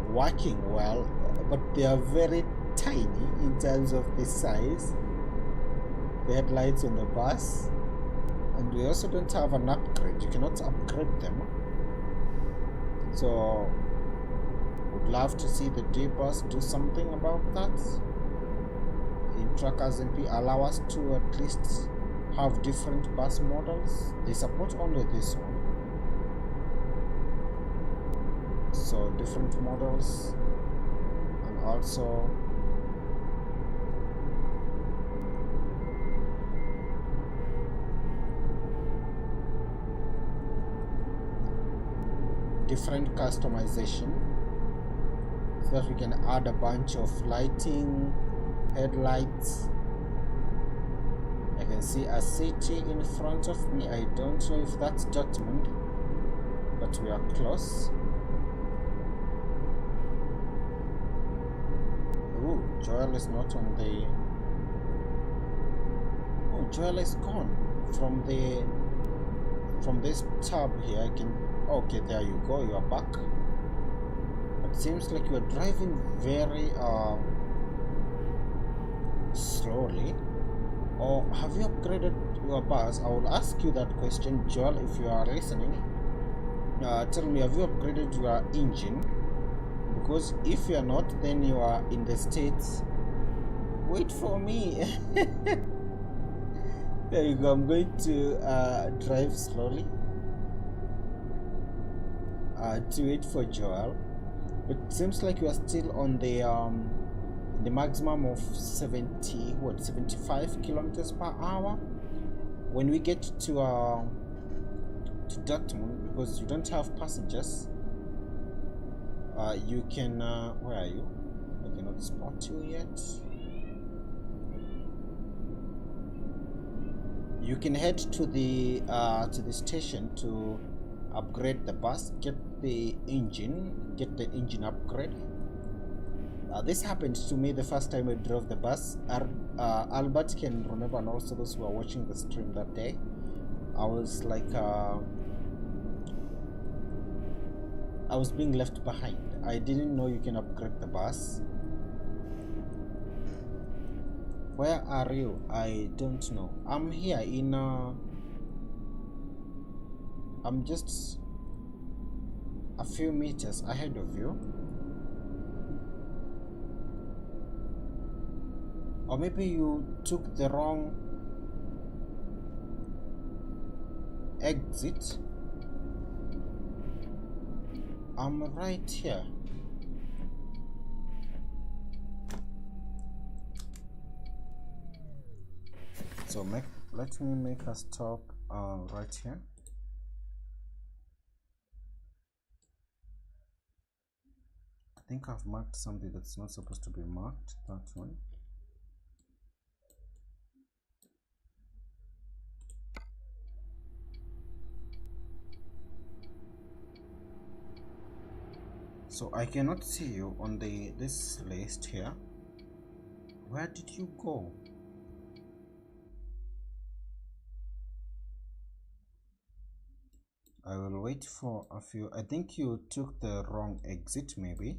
working well, but they are very tiny in terms of the size. The headlights on the bus. And we also don't have an upgrade. You cannot upgrade them. So would love to see the D-bus do something about that. In Truckersmp, allow us to at least have different bus models. They support only this one. So different models, and also different customization, so that we can add a bunch of lighting, headlights. I can see a city in front of me. I don't know if that's Dortmund, but we are close. Oh, Joel is not on the... Oh, Joel is gone from this tab here. I can... Okay, there you go, you are back. It seems like you are driving very slowly. Or have you upgraded your bus? I will ask you that question, Joel, if you are listening. Tell me, have you upgraded your engine? Because if you are not, then you are in the States. Wait for me. There you go. I'm going to drive slowly to wait for Joel. But it seems like you are still on the maximum of 75 kilometers per hour. When we get to Dortmund, because you don't have passengers, you can where are you? I cannot spot you yet. You can head to the station to upgrade the bus, get the engine upgrade. This happened to me the first time I drove the bus. Albert can remember, and also those who are watching the stream that day. I was like, I was being left behind. I didn't know you can upgrade the bus. Where are you? I don't know. I'm here in I'm just a few meters ahead of you. Or maybe you took the wrong exit. I'm right here. So let me make a stop right here. I think I've marked something that's not supposed to be marked. That one. So I cannot see you on this list here. Where did you go? I will wait for a few. I think you took the wrong exit, maybe.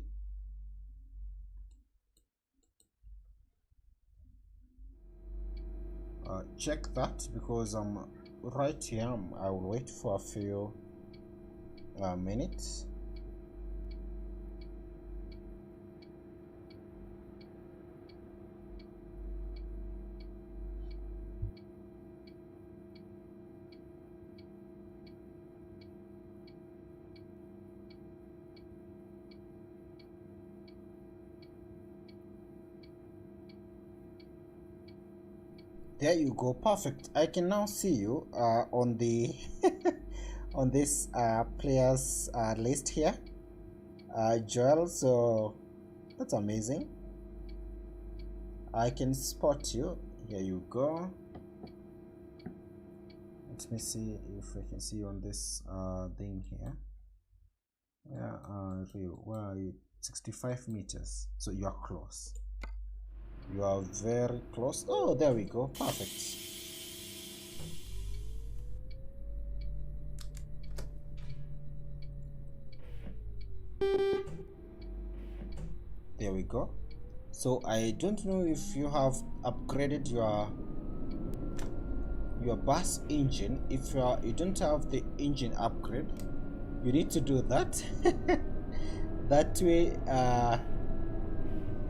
Check that, because I'm right here. I will wait for a few minutes. There you go, perfect. I can now see you on the on this players list here, Joel. So that's amazing. I can spot you. Here you go. Let me see if I can see you on this thing here. Yeah, where are you? 65 meters. So you are close. You are very close. Oh, there we go. Perfect. There we go. So I don't know if you have upgraded your bus engine. If you don't have the engine upgrade, you need to do that. That way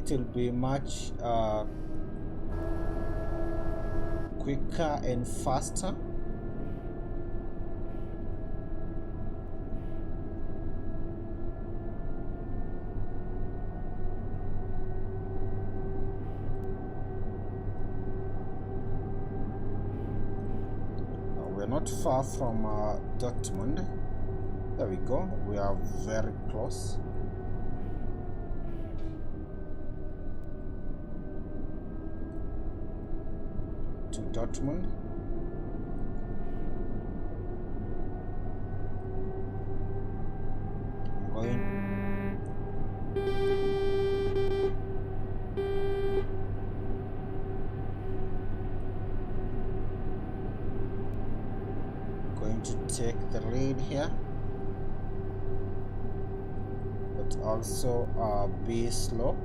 it will be much quicker and faster. we're not far from Dortmund. There we go, we are very close. To Dortmund. Going to take the lead here, but also be slow.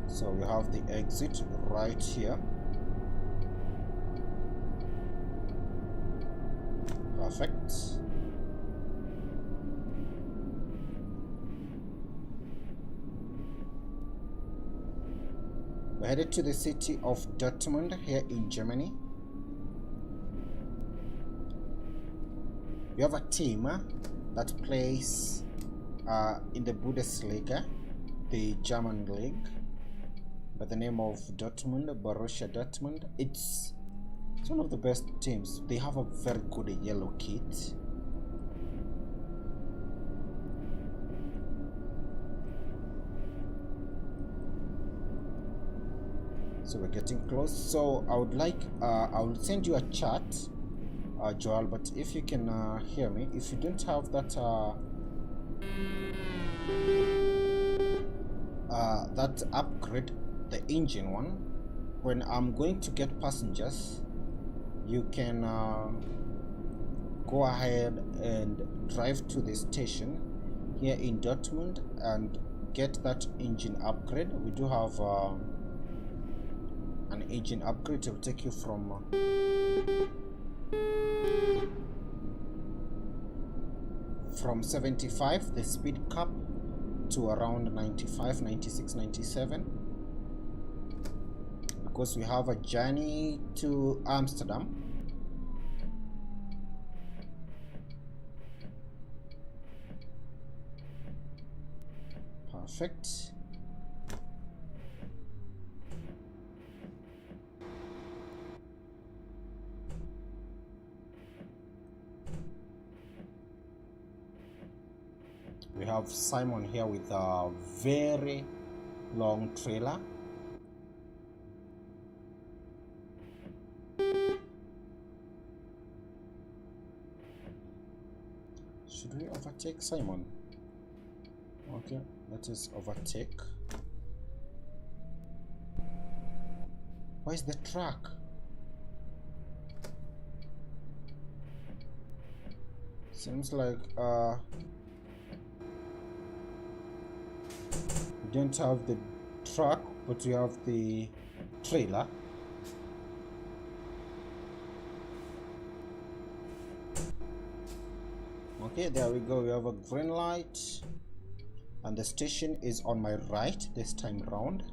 So we have the exit right here. Perfect. We're headed to the city of Dortmund here in Germany. We have a team that plays in the Bundesliga, the German league, by the name of Dortmund, Borussia Dortmund. It's one of the best teams. They have a very good yellow kit. So we're getting close. So I would like, I will send you a chat, Joel, but if you can hear me, if you don't have that that upgrade, the engine one, when I'm going to get passengers, you can go ahead and drive to the station here in Dortmund and get that engine upgrade. We do have an engine upgrade to take you from 75, the speed cap, to around 95, 96, 97, because we have a journey to Amsterdam. Perfect. We have Simon here with a very long trailer. Should we overtake Simon? Okay, let us overtake. Where's the truck? Seems like we don't have the truck, but we have the trailer. Okay, there we go. We have a green light, and the station is on my right this time round.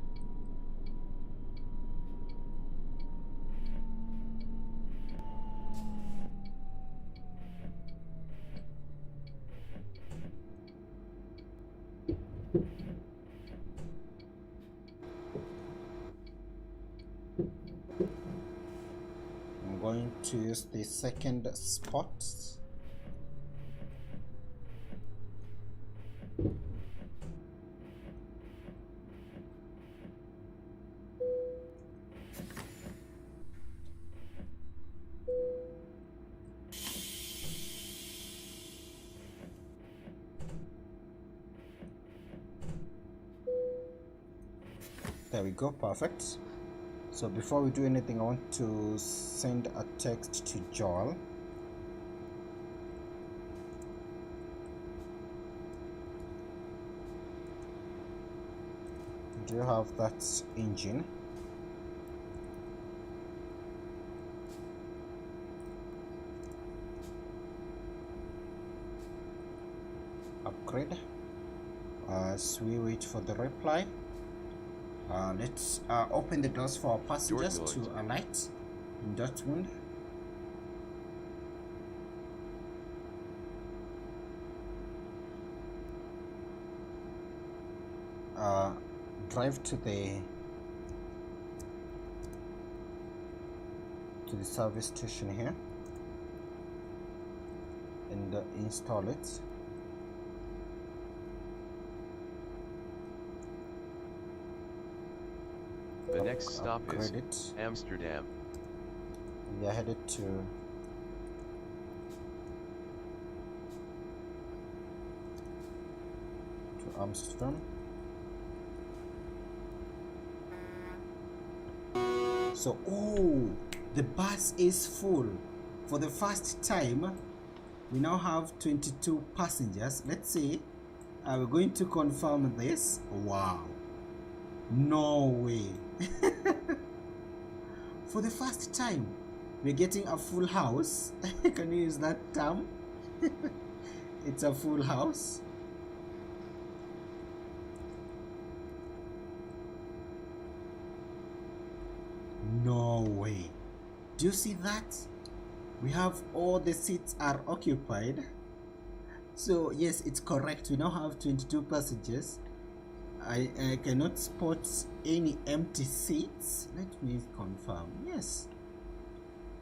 I'm going to use the second spot. There we go, perfect. So before we do anything, I want to send a text to Joel. Do you have that engine? Upgrade. As we wait for the reply. Let's open the doors for our passengers to alight in Dortmund. drive to the service station here and install it. The next stop is it. Amsterdam. We are headed to Amsterdam. So, oh, the bus is full. For the first time, we now have 22 passengers. Let's see. We're going to confirm this. Wow. No way. For the first time, we're getting a full house. Can you use that term? It's a full house. No way. Do you see that? We have all the seats are occupied. So yes, it's correct. We now have 22 passengers. I cannot spot any empty seats. Let me confirm. Yes.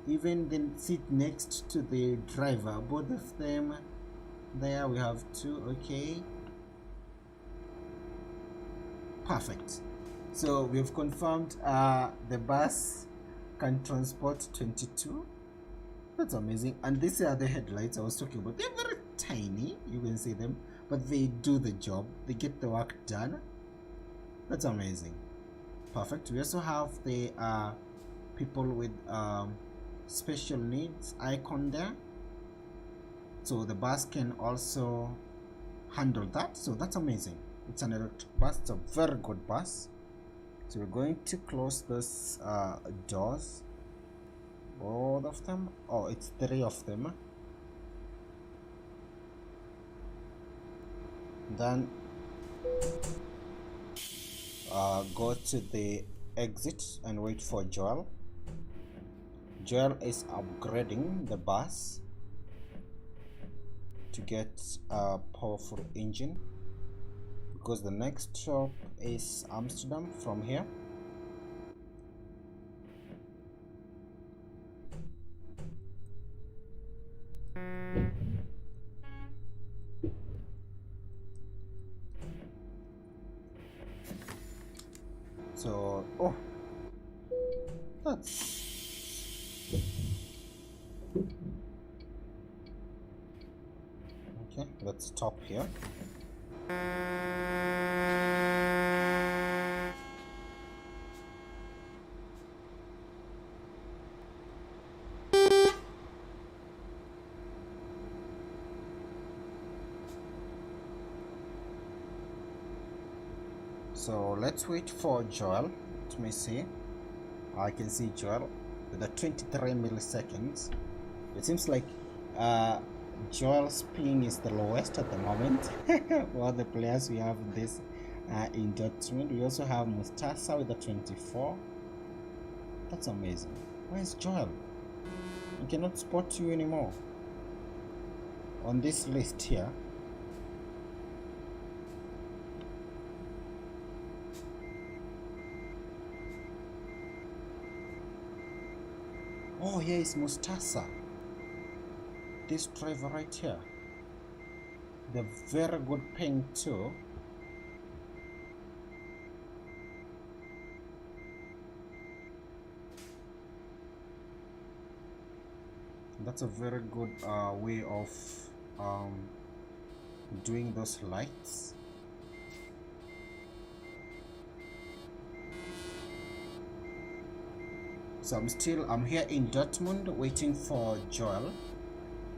Even the seat next to the driver, both of them there, we have two. Okay. Perfect. So we've confirmed the bus can transport 22. That's amazing. And these are the headlights I was talking about. They're very tiny, you can see them, but they do the job. They get the work done. That's amazing. Perfect. We also have the people with special needs icon there, so the bus can also handle that. So that's amazing. It's an electric bus. It's a very good bus. So we're going to close those doors, both of them. Oh, it's 3 of them. Then go to the exit and wait for Joel. Joel is upgrading the bus to get a powerful engine, because the next stop is Amsterdam from here. So, oh, that's okay. Let's stop here. So let's wait for Joel. Let me see. I can see Joel with the 23 milliseconds. It seems like Joel's ping is the lowest at the moment. All the players we have this in Dortmund. We also have Mustasa with the 24. That's amazing. Where's Joel? I cannot spot you anymore on this list here. Oh, here is Mustasa. This driver right here. The very good ping too. That's a very good way of doing those lights. So I'm here in Dortmund waiting for Joel,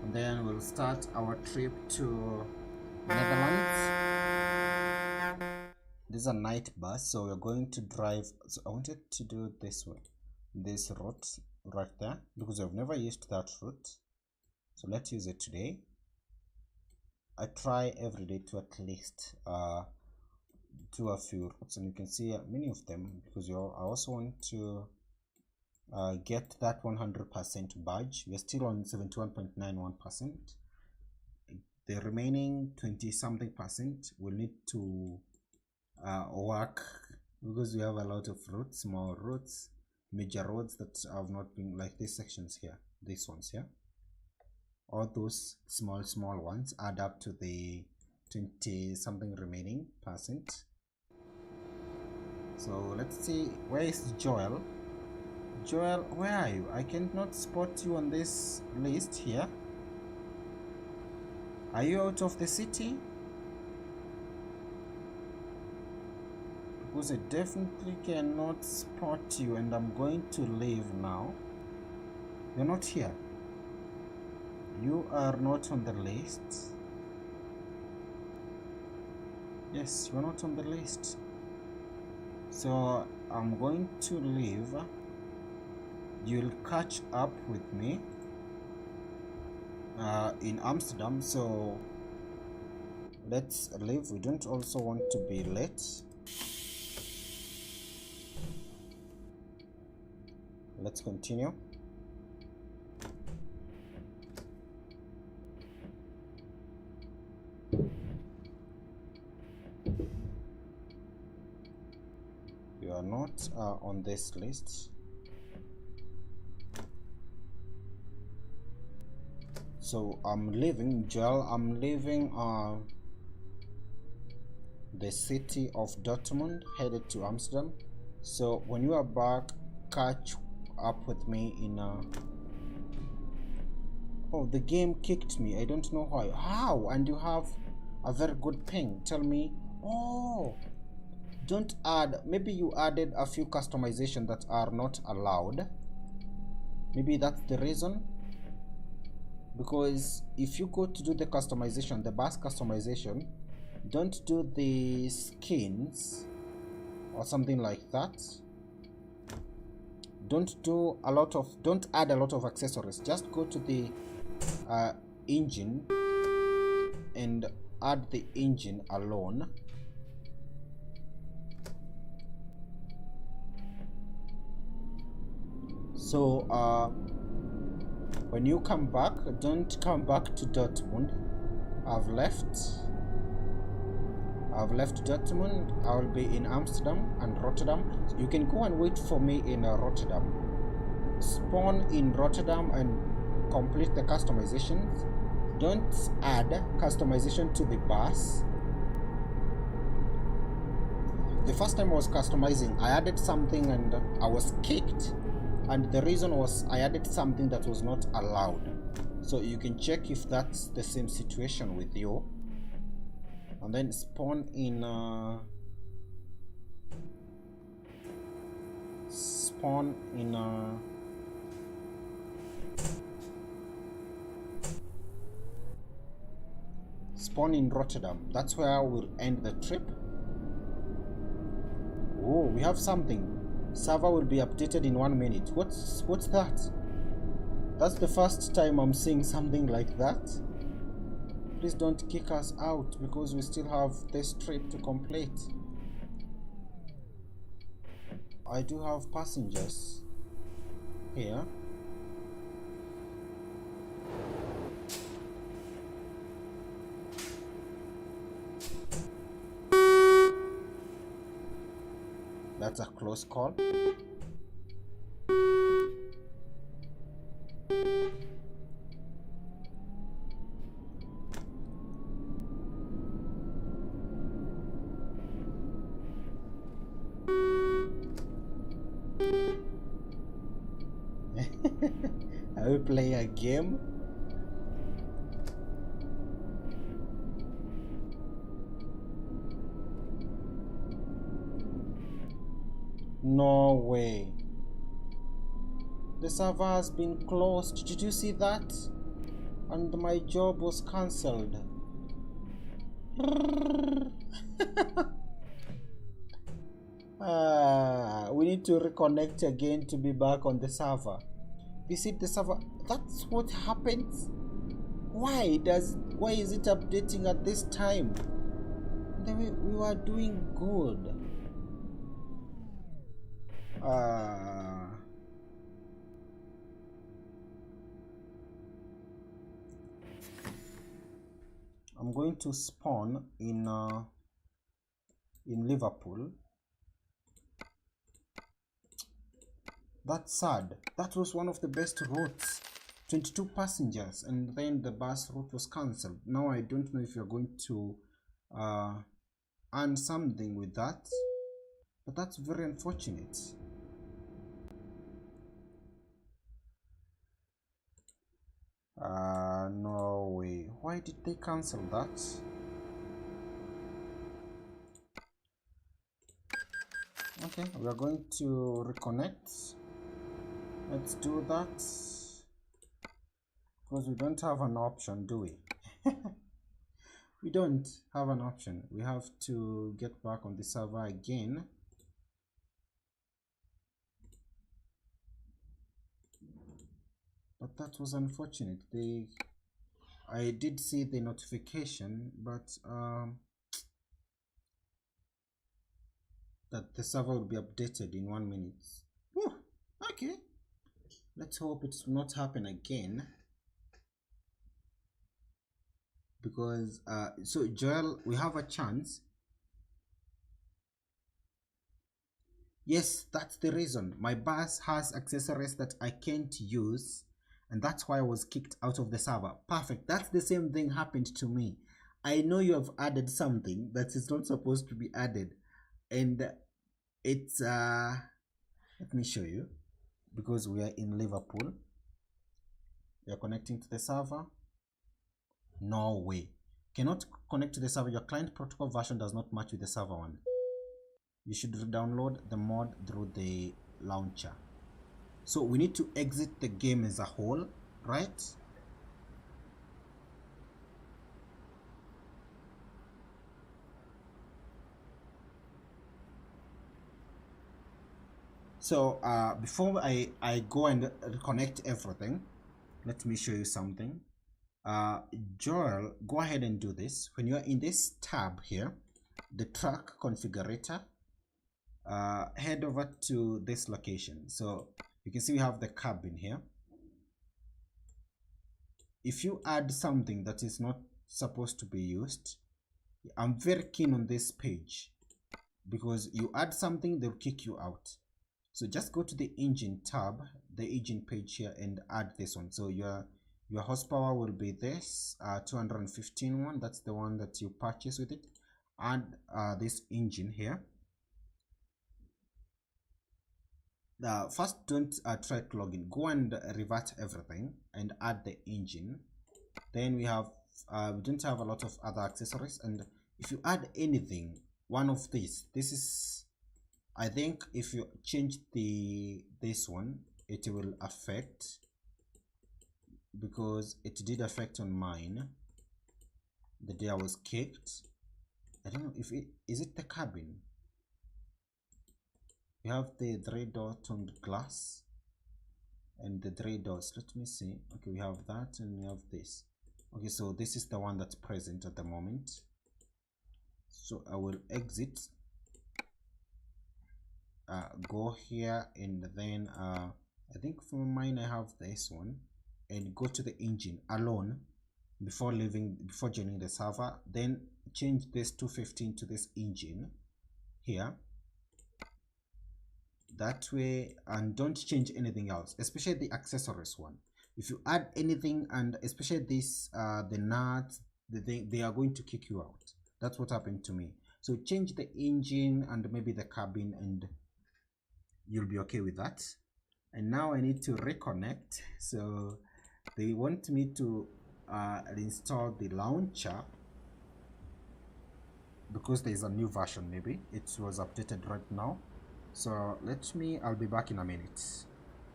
and then we'll start our trip to Netherlands. This is a night bus, so we're going to drive. So I wanted to do it this way, this route right there, because I've never used that route. So let's use it today. I try every day to at least do a few routes, and you can see many of them, because I also want to get that 100% badge. We're still on 71.91%. The remaining 20 something percent will need to work, because we have a lot of roads, small roads, major roads that have not been, like these sections here, these ones here, all those small ones add up to the 20 something remaining percent. So let's see, where is Joel? Joel, where are you? I cannot spot you on this list here. Are you out of the city? Because I definitely cannot spot you, and I'm going to leave now. You're not here. You are not on the list. Yes, you're not on the list. So I'm going to leave. You'll catch up with me in Amsterdam. So let's leave. We don't also want to be late. Let's continue. You are not on this list. So I'm leaving, Joel. I'm leaving the city of Dortmund, headed to Amsterdam. So when you are back, catch up with me in oh, the game kicked me. I don't know why. How? And you have a very good ping. Tell me. Oh, don't add. Maybe you added a few customizations that are not allowed. Maybe that's the reason. Because if you go to do the customization, the bus customization, don't do the skins or something like that. Don't add a lot of accessories. Just go to the engine and add the engine alone. So when you come back, don't come back to Dortmund. I've left Dortmund. I will be in Amsterdam and Rotterdam. So you can go and wait for me in Rotterdam. Spawn in Rotterdam and complete the customizations. Don't add customization to the bus. The first time I was customizing, I added something and I was kicked. And the reason was I added something that was not allowed. So you can check if that's the same situation with you. And then spawn in Rotterdam. That's where we'll end the trip. Oh, we have something. Server will be updated in 1 minute. What's that? That's the first time I'm seeing something like that. Please don't kick us out because we still have this trip to complete. I do have passengers here. That's a close call. Are we playing a game? No way. The server has been closed. Did you see that? And my job was cancelled. We need to reconnect again to be back on the server. Visit the server. That's what happens. Why is it updating at this time? We were doing good. I'm going to spawn in in Liverpool. That's sad. That was one of the best routes. 22 passengers, and then the bus route was cancelled. Now I don't know if you're going to earn something with that, but that's very unfortunate. No way. Why did they cancel that? Okay, we are going to reconnect. Let's do that, because we don't have an option, do we? We don't have an option. We have to get back on the server again. But that was unfortunate. I did see the notification, but that the server will be updated in 1 minute. Whew, okay, let's hope it will not happen again. Because so Joel, we have a chance. Yes, that's the reason. My bus has accessories that I can't use, and that's why I was kicked out of the server. Perfect. That's the same thing happened to me. I know you have added something that is not supposed to be added, and it's let me show you, because we are in Liverpool. We are connecting to the server. No way. Cannot connect to the server. Your client protocol version does not match with the server one. You should download the mod through the launcher. So we need to exit the game as a whole, right? So before I go and reconnect everything, let me show you something. Joel, go ahead and do this. When you are in this tab here, the truck configurator, head over to this location. So you can see we have the cabin here. If you add something that is not supposed to be used, I'm very keen on this page, because you add something, they'll kick you out. So just go to the engine tab, the engine page here, and add this one. So your horsepower will be this 215 one. That's the one that you purchase with it. Add this engine here. First, don't try to log in. Go and revert everything and add the engine. Then we have we don't have a lot of other accessories, and if you add anything, one of these, this is, I think if you change this one, it will affect, because it did affect on mine the day I was kicked. I don't know if is it the cabin. We have the 3-door toned glass and the 3 doors. Let me see. Okay, we have that and we have this. Okay, so this is the one that's present at the moment. So I will exit, go here, and then I think for mine I have this one, and go to the engine alone before joining the server. Then change this 215 to this engine here, that way, and don't change anything else, especially the accessories one. If you add anything, and especially this the nuts, they are going to kick you out. That's what happened to me. So change the engine and maybe the cabin, and you'll be okay with that. And now I need to reconnect. So they want me to install the launcher, because there is a new version. Maybe it was updated right now. So I'll be back in a minute.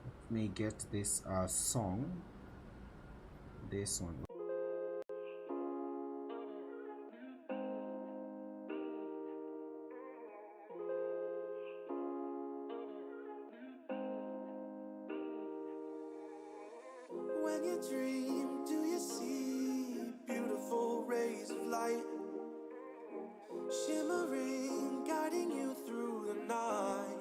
Let me get this song, this one. When you dream, do you see beautiful rays of light shimmering, guiding you through the night?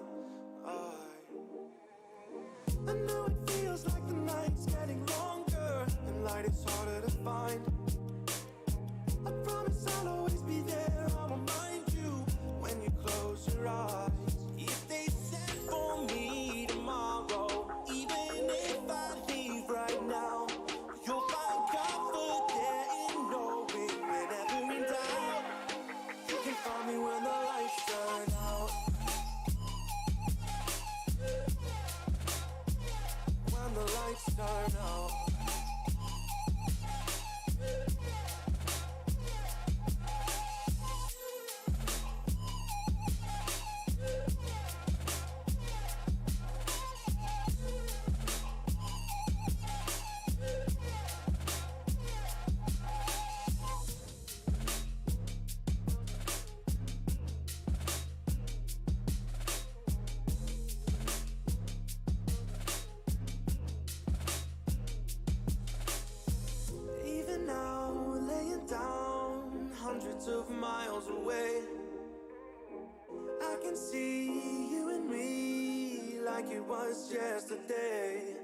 I know it feels like the night's getting longer and light is harder to find. I promise I'll always be there, I'll remind you when you hundreds of miles away. I can see you and me like it was yesterday.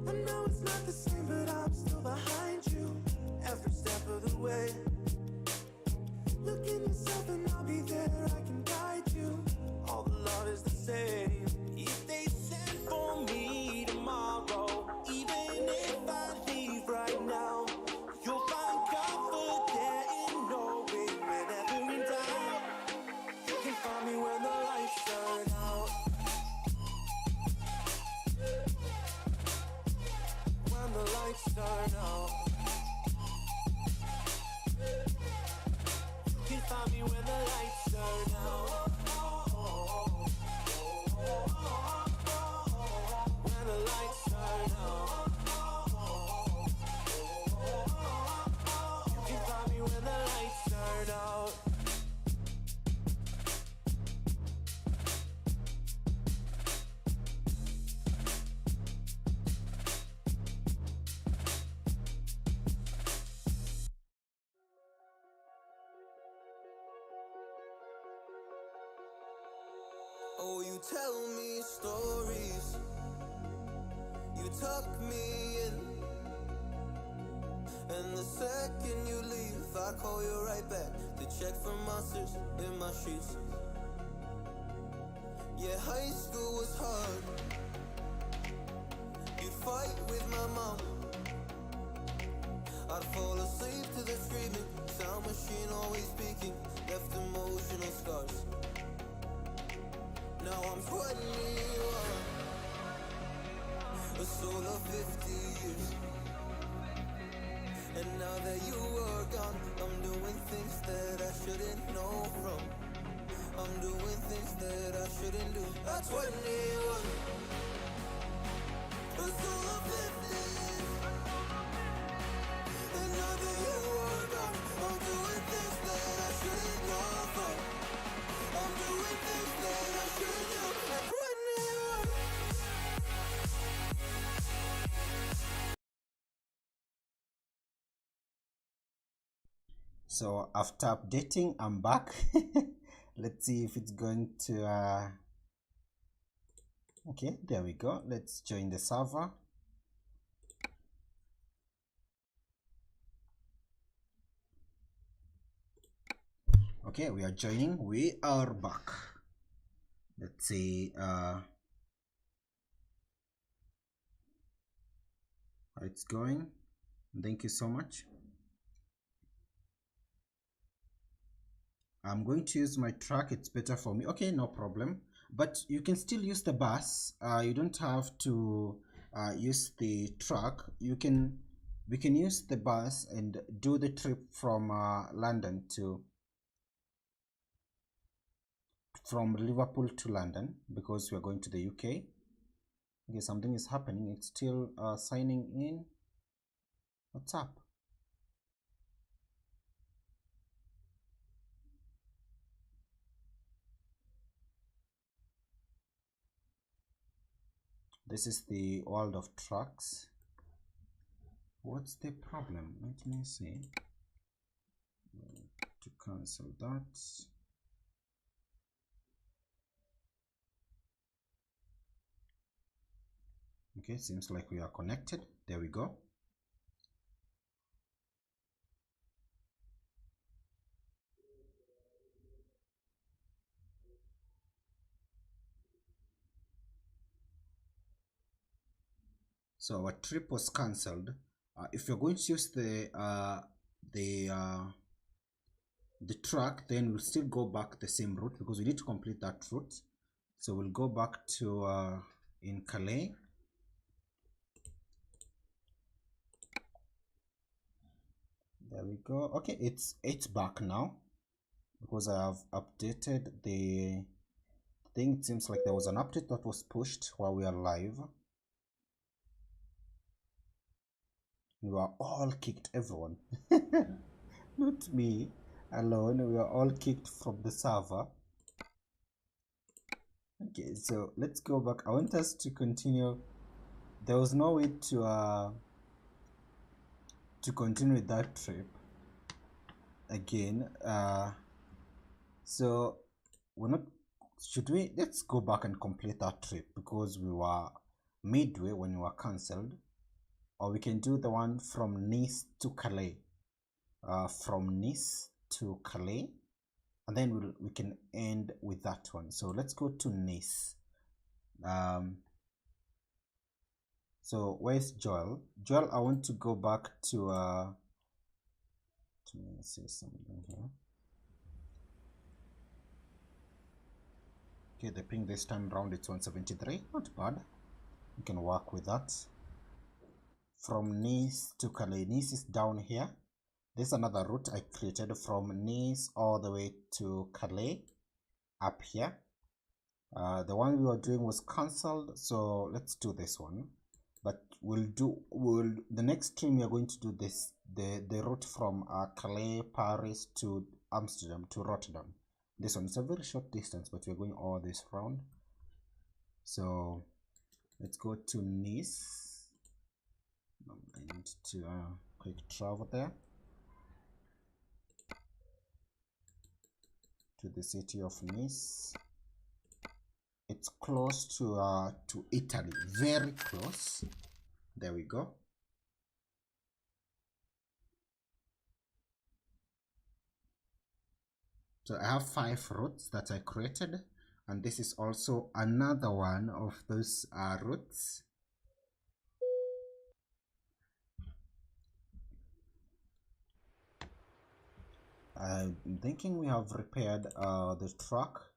I know it's not the same, but I'm still behind you every step of the way. Look in yourself and I'll be there, I can guide you. All the love is the same. If they send for me tomorrow, even if I leave right now, you'll find comfort there in knowing whenever in doubt, you can find me when the lights turn out. When the lights turn out, you can find me when the lights turn out. When the lights turn out, you can find me when the lights turn out. Oh, you tell me stories, you tuck me in, and the second you leave, I call you right back to check for monsters in my sheets. Yeah, high school was hard, you'd fight with my mom, I'd fall asleep to the screaming, sound machine always speaking, left emotional scars. Now I'm 21, a soul of 50 years. And now that you are gone, I'm doing things that I shouldn't know from. I'm doing things that I shouldn't do. At 21, a soul of 50 years. And now that you are gone, I'm doing things that I shouldn't know from. I'm doing things that I shouldn't do. At 21. So after updating, I'm back. Let's see if it's going to okay, there we go. Let's join the server. Okay, we are joining. We are back. Let's see how it's going. Thank you so much. I'm going to use my truck, it's better for me. Okay, no problem, but you can still use the bus. You don't have to use the truck. We can use the bus and do the trip from London to from Liverpool to London, because we are going to the UK. Okay, something is happening. It's still signing in. What's up? This is the world of trucks. What's the problem? Let me see. To cancel that. Okay, seems like we are connected. There we go. So our trip was cancelled. If you're going to use the truck, then we'll still go back the same route, because we need to complete that route. So we'll go back to in Calais. There we go. Okay, it's back now, because I have updated the thing. It seems like there was an update that was pushed while we are live. We were all kicked, everyone. Not me alone. We were all kicked from the server. Okay, so let's go back. I want us to continue. There was no way to continue with that trip. again. So we're not, should we, let's go back and complete that trip because we were midway when we were cancelled. Or we can do the one from Nice to Calais. From Nice to Calais, and then we can end with that one. So let's go to Nice. So where's Joel? Joel, I want to go back to let me see something here. Okay, the ping this time around it's 173. Not bad. You can work with that. From Nice to Calais. Nice is down here. There's another route I created from Nice all the way to Calais up here. The one we were doing was cancelled, so let's do this one. But the next stream we are going to do this the route from Calais, Paris to Amsterdam to Rotterdam. This one is a very short distance, but we're going all this round. So let's go to Nice. I need to quick travel there to the city of Nice. It's close to Italy, very close. There we go. So I have 5 routes that I created, and this is also another one of those routes. I'm thinking we have repaired the truck.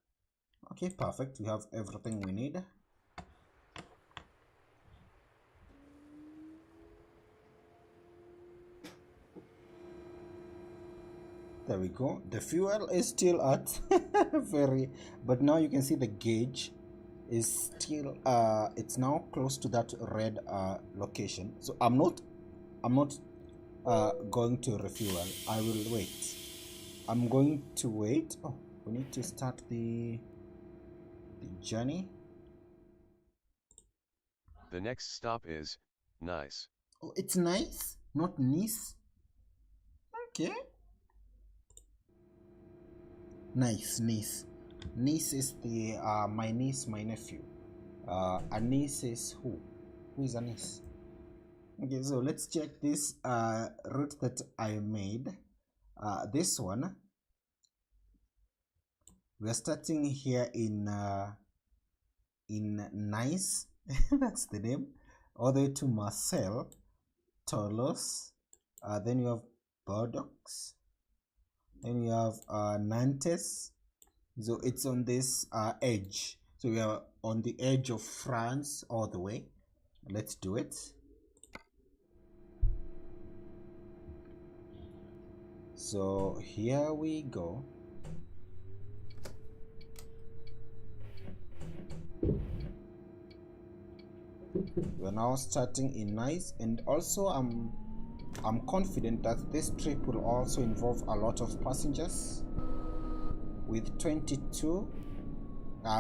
Okay, perfect. We have everything we need. There we go. The fuel is still at but now you can see the gauge is still it's now close to that red location. So I'm not going to refuel. I will wait. I'm going to wait. Oh, we need to start the journey. The next stop is Nice. Oh, it's Nice, not Nice. Okay. Nice. Niece is the my niece, my nephew. A niece is who? Who is a niece? Okay, so let's check this route that I made. This one, we are starting here in Nice. That's the name. All the way to Marseille, Toulouse. Then you have Bordeaux. Then you have Nantes. So it's on this edge. So we are on the edge of France all the way. Let's do it. So here we go. We're now starting in Nice, and also I'm confident that this trip will also involve a lot of passengers, with 22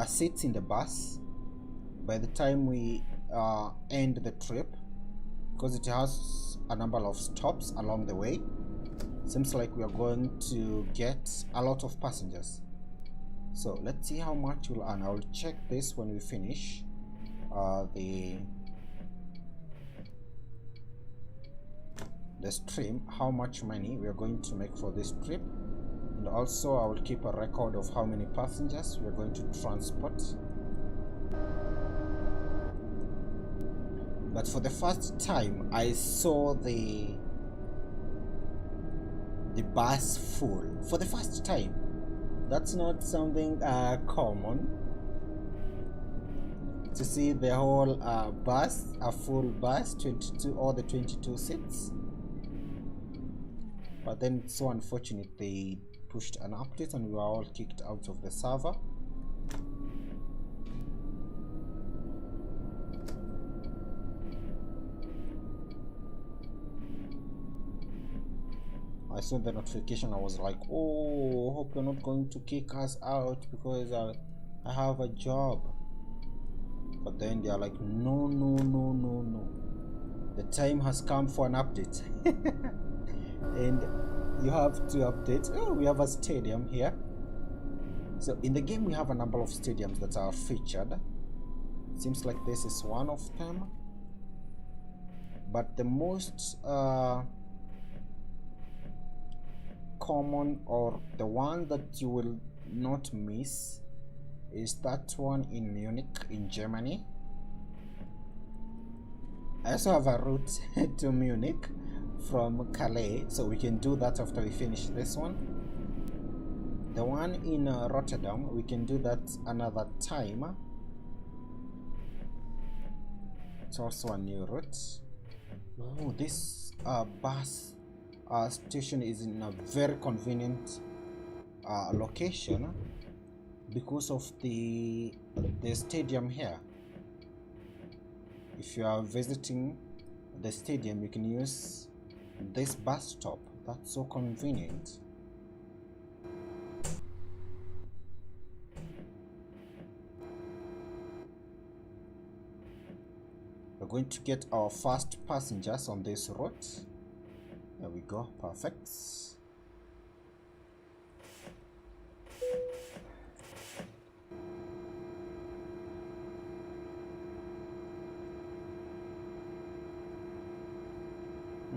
seats in the bus by the time we end the trip, because it has a number of stops along the way. Seems like we are going to get a lot of passengers. So let's see how much we'll earn. I'll check this when we finish the stream, how much money we are going to make for this trip, and also I will keep a record of how many passengers we are going to transport. But for the first time I saw the bus full for the first time. That's not something common to see the whole bus, a full bus, 22, all the 22 seats. But then it's so unfortunate they pushed an update and we were all kicked out of the server. I saw the notification. I was like, oh, hope you're not going to kick us out because I have a job. But then they are like, no, the time has come for an update. And you have to update. Oh, we have a stadium here. So in the game we have a number of stadiums that are featured. Seems like this is one of them, but the most common, or the one that you will not miss, is that one in Munich in Germany. I also have a route to Munich from Calais, so we can do that after we finish this one. The one in Rotterdam, we can do that another time. It's also a new route. Oh, this bus station is in a very convenient location because of the stadium here. If you are visiting the stadium, you can use this bus stop. That's so convenient. We're going to get our first passengers on this route. There we go, perfect.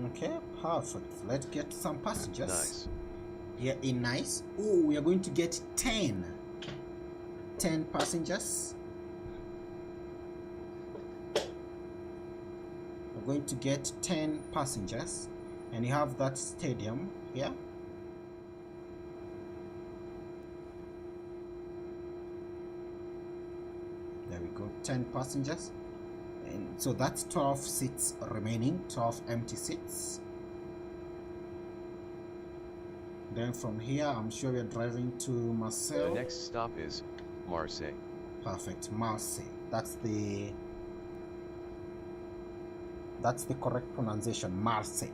Okay, perfect. Let's get some passengers. Nice. Here in Nice. Oh, we are going to get 10 passengers. We're going to get 10 passengers, and you have that stadium here. There we go, 10 passengers. And so that's 12 seats remaining, 12 empty seats. Then from here, I'm sure we're driving to Marseille. The next stop is Marseille. Perfect, Marseille. That's the correct pronunciation, Marseille.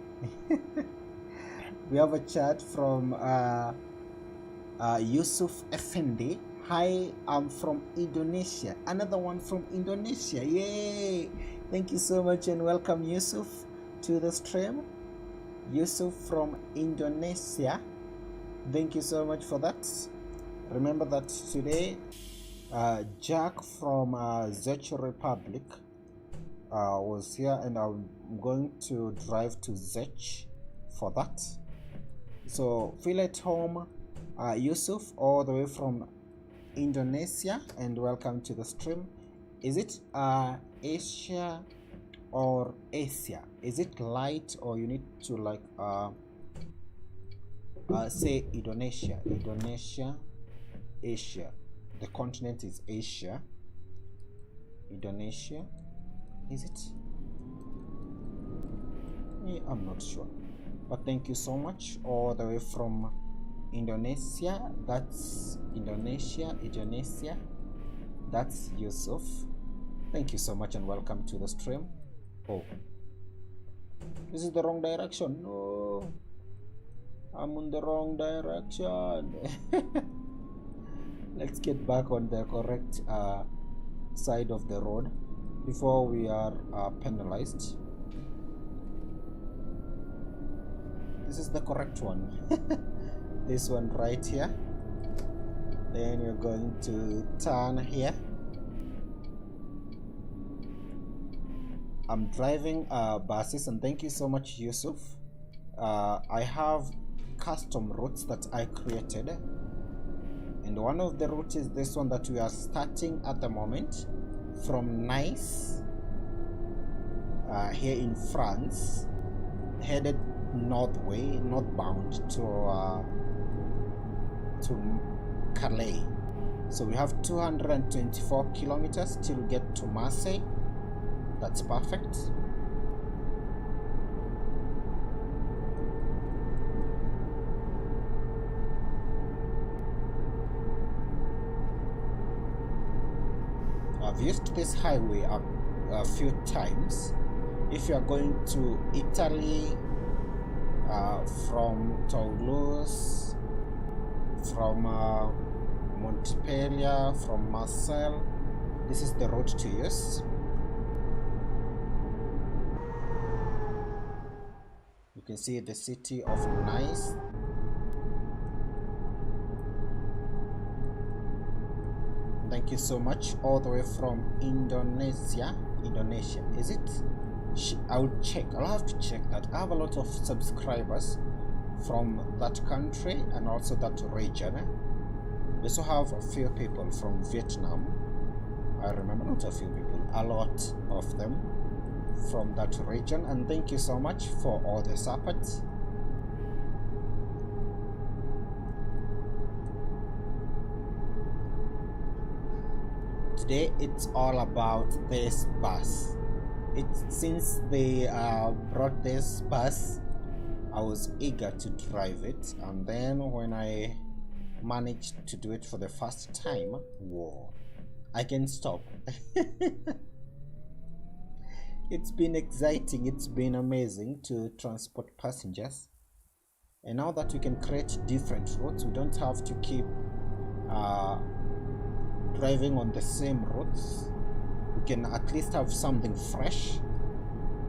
We have a chat from Yusuf Effendi. Hi, I'm from Indonesia. Another one from Indonesia. Yay! Thank you so much and welcome, Yusuf, to the stream. Yusuf from Indonesia. Thank you so much for that. Remember that today, Jack from Czech Republic was here, and I'm going to drive to Czech for that. So feel at home, Yusuf, all the way from Indonesia, and welcome to the stream. Is it Asia or Asia? Is it light, or you need to like say Indonesia? Asia. The continent is Asia. Indonesia, is it? Yeah, I'm not sure, but thank you so much, all the way from Indonesia. That's Indonesia. That's Yusuf. Thank you so much and welcome to the stream. Oh, this is the wrong direction. No, I'm in the wrong direction. Let's get back on the correct side of the road before we are penalized. This is the correct one. This one right here. Then we're going to turn here. I'm driving buses, and thank you so much, Yusuf. I have custom routes that I created, and one of the routes is this one that we are starting at the moment from Nice, here in France, headed northbound to Calais. So we have 224 kilometers till we get to Marseille. That's perfect. I've used this highway a few times. If you are going to Italy, from Toulouse, from Montpellier, from Marseille, this is the road to use. You can see the city of Nice Thank you so much. All the way from Indonesia. Indonesia, is it? I'll check. I'll have to check that. I have a lot of subscribers from that country and also that region. We also have a few people from Vietnam. I remember, not a few people, a lot of them from that region. And thank you so much for all the support. Today it's all about this bus. Since they brought this bus, I was eager to drive it, and then when I managed to do it for the first time, whoa, I can't stop. It's been exciting, it's been amazing to transport passengers, and now that we can create different routes, we don't have to keep driving on the same routes. We can at least have something fresh.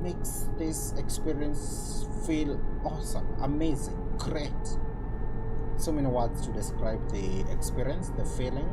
Makes this experience feel awesome, amazing, great. So many words to describe the experience, the feeling.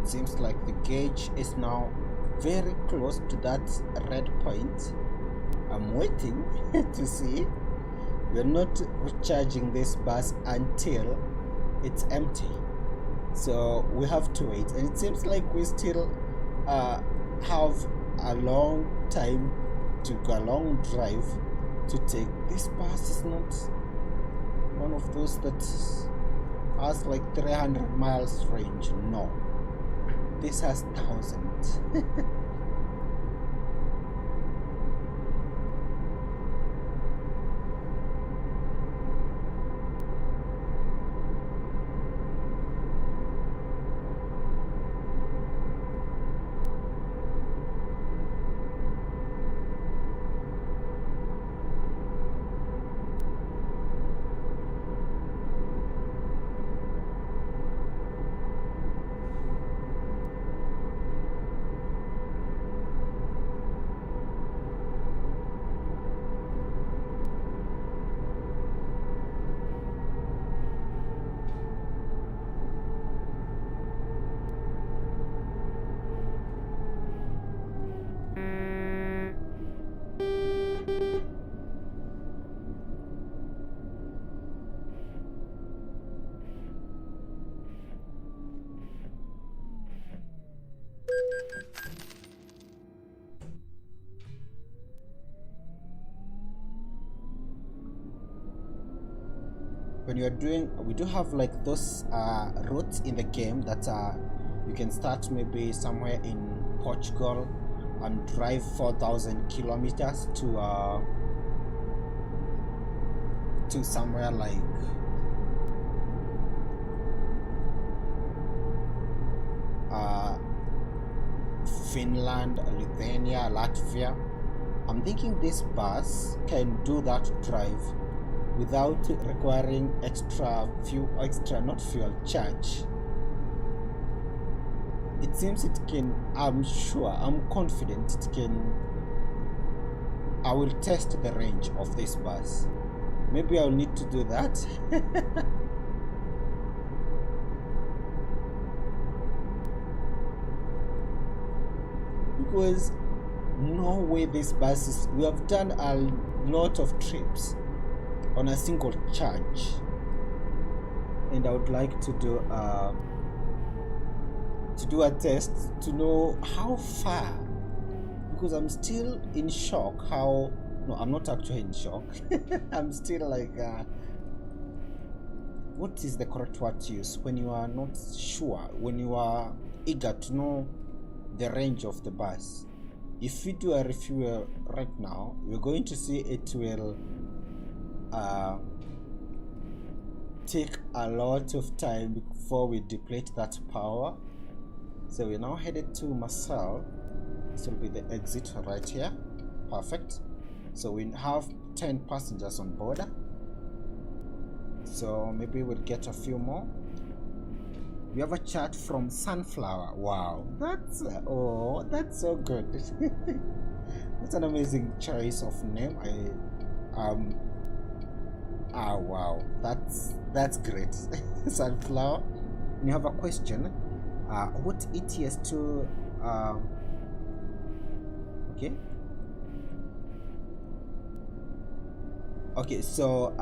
Seems like the gauge is now very close to that red point. I'm waiting to see. We're not recharging this bus until it's empty, so we have to wait, and it seems like we still have a long time to go, a long drive to take. This bus is not one of those that has like 300 miles range. No, this has 1,000. When you're doing, we do have like those routes in the game that you can start maybe somewhere in Portugal and drive 4,000 kilometers to somewhere like Finland, Lithuania, Latvia. I'm thinking this bus can do that drive without requiring fuel charge. It seems it can. I'm confident it can. I will test the range of this bus. Maybe I'll need to do that. Because no way this bus is. We have done a lot of trips on a single charge, and I would like to do a test to know how far, because I'm still in shock how, no, I'm not actually in shock. I'm still like, what is the correct word to use when you are not sure, when you are eager to know the range of the bus? If we do a refuel right now, we're going to see it will take a lot of time before we deplete that power. So we're now headed to Marseille. This will be the exit right here. Perfect. So we have 10 passengers on board, so maybe we'll get a few more. We have a chat from Sunflower. Wow, that's that's so good. That's an amazing choice of name. Wow, that's great. Sunflower. You have a question. What ETS2 okay, so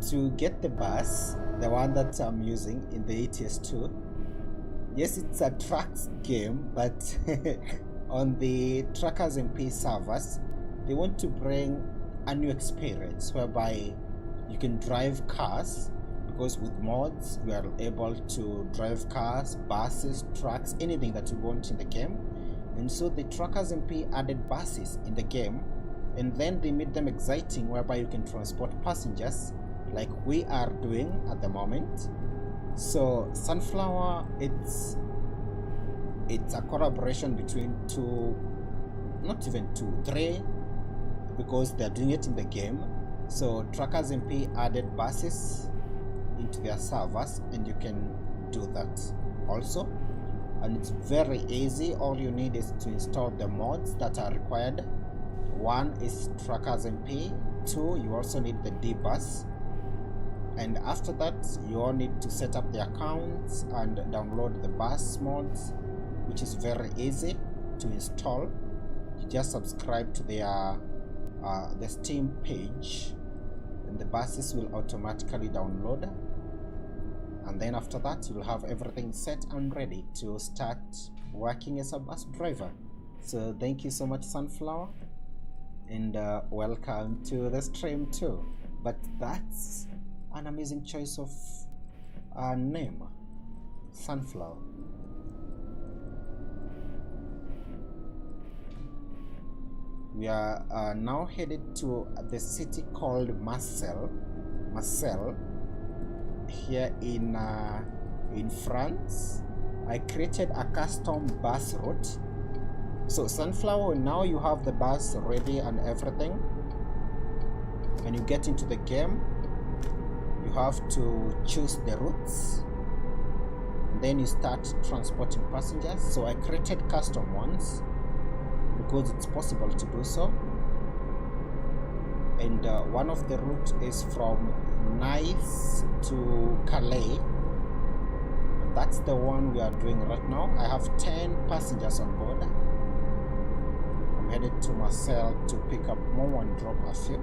to get the bus, the one that I'm using in the ETS2, yes, it's a trucks game, but on the Truckersmp servers, they want to bring a new experience whereby you can drive cars, because with mods we are able to drive cars, buses, trucks, anything that you want in the game. And so the Truckersmp added buses in the game, and then they made them exciting whereby you can transport passengers like we are doing at the moment. So Sunflower, it's a collaboration between three, because they're doing it in the game. So Truckersmp added buses into their servers, and you can do that also, and it's very easy. All you need is to install the mods that are required. One is Truckersmp, two, you also need the D-bus, and after that you all need to set up the accounts and download the bus mods, which is very easy to install. You just subscribe to their the Steam page, and the buses will automatically download, and then after that you will have everything set and ready to start working as a bus driver. So thank you so much, Sunflower, and welcome to the stream too. But that's an amazing choice of name, Sunflower. We are now headed to the city called Marseille, here in France. I created a custom bus route. So Sunflower, now you have the bus ready and everything. When you get into the game, you have to choose the routes, and then you start transporting passengers. So I created custom ones because it's possible to do so, and one of the routes is from Nice to Calais, and that's the one we are doing right now. I have 10 passengers on board. I'm headed to Marseille to pick up more and drop a few.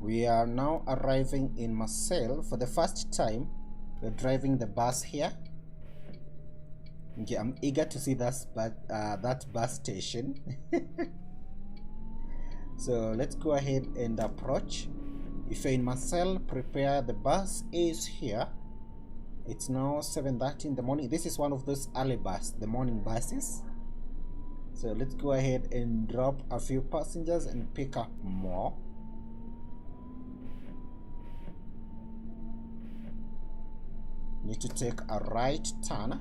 We are now arriving in Marseille. For the first time, we're driving the bus here. Okay, I'm eager to see that bus station. So let's go ahead and approach. If you're in Marseille, prepare. The bus is here. It's now 7:30 in the morning. This is one of those early bus, the morning buses. So let's go ahead and drop a few passengers and pick up more. Need to take a right turn.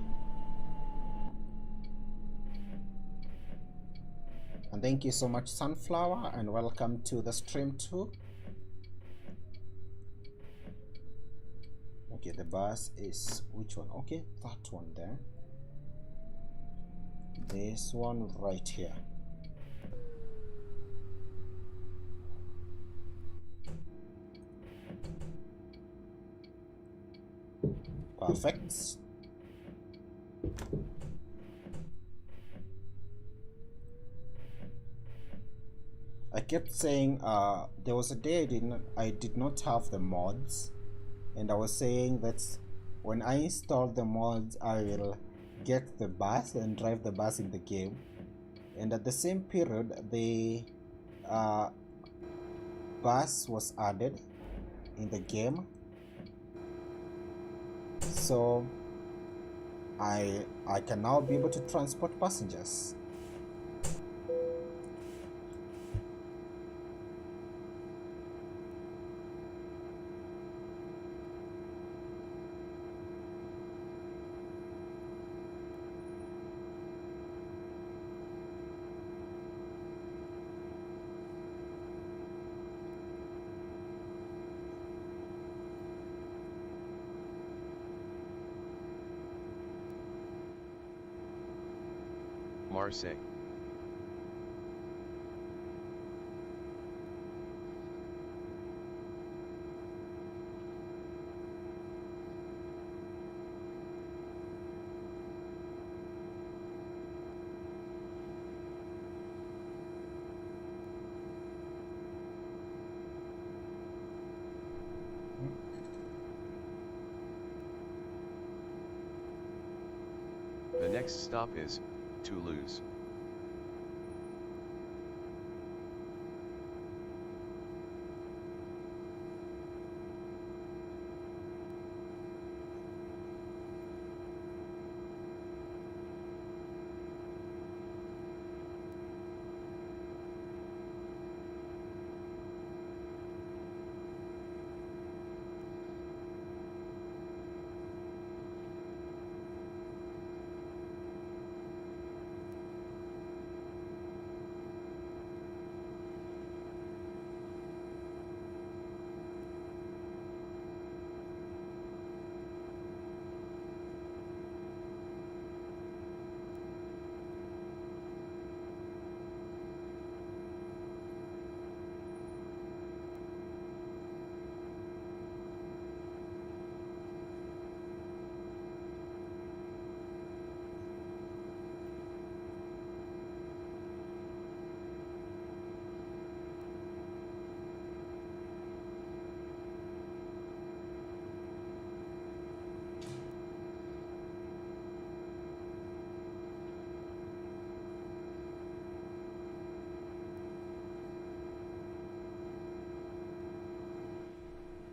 And thank you so much, Sunflower, and welcome to the stream too. Okay, the bus is which one? Okay, that one there. This one right here. Perfect. I kept saying there was a day I did not have the mods, and I was saying that when I install the mods I will get the bus and drive the bus in the game, and at the same period the bus was added in the game, so I can now be able to transport passengers. Marseille. The next stop is Toulouse.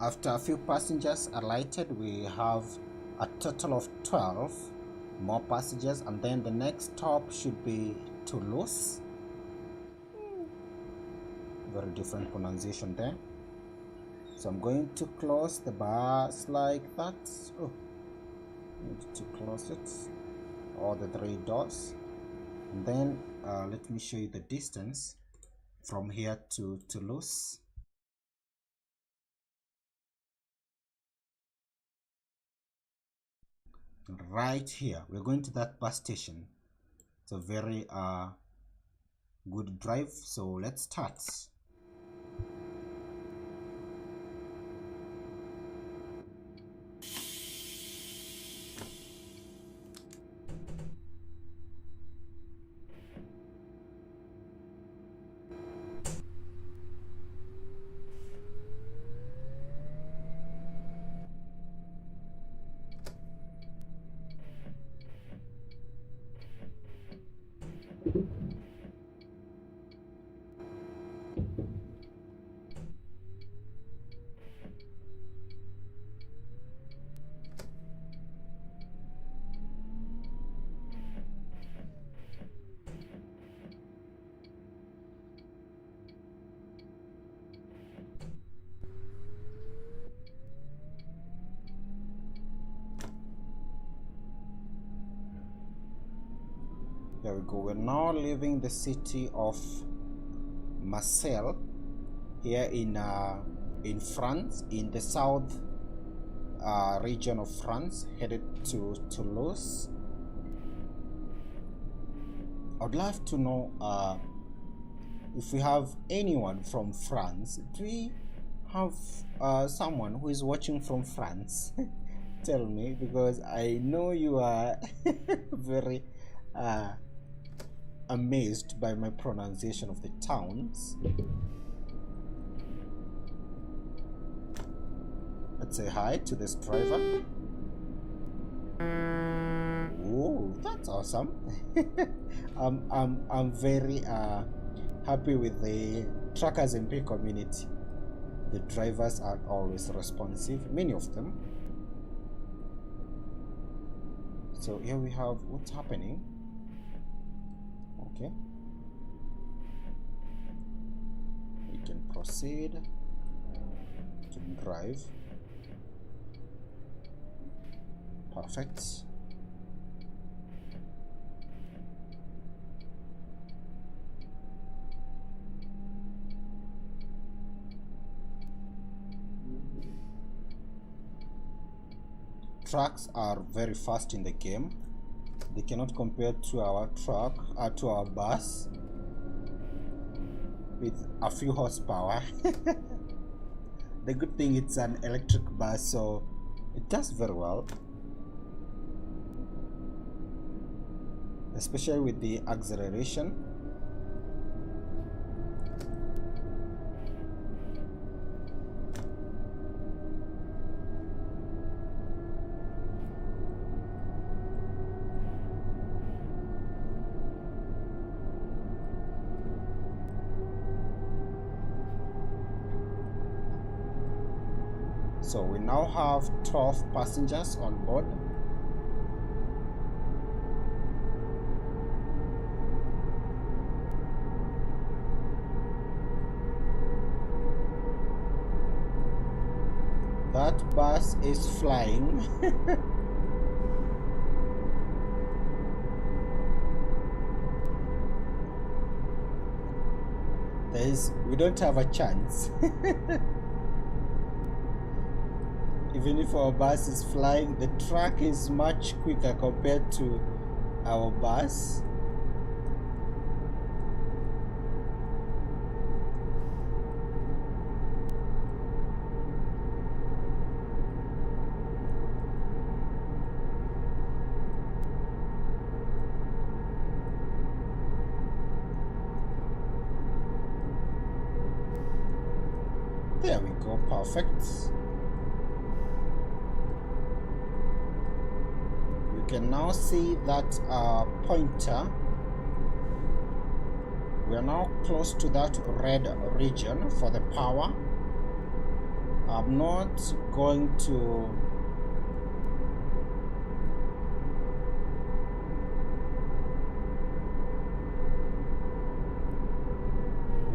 After a few passengers alighted, we have a total of 12 more passengers, and then the next stop should be Toulouse. Very different pronunciation there. So I'm going to close the bus like that. Oh, need to close it, all the 3 doors, and then let me show you the distance from here to Toulouse. Right here, we're going to that bus station. It's a very good drive, so let's start. There we go. We're now leaving the city of Marseille here in France, in the south region of France, headed to Toulouse. I'd love to know if we have anyone from France. Do we have someone who is watching from France? Tell me, because I know you are very amazed by my pronunciation of the towns. Let's say hi to this driver. Oh, that's awesome. I'm very happy with the Truckersmp community. The drivers are always responsive, many of them. So here we have what's happening. Okay, we can proceed, we can drive. Perfect. Trucks are very fast in the game. They cannot compare to our truck to our bus with a few horsepower. The good thing it's an electric bus, so it does very well, especially with the acceleration. So we now have 12 passengers on board. That bus is flying. We don't have a chance. Even if our bus is flying, the truck is much quicker compared to our bus. There we go, perfect. You can now see that pointer. We are now close to that red region for the power. I'm not going to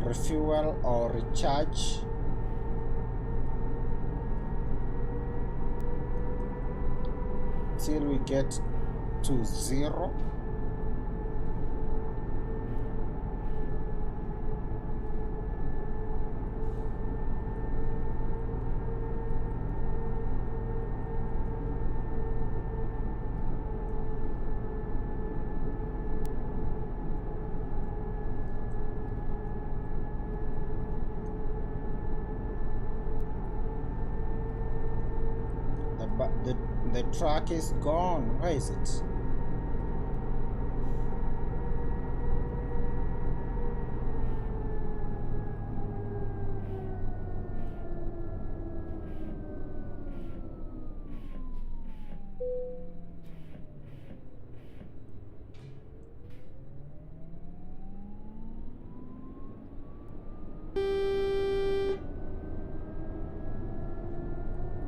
refuel or recharge. Till we get to 0. The truck is gone. Where is it?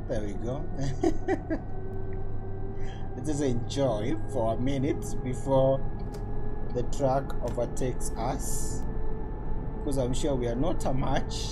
There we go. Let us enjoy for a minute before the truck overtakes us, because I'm sure we are not a match.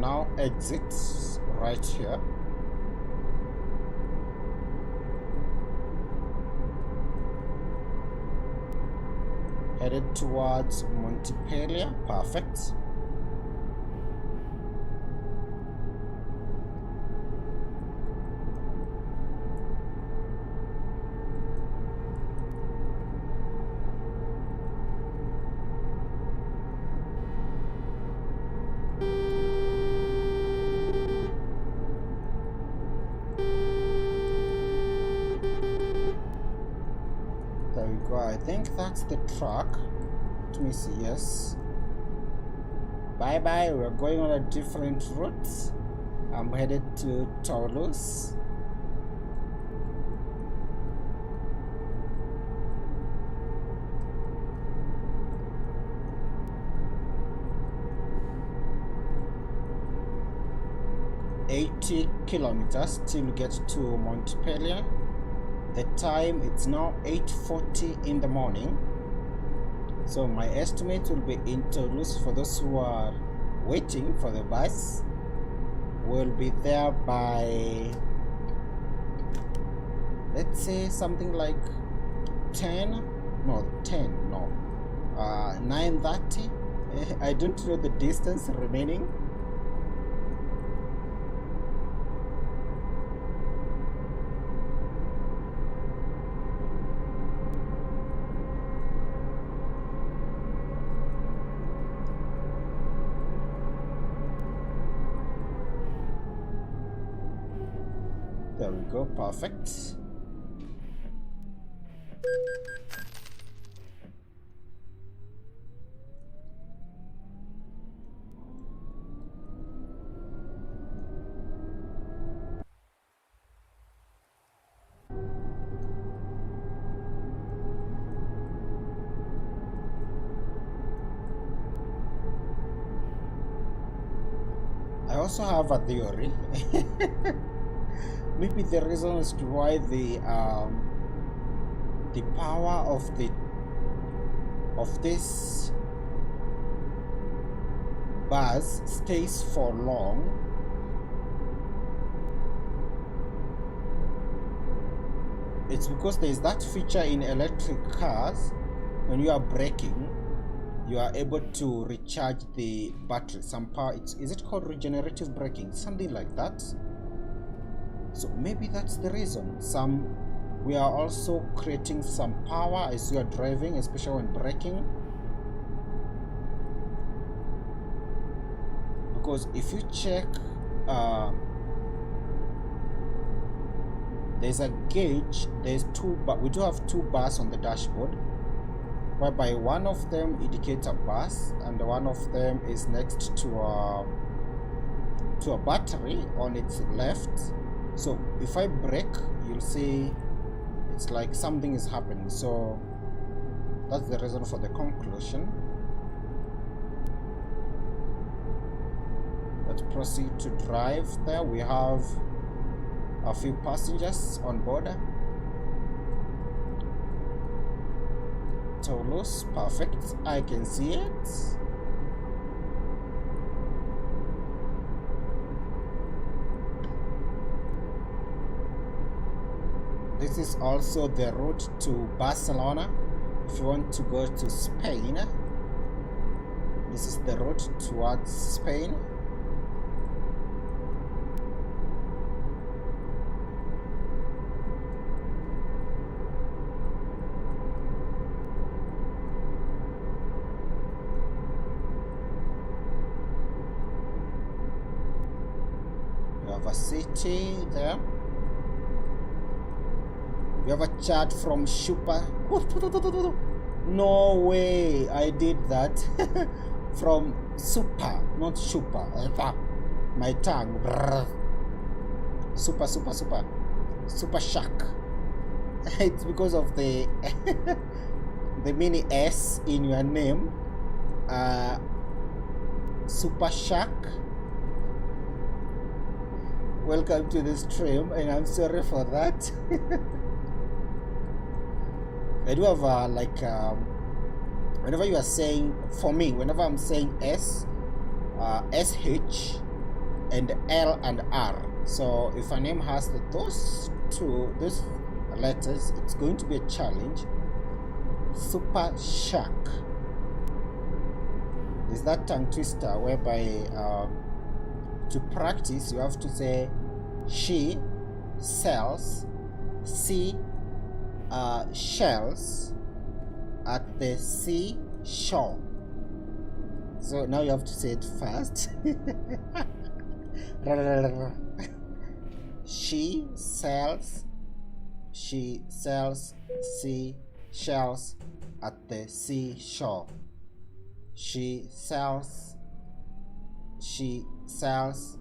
now exit right here. Headed towards Montpellier. Perfect. There we go. I think that's the truck. Let me see. Yes. Bye bye. We're going on a different route. I'm headed to Toulouse. .80 kilometers till we get to Montpellier. The time, it's now 8:40 in the morning. So my estimate will be in Toulouse. For those who are waiting for the bus, we'll be there by, let's say, something like 9:30. I don't know the distance remaining. There we go, perfect. I also have a theory. Maybe the reason as to why the power of this bus stays for long it's because there is that feature in electric cars. When you are braking, you are able to recharge the battery. Some power, is it called regenerative braking? Something like that. So maybe that's the reason. We are also creating some power as you are driving, especially when braking. Because if you check, there's a gauge, there's two, but we do have two bars on the dashboard, whereby one of them indicates a bus and one of them is next to a battery on its left. So if I brake, you'll see it's like something is happening. So that's the reason for the conclusion. Let's proceed to drive there. We have a few passengers on board. Toulouse, perfect. I can see it. This is also the route to Barcelona. If you want to go to Spain, this is the route towards Spain. We have a city there. We have a chat from Shupa. No way, I did that. From Super, not Shupa. My tongue. Super Shack. It's because of the the mini S in your name. Super Shack. Welcome to the stream, and I'm sorry for that. I do have whenever you are saying, for me, whenever I'm saying S, SH, and L and R. So if a name has those letters, it's going to be a challenge. Super Shark is that tongue twister whereby to practice you have to say she sells shells at the seashore. So now you have to say it fast. She sells seashells at the seashore. She sells she sells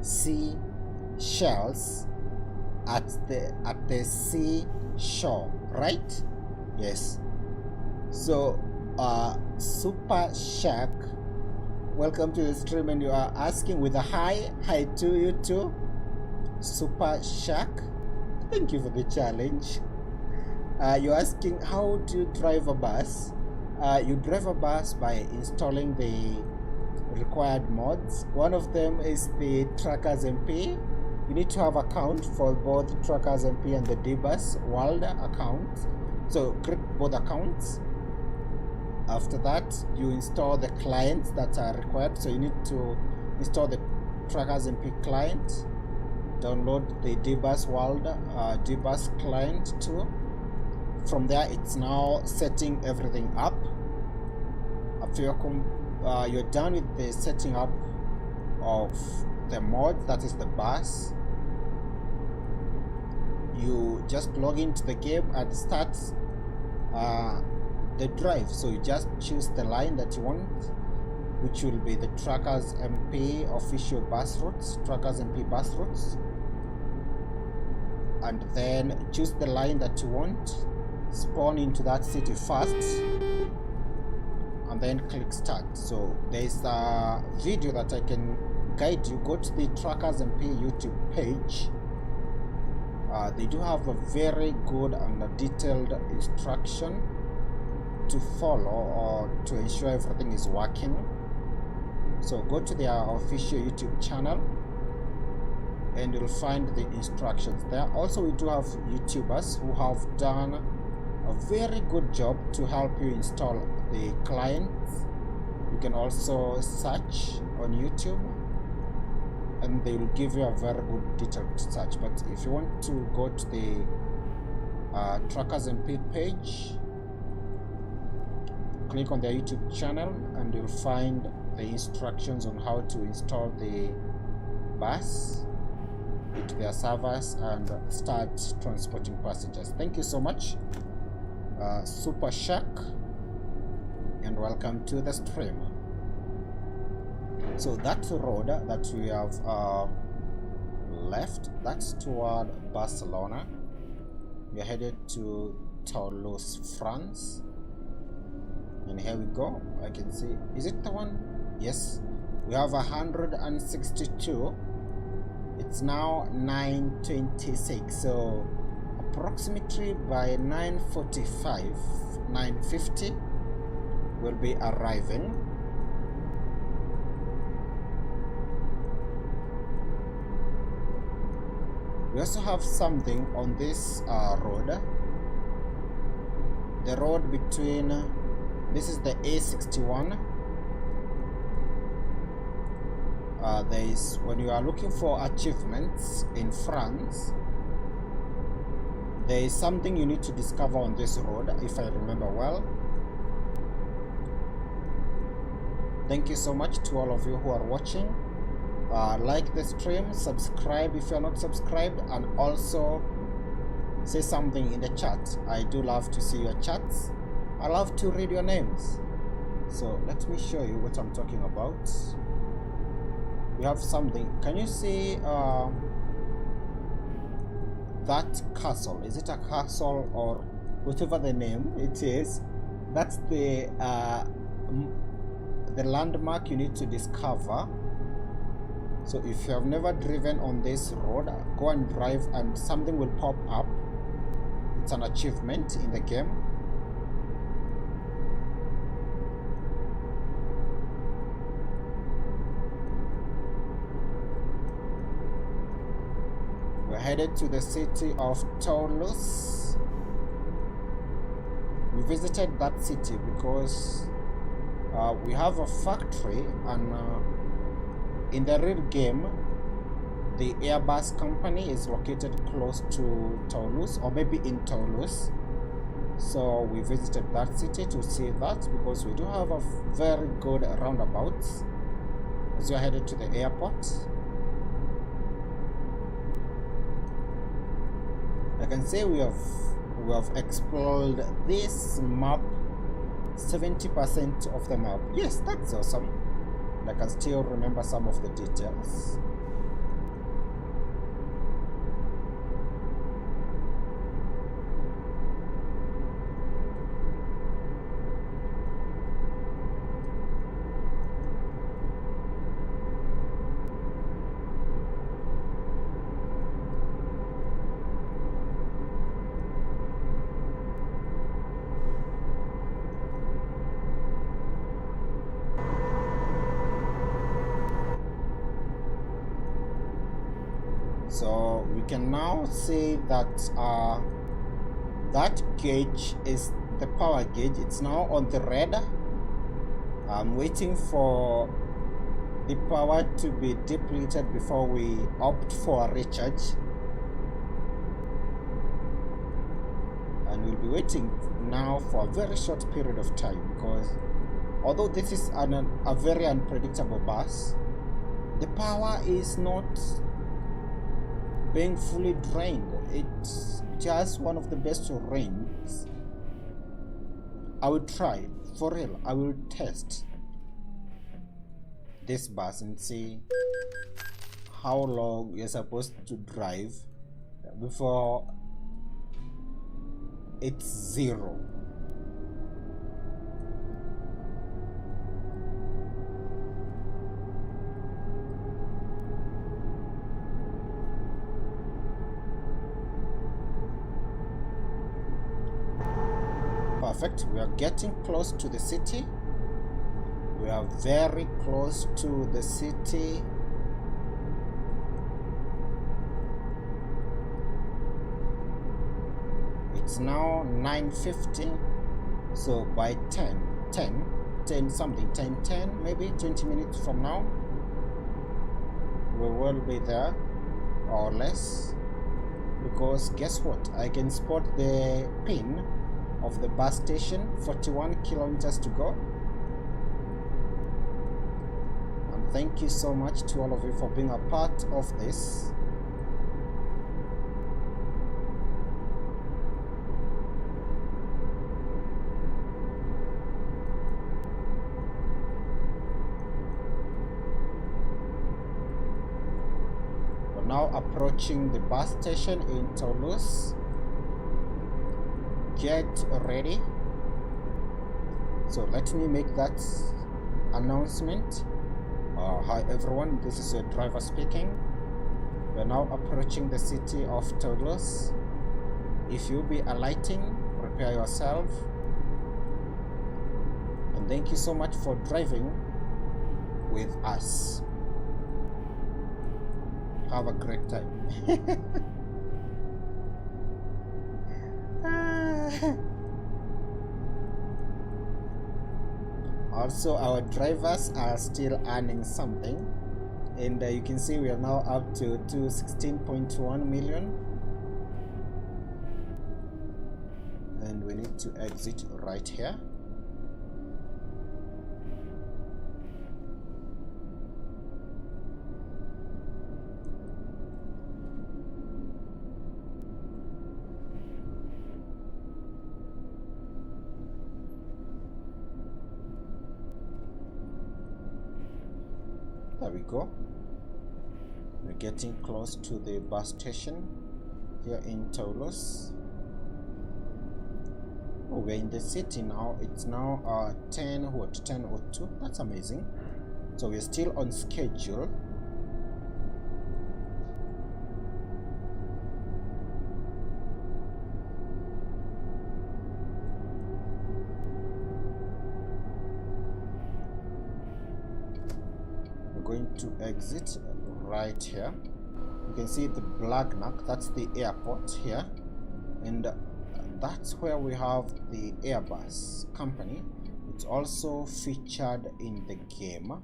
seashells at the seashore, right? Yes. So Super Shark, welcome to the stream, and you are asking with a hi to you too. Super Shark, thank you for the challenge. You're asking how do you drive a bus? You drive a bus by installing the required mods. One of them is the Truckersmp. You need to have account for both Truckersmp and the dbus world account. So click both accounts. After that, you install the clients that are required. So you need to install the Truckersmp client, download the dbus world dbus client too. From there, it's now setting everything up. After you're done with the setting up of the mod, that is the bus, you just log into the game and start the drive. So you just choose the line that you want, which will be the Truckersmp official bus routes, Truckersmp bus routes, and then choose the line that you want, spawn into that city first, and then click start. So there's a video that I can guide you. Go to the Truckersmp YouTube page. They do have a very good and detailed instruction to follow or to ensure everything is working. So go to their official YouTube channel and you'll find the instructions there. Also, we do have YouTubers who have done a very good job to help you install the clients. You can also search on YouTube and they will give you a very good detailed search. But if you want to go to the Truckersmp page, click on their YouTube channel and you'll find the instructions on how to install the bus into their servers and start transporting passengers. Thank you so much, Super Shark, and welcome to the stream. So that road that we have left, that's toward Barcelona. We're headed to Toulouse, France, and here we go. I can see, is it the one? Yes, we have 162. It's now 9:26, so approximately by 9:45, 9:50 we'll be arriving. We also have something on this road. The road between, this is the A61. There is, when you are looking for achievements in France, there is something you need to discover on this road, if I remember well. Thank you so much to all of you who are watching. Like the stream, subscribe if you're not subscribed, and also say something in the chat. I do love to see your chats. I love to read your names. So let me show you what I'm talking about. We have something. Can you see that castle? Is it a castle or whatever the name it is? That's the landmark you need to discover. So if you have never driven on this road, go and drive and something will pop up. It's an achievement in the game. We're headed to the city of Toulouse. We visited that city because we have a factory, and in the real game the Airbus company is located close to Toulouse, or maybe in Toulouse. So we visited that city to see that, because we do have a very good roundabouts as we are headed to the airport. I can say we have explored this map, 70% of the map. Yes, that's awesome. I can still remember some of the details. So we can now say that that gauge is the power gauge. It's now on the red. I'm waiting for the power to be depleted before we opt for a recharge, and we'll be waiting now for a very short period of time, because although this is a very unpredictable bus, the power is not being fully drained. It has one of the best ranges. I will try, for real, I will test this bus and see how long you're supposed to drive before it's zero. Perfect. We are getting close to the city. We are very close to the city. It's now 9:50, so by 10 something, 10 maybe 20 minutes from now, we will be there, or less, because guess what, I can spot the pin of the bus station. 41 kilometers to go. And thank you so much to all of you for being a part of this. We're now approaching the bus station in Toulouse. Get ready. So let me make that announcement. Hi everyone, this is your driver speaking. We're now approaching the city of Toulouse. If you'll be alighting, prepare yourself. And thank you so much for driving with us. Have a great time. Also, our drivers are still earning something, and you can see we are now up to 16.1 million, and we need to exit right here. There we go. We're getting close to the bus station here in Toulouse. Oh, we're in the city now. It's now 10:02. That's amazing. So we're still on schedule. to exit right here. You can see the black mark, that's the airport here, and that's where we have the Airbus company. It's also featured in the game.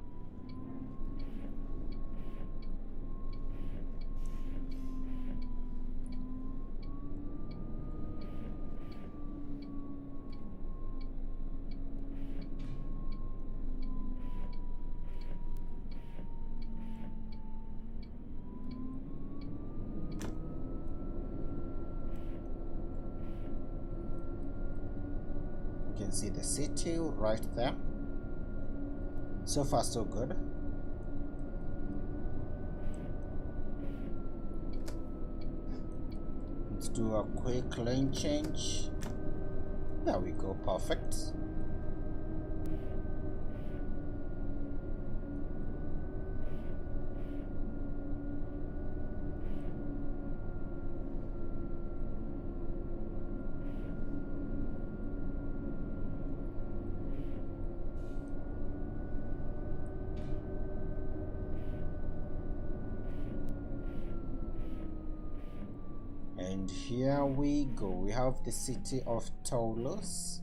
You can see the city right there. So far so good. Let's do a quick lane change. There we go, perfect. And here we go, we have the city of Toulouse.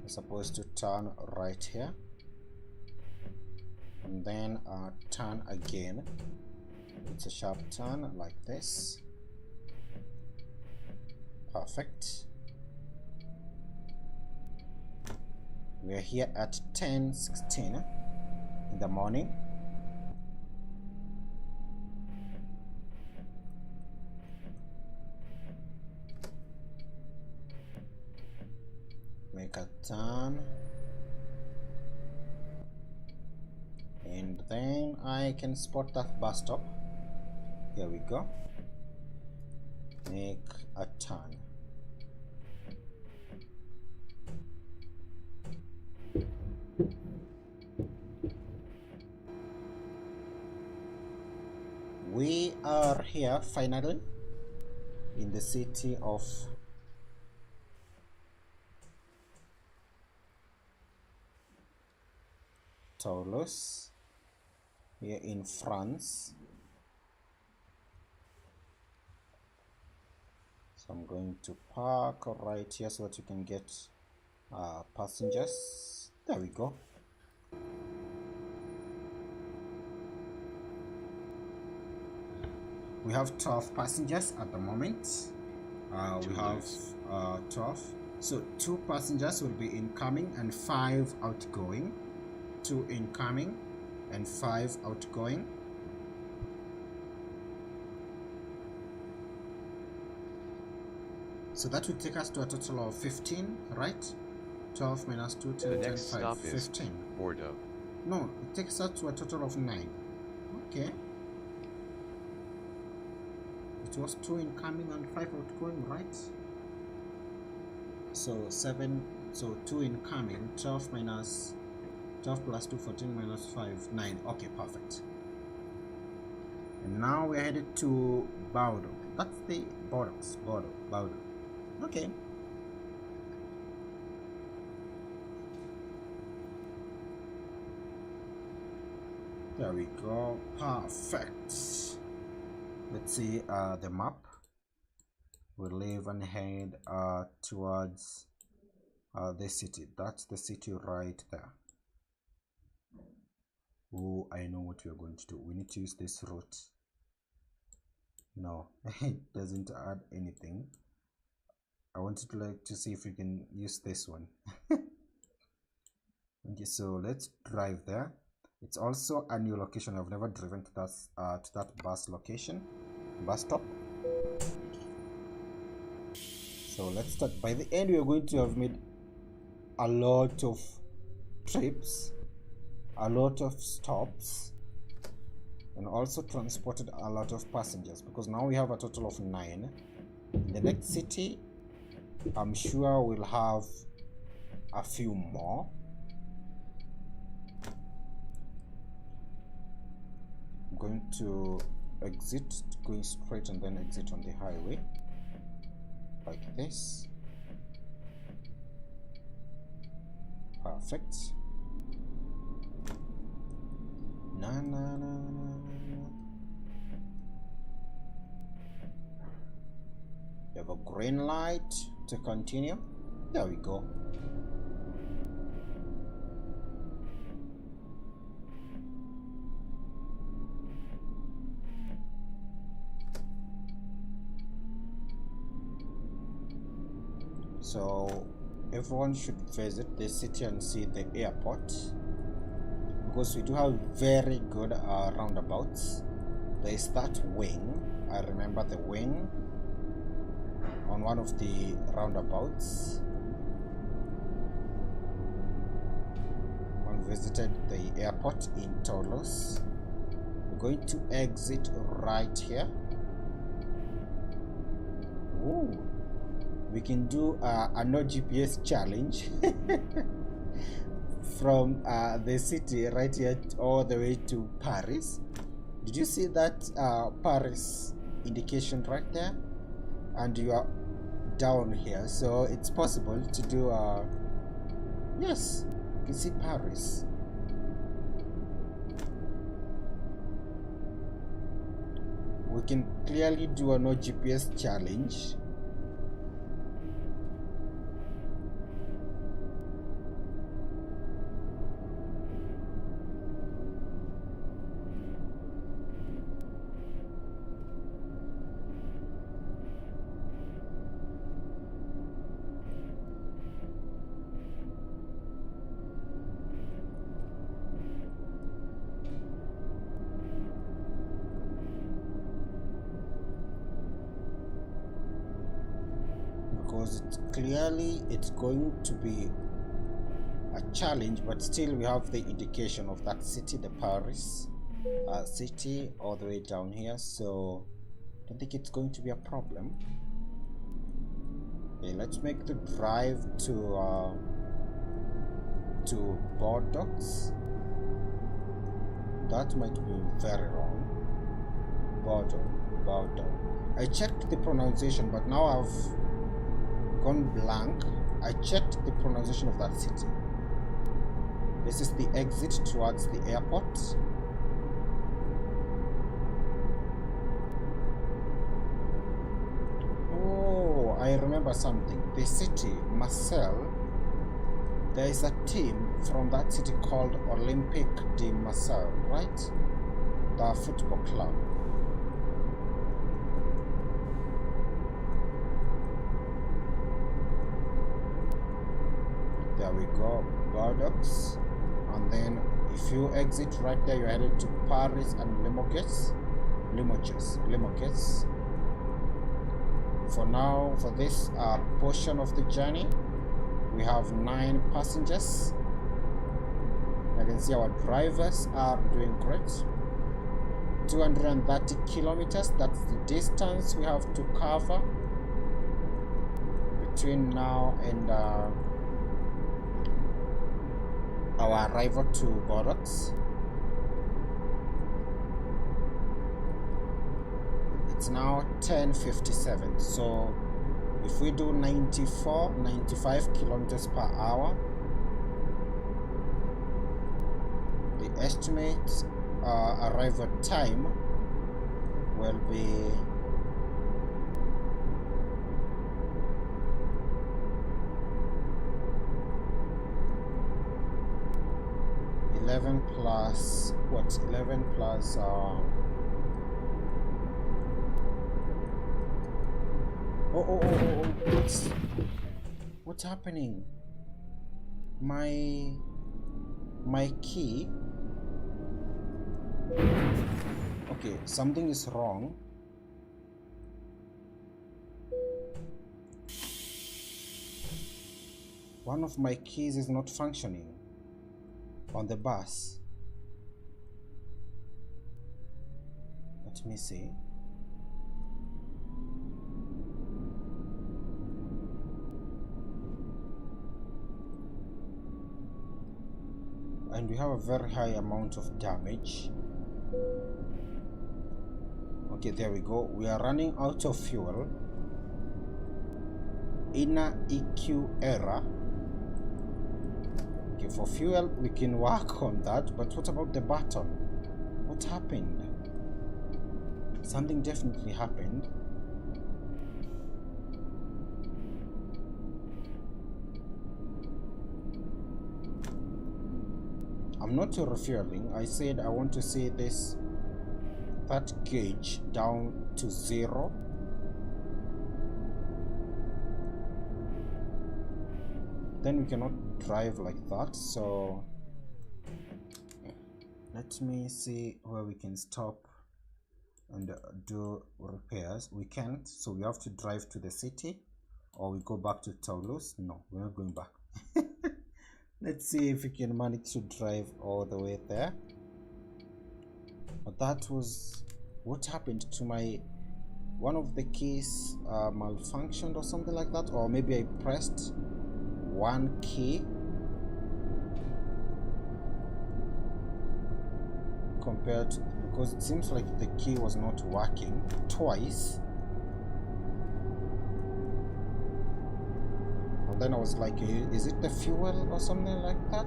We're supposed to turn right here and then turn again. It's a sharp turn like this. Perfect. We are here at 10:16 in the morning. Make a turn. And then I can spot that bus stop. Here we go. Make a turn. We are here finally in the city of Toulouse, here in France. So I'm going to park right here so that you can get passengers. There we go. We have 12 passengers at the moment. We have 12. So 2 passengers will be incoming and 5 outgoing. 2 incoming and 5 outgoing. So that will take us to a total of 15, right? 12 minus 2, 10, The 10, next 5, stop 15. is Bordeaux. No, it takes us to a total of 9. Okay. It was 2 incoming and 5 outgoing, right? So 7, so 2 incoming, 12 minus 12 plus 2, 14 minus 5, 9. Okay, perfect. And now we're headed to Bordeaux. That's the Bordeaux. Okay. There we go. Perfect. Let's see the map. We'll leave and head towards the city. That's the city right there. Oh, I know what we're going to do. We need to use this route. No, it doesn't add anything. I wanted to see if we can use this one. Okay, so let's drive there. It's also a new location. I've never driven to that bus stop. So let's start. By the end, we are going to have made a lot of trips, a lot of stops, and also transported a lot of passengers, because now we have a total of 9. In the next city, I'm sure we'll have a few more. going to exit, going straight and then exit on the highway like this. Perfect. Na na na na na. You have a green light to continue. There we go. So everyone should visit the city and see the airport, because we do have very good roundabouts. There is that wing. I remember the wing on one of the roundabouts. One visited the airport in Toulouse. We're going to exit right here. Ooh. We can do a no GPS challenge from the city right here all the way to Paris. Did you see that Paris indication right there? And you are down here, so it's possible to do yes, you can see Paris. We can clearly do a no GPS challenge. Because it's going to be a challenge, but still we have the indication of that city, the Paris city, all the way down here, so I don't think it's going to be a problem. Okay, let's make the drive to Bordeaux. That might be very wrong. Bordeaux. I checked the pronunciation, but now I've gone blank. I checked the pronunciation of that city. This is the exit towards the airport. Oh, I remember something. The city, Marseille, there is a team from that city called Olympique de Marseille, right? The football club. There we go, Bordeaux. And then if you exit right there, you're headed to Paris and Limoges. For now, for this portion of the journey, we have 9 passengers. I can see our drivers are doing great. 230 kilometers, that's the distance we have to cover between now and our arrival to Bordeaux. It's now 10:57, so if we do 95 kilometers per hour, the estimate arrival time will be 11 plus what? 11 plus what's happening? My key. Okay, something is wrong. One of my keys is not functioning on the bus. Let me see. And we have a very high amount of damage. Okay, there we go. We are running out of fuel. Inner EQ error. Okay, for fuel we can work on that, but what about the button? What happened? Something definitely happened. I'm not refueling. I said I want to see that gauge down to 0. Then we cannot drive like that, so let me see where we can stop and do repairs. We can't, so we have to drive to the city, or we go back to Toulouse. No, we're not going back. Let's see if we can manage to drive all the way there. But that was what happened to my one of the keys malfunctioned or something like that, or maybe I pressed one key compared to, because it seems like the key was not working twice. And then I was like, is it the fuel or something like that?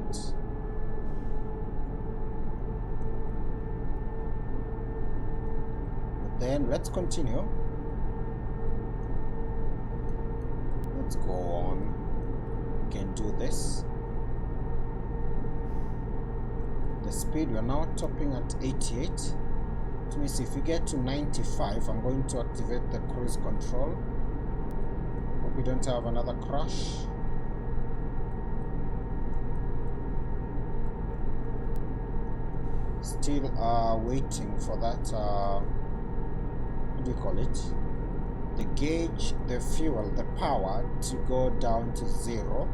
But then let's continue. Let's go on. We can do this. The speed, we are now topping at 88. Let me see, if we get to 95, I'm going to activate the cruise control. Hope we don't have another crash. Still waiting for that, what do you call it? The gauge, the fuel, the power to go down to 0.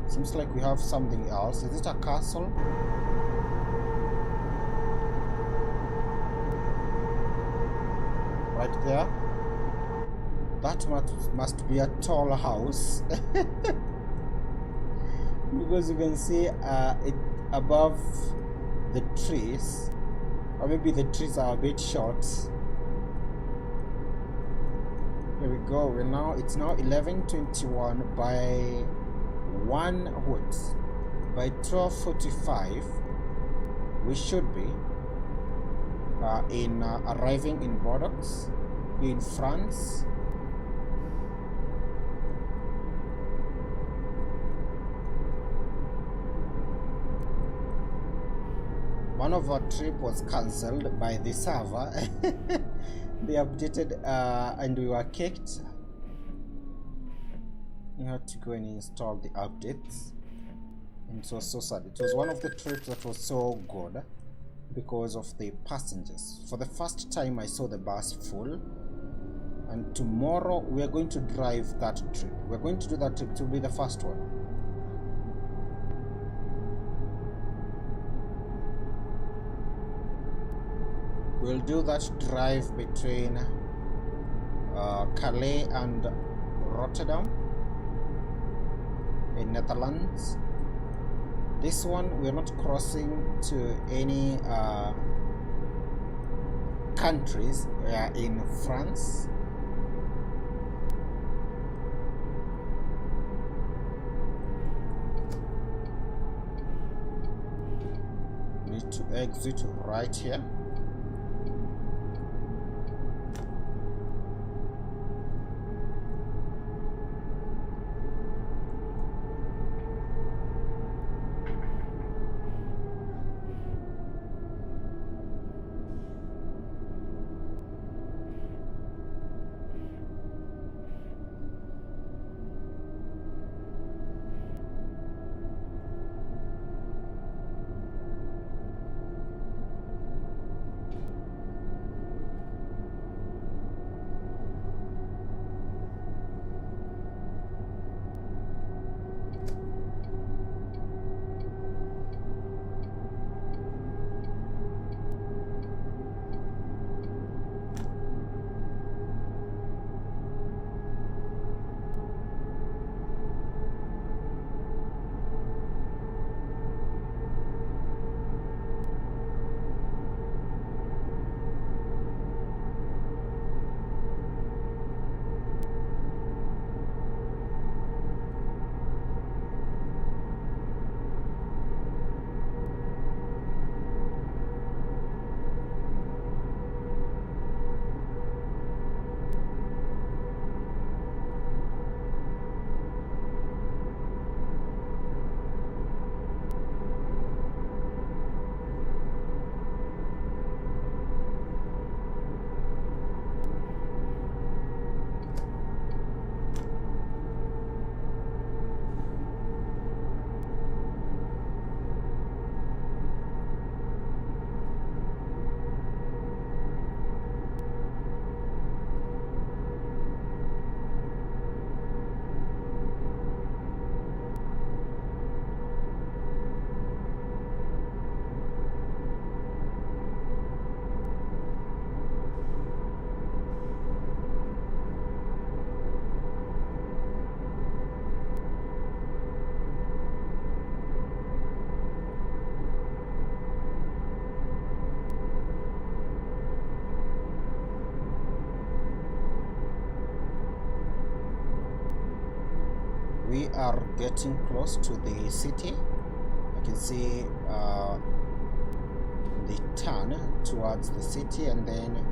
Seems like we have something else. Is it a castle? Right there. That must be a tall house. Because you can see it above the trees. Or maybe the trees are a bit short. Here we go. It's now 11:21 by 1 what? By 12:45 we should be arriving in Bordeaux in France. One of our trip was cancelled by the server. They updated and we were kicked. You had to go and install the updates, and it was so sad. It was one of the trips that was so good because of the passengers. For the first time I saw the bus full, and tomorrow we are going to drive that trip. We're going to do that trip. It will be the first one. We'll do that drive between Calais and Rotterdam in Netherlands. This one we're not crossing to any countries. We are in France. Need to exit right here. We are getting close to the city. You can see the turn towards the city, and then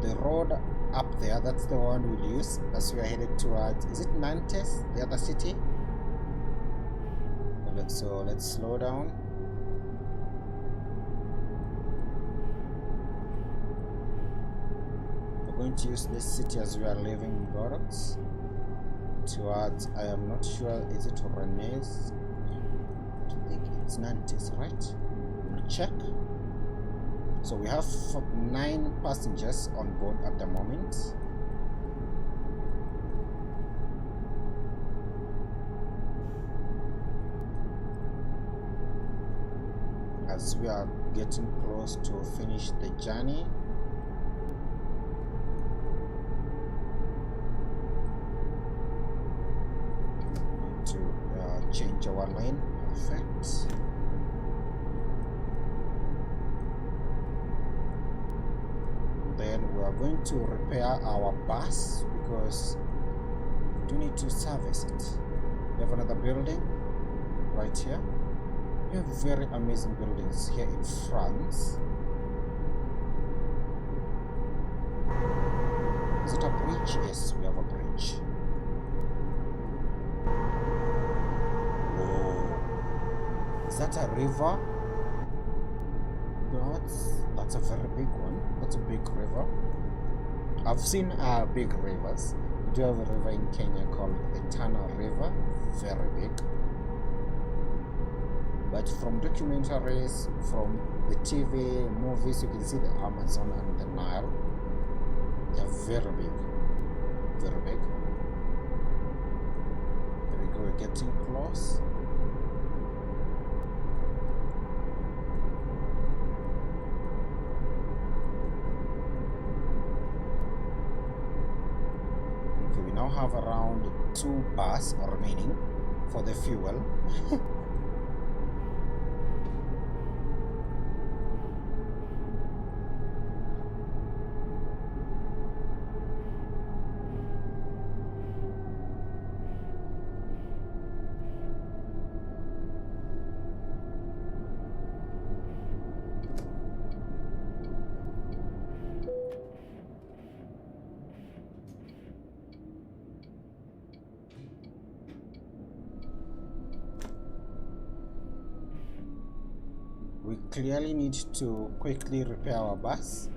the road up there, that's the one we'll use as we are headed towards, is it Nantes, the other city? So let's slow down. We're going to use this city as we are leaving Bordeaux towards, I am not sure, is it Reims? I think it's Nantes, right? We'll check. So we have 9 passengers on board at the moment. As we are getting close to finish the journey, to change our lane. Perfect. Then we are going to repair our bus because we do need to service it. We have another building right here. We have very amazing buildings here in France. Is it a bridge? Yes, we have a bridge. Whoa. Is that a river? That's a very big one. That's a big river. I've seen big rivers. We do have a river in Kenya called the Tana River. Very big. But from documentaries, from the TV, movies, you can see the Amazon and the Nile. They are very big. Very big. There we go, we're getting close. Okay, we now have around 2 bars remaining for the fuel. We clearly need to quickly repair our bus.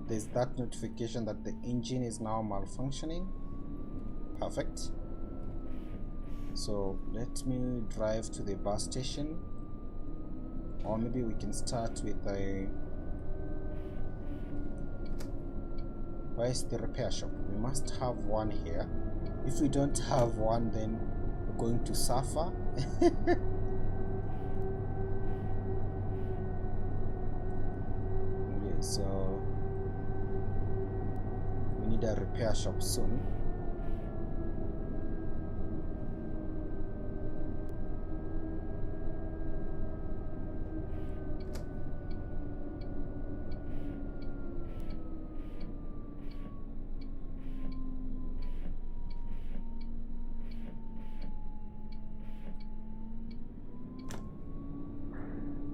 There's that notification that the engine is now malfunctioning. Perfect. So let me drive to the bus station, or maybe we can start with a, where is the repair shop? We must have one here. If we don't have one, then we're going to suffer. So we need a repair shop soon.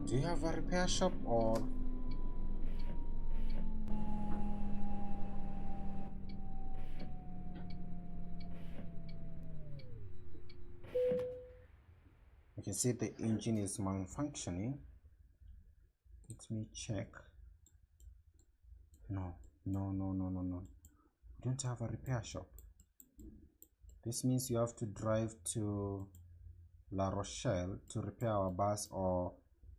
Do you have a repair shop or? You can see the engine is malfunctioning. Let me check. No. We don't have a repair shop. This means you have to drive to La Rochelle to repair our bus, or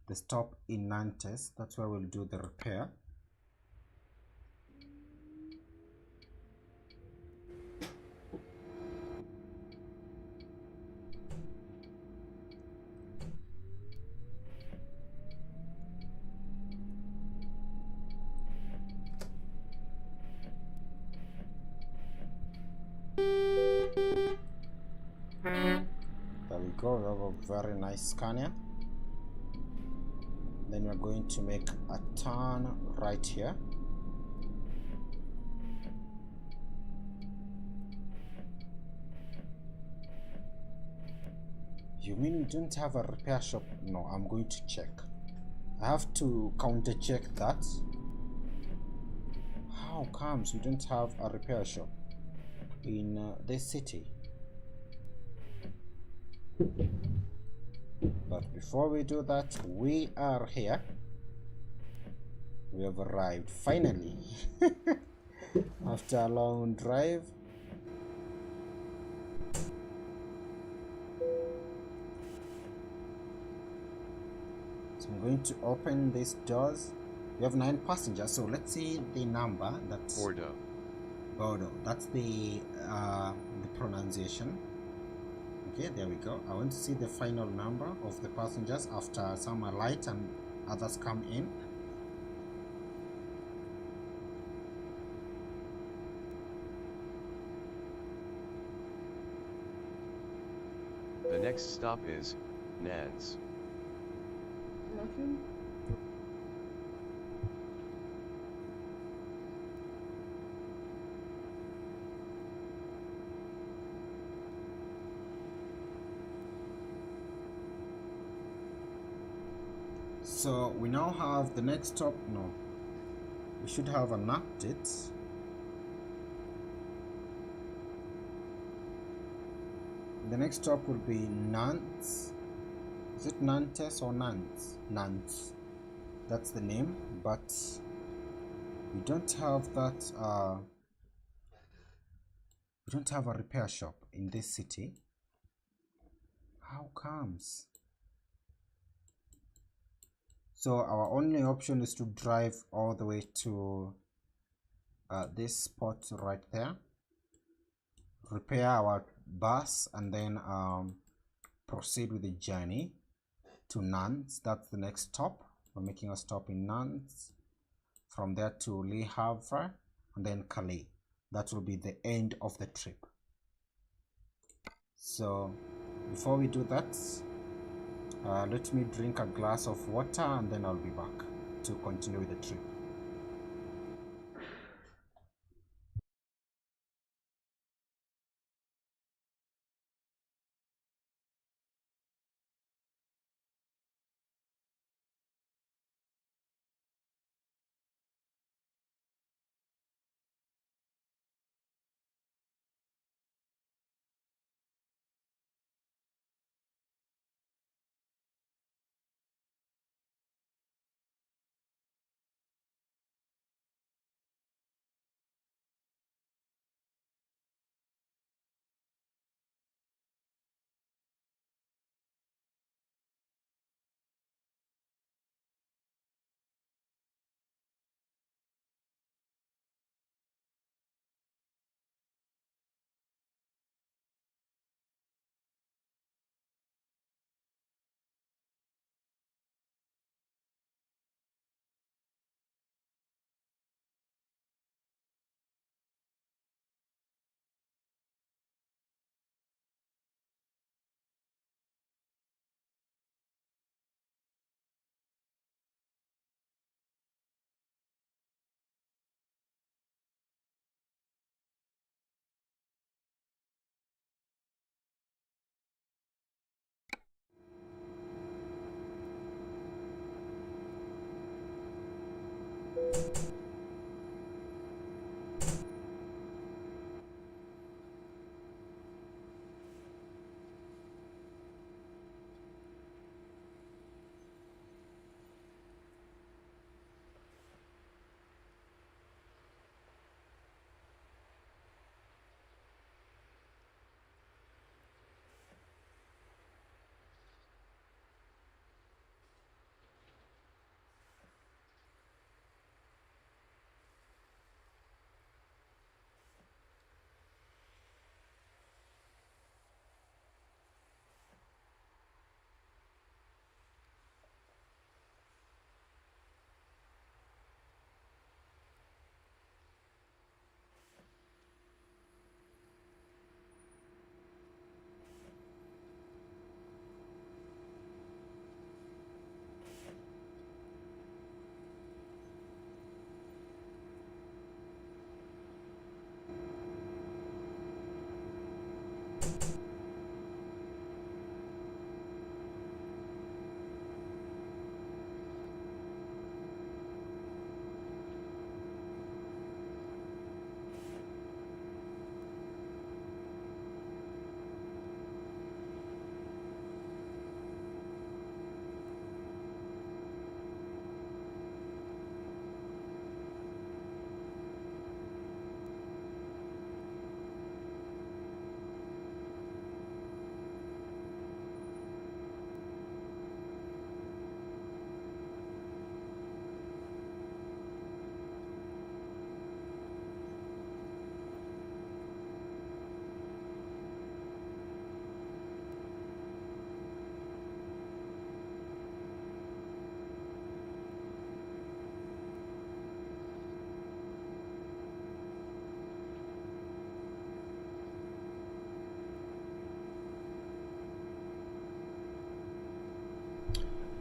the stop in Nantes. That's where we'll do the repair. There we go, we have a very nice Scania. Then we're going to make a turn right here. You mean you don't have a repair shop? No, I'm going to check. I have to counter check that. How comes we don't have a repair shop in this city? But before we do that, we are here. We have arrived finally after a long drive. So I'm going to open these doors. We have 9 passengers, so let's see the number. That's Bordeaux. Bordeaux. That's the pronunciation. Okay, there we go. I want to see the final number of the passengers after some alight and others come in. The next stop is Nantes. Nothing? So we now have the next stop. No, we should have an update. The next stop will be Nantes. Is it Nantes or Nantes? Nantes. That's the name, but we don't have that. We don't have a repair shop in this city. How comes? So our only option is to drive all the way to this spot right there, repair our bus, and then proceed with the journey to Nantes. That's the next stop. We're making a stop in Nantes. From there to Le Havre and then Calais. That will be the end of the trip. So before we do that, let me drink a glass of water and then I'll be back to continue with the trip.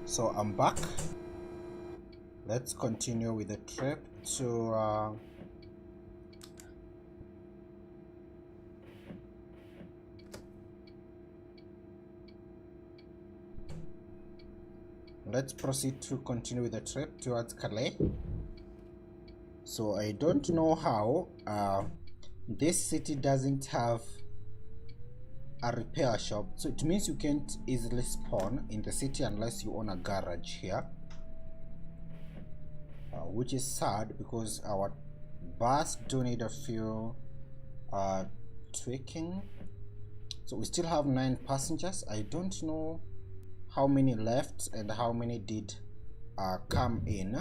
So I'm back. Let's continue with the trip to let's proceed to continue with the trip towards Calais. So I don't know how this city doesn't have a repair shop, so it means you can't easily spawn in the city unless you own a garage here, which is sad because our bus do need a few tweaking. So we still have 9 passengers. I don't know how many left and how many did come in,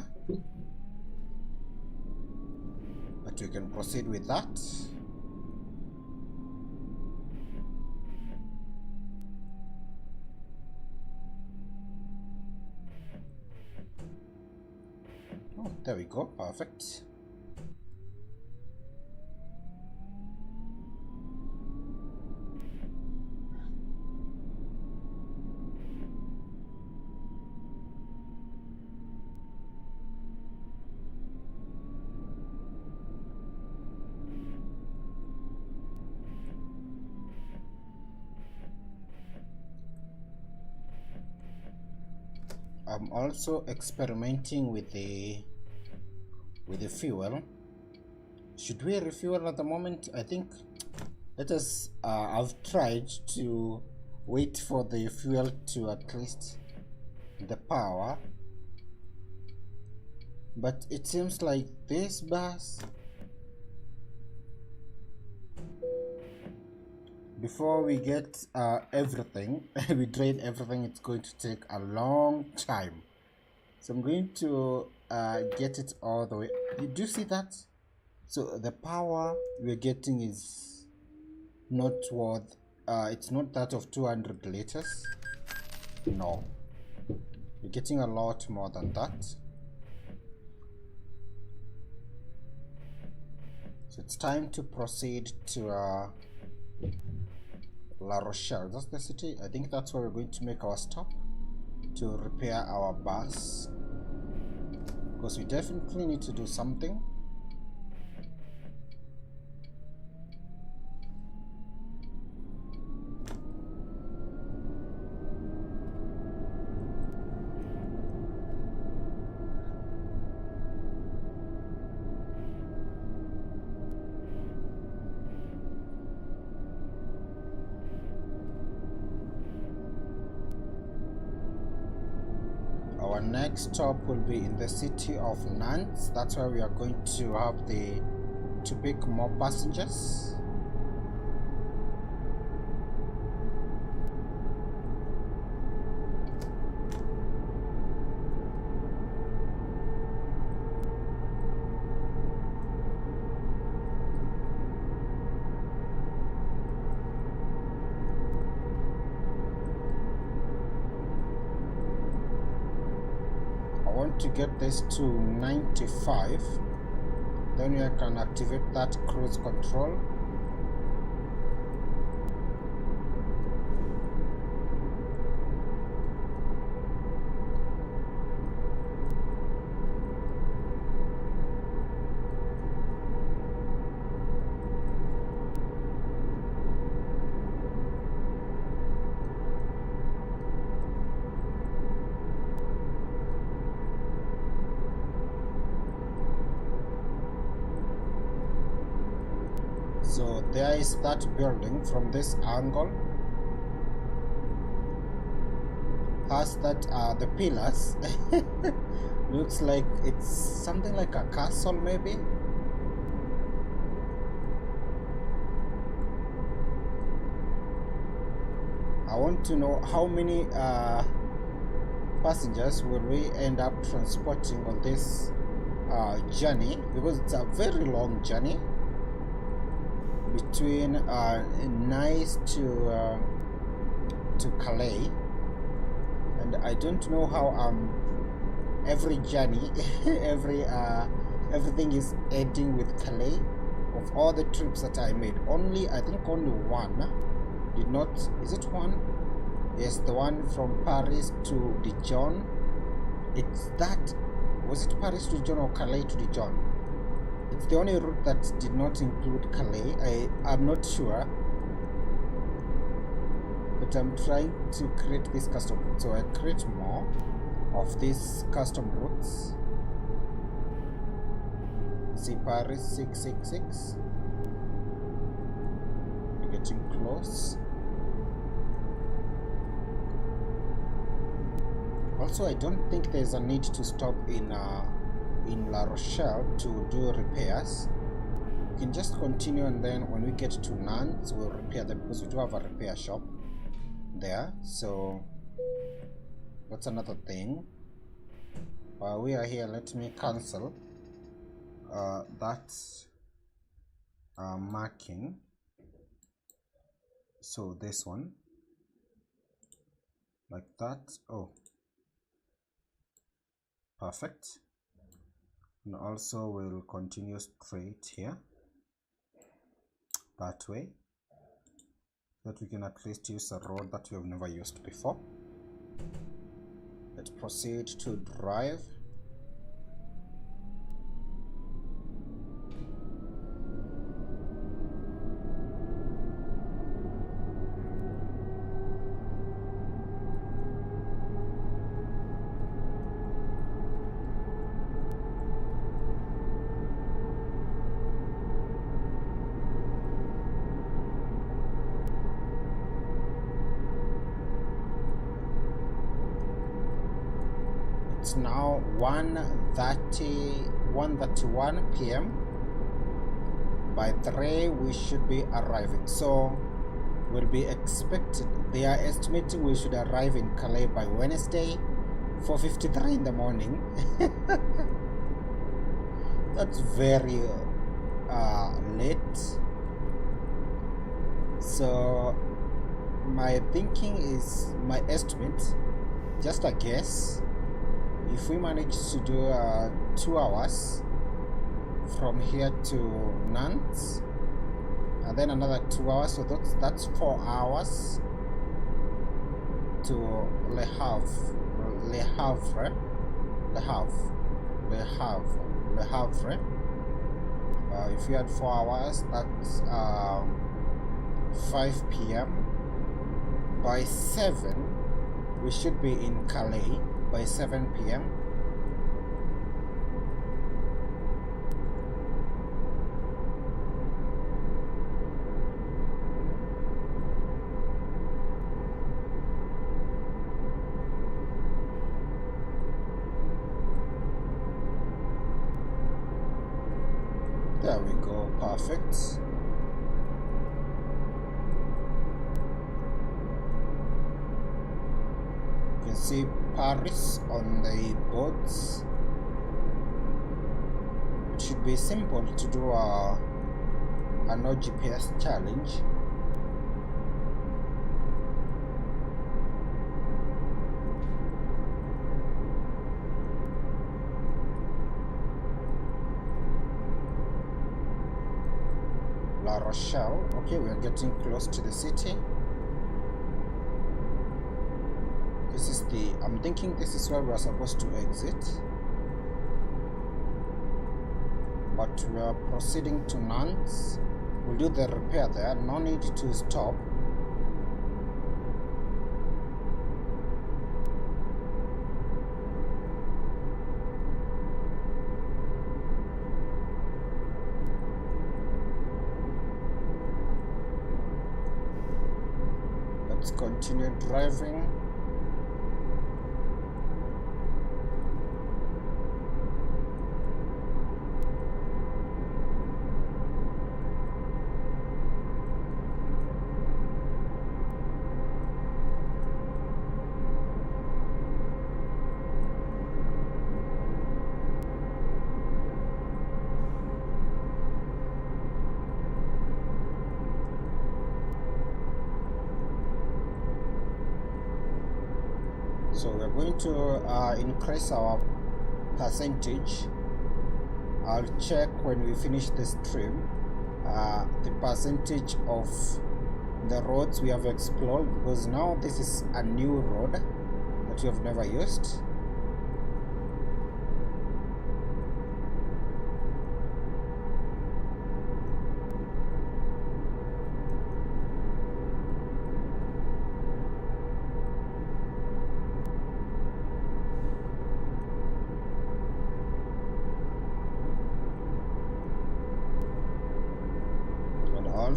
but we can proceed with that. Oh, there we go, perfect. I'm also experimenting with the fuel. Should we refuel at the moment? I think let us I've tried to wait for the fuel to at least the power, but it seems like this bus, before we get everything we drain everything, it's going to take a long time. So I'm going to get it all the way. Did you see that? So the power we're getting is not worth it's not that of 200 liters. No, we're getting a lot more than that. So it's time to proceed to La Rochelle. That's the city. I think that's where we're going to make our stop to repair our bus, because we definitely need to do something. Our next stop will be in the city of Nantes. That's where we are going to have to pick more passengers. To get this to 95, then we can activate that cruise control. So there is that building from this angle. Has that the pillars looks like it's something like a castle maybe. I want to know how many passengers will we end up transporting on this journey, because it's a very long journey between Nice to Calais, and I don't know how every journey everything is ending with Calais. Of all the trips that I made, I think only one did not. Is it one? Yes, the one from Paris to Dijon It's that, was it Paris to Dijon or Calais to Dijon? It's the only route that did not include Calais. I'm not sure, but I'm trying to create this custom route. So I create more of these custom routes. See, Paris 666. We're getting close. Also, I don't think there's a need to stop in La Rochelle to do repairs. We can just continue, and then when we get to Nantes, we'll repair them, because we do have a repair shop there. So that's another thing. While we are here, let me cancel that marking. So this one, like that. Oh, perfect. And also we'll continue straight here that way, that we can at least use a road that we have never used before. Let's proceed to drive. It's now 1:31 p.m. By 3 we should be arriving, so we'll be expected, they are estimating we should arrive in Calais by Wednesday 4:53 in the morning. That's very late. So my thinking is, my estimate, just a guess, if we manage to do 2 hours from here to Nantes, and then another 2 hours, so that's 4 hours to Le Havre. If we had 4 hours, that's 5 p.m. By 7 we should be in Calais by 7 p.m. There we go, perfect. You can see Paris on the boards. It should be simple to do a no GPS challenge. La Rochelle. Okay, we are getting close to the city. This is the, I'm thinking this is where we are supposed to exit, but we are proceeding to Nantes. We'll do the repair there, no need to stop. Let's continue driving. So we're going to increase our percentage. I'll check when we finish the stream the percentage of the roads we have explored, because now this is a new road that we have never used.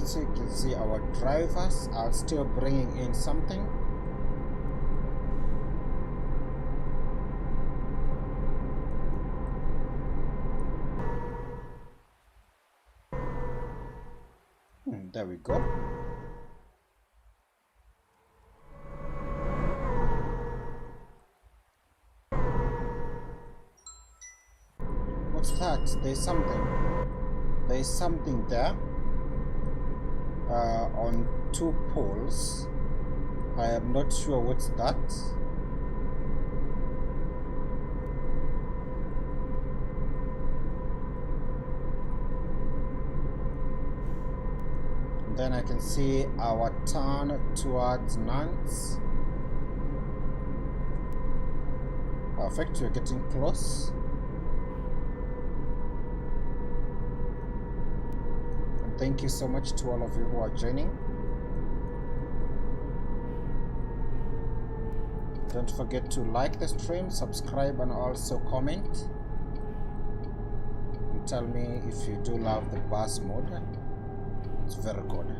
Also, you can see our drivers are still bringing in something. There we go. What's that? There's something there on 2 poles. I am not sure what's that. And then I can see our turn towards Nantes. Perfect, we're getting close. Thank you so much to all of you who are joining. Don't forget to like the stream, subscribe, and also comment. And tell me if you do love the bus mode. It's very good.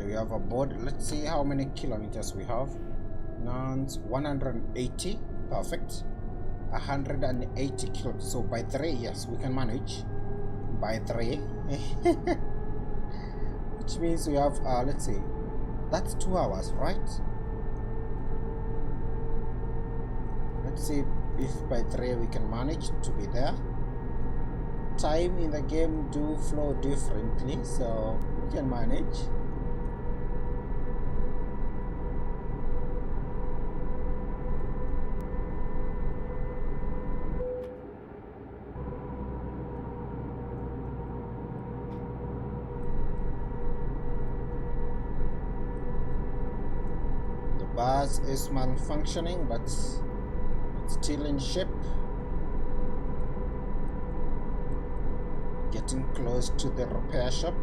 We have a board. Let's see how many kilometers we have. Nantes 180. Perfect. 180 kilometers. So by 3, yes, we can manage. By 3. Which means we have, let's see, that's 2 hours, right? Let's see if by 3 we can manage to be there. Time in the game do flow differently, so we can manage. Bus is malfunctioning, but it's still in shape. Getting close to the repair shop.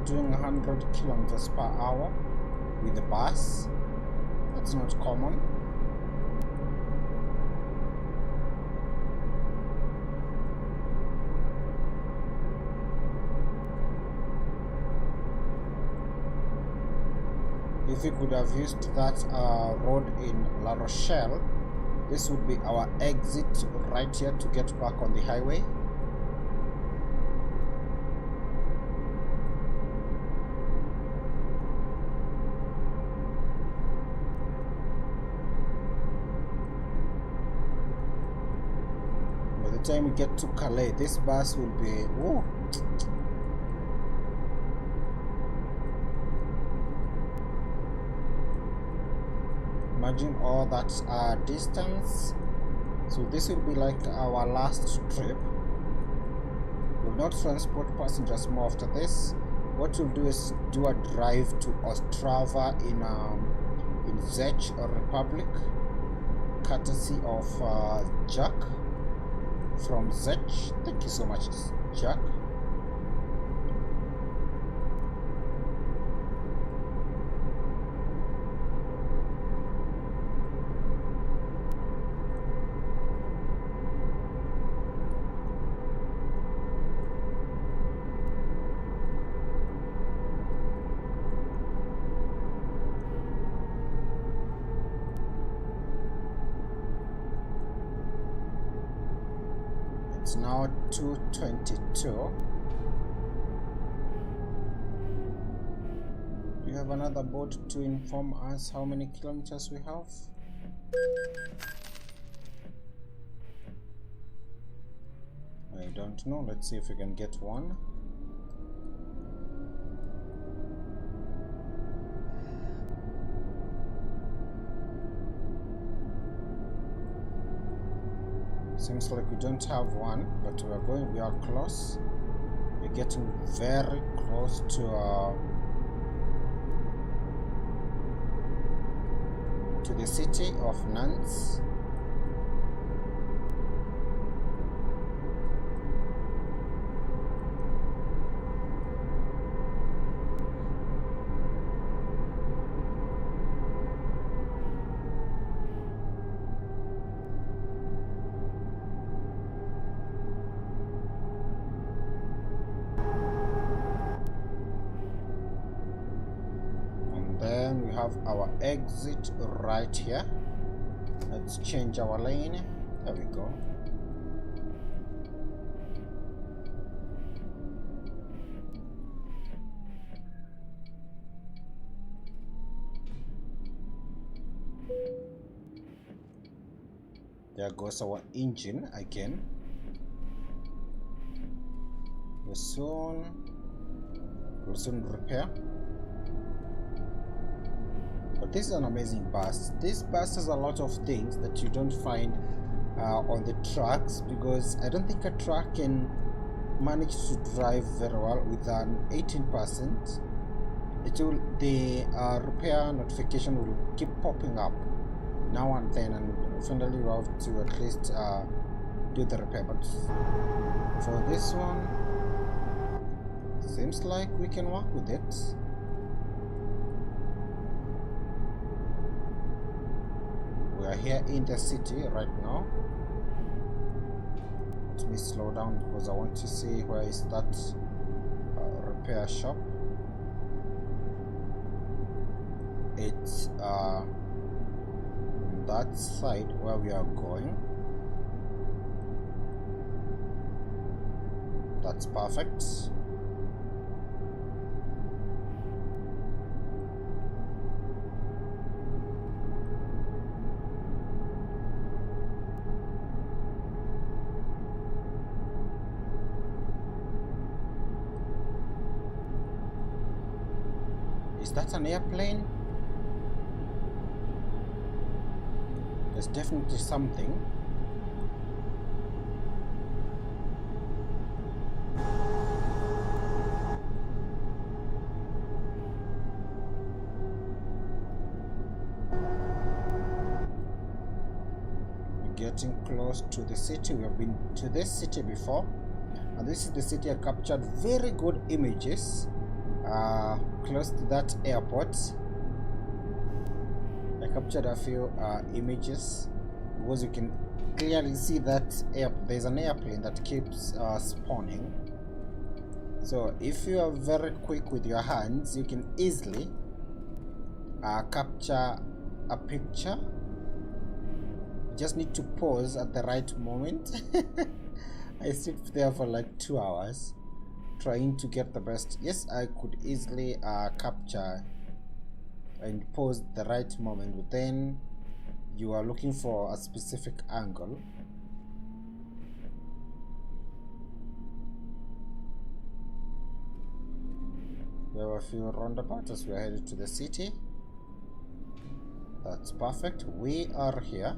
Doing 100 kilometers per hour with the bus. That's not common. If we could have used that road in La Rochelle, this would be our exit right here to get back on the highway. Time we get to Calais, this bus will be imagine all that distance. So this will be like our last trip. We'll not transport passengers more after this. What we'll do is do a drive to Ostrava in Czech Republic, courtesy of Jack from Czech. Thank you so much, Jack. It's now 2:22. we have another boat to inform us how many kilometers we have. I don't know. Let's see if we can get one. Seems like we don't have one, but we are close. We're getting very close to the city of Nantes. Then we have our exit right here. Let's change our lane. There we go. There goes our engine again. We'll soon repair. But this is an amazing bus. This bus has a lot of things that you don't find on the trucks, because I don't think a truck can manage to drive very well with an 18%. The repair notification will keep popping up now and then, and finally you have to at least do the repair. But for this one, seems like we can work with it. We are here in the city right now. Let me slow down because I want to see where is that repair shop. It's that side where we are going. That's perfect. Is that an airplane? There's definitely something. We're getting close to the city. We have been to this city before, and this is the city I captured very good images close to that airport. I captured a few images because you can clearly see that there's an airplane that keeps spawning. So if you are very quick with your hands, you can easily capture a picture. You just need to pause at the right moment. I sit there for like 2 hours trying to get the best. Yes, I could easily capture and pause the right moment, but then you are looking for a specific angle. We have a few roundabouts as we are headed to the city. That's perfect. We are here.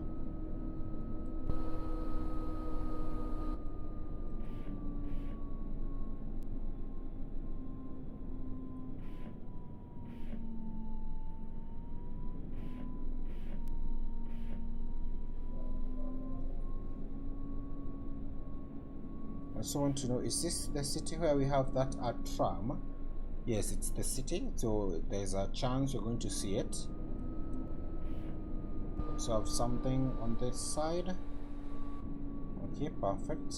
I also want to know, is this the city where we have that tram? Yes, it's the city, so there's a chance you're going to see it. So I have something on this side. Okay, perfect.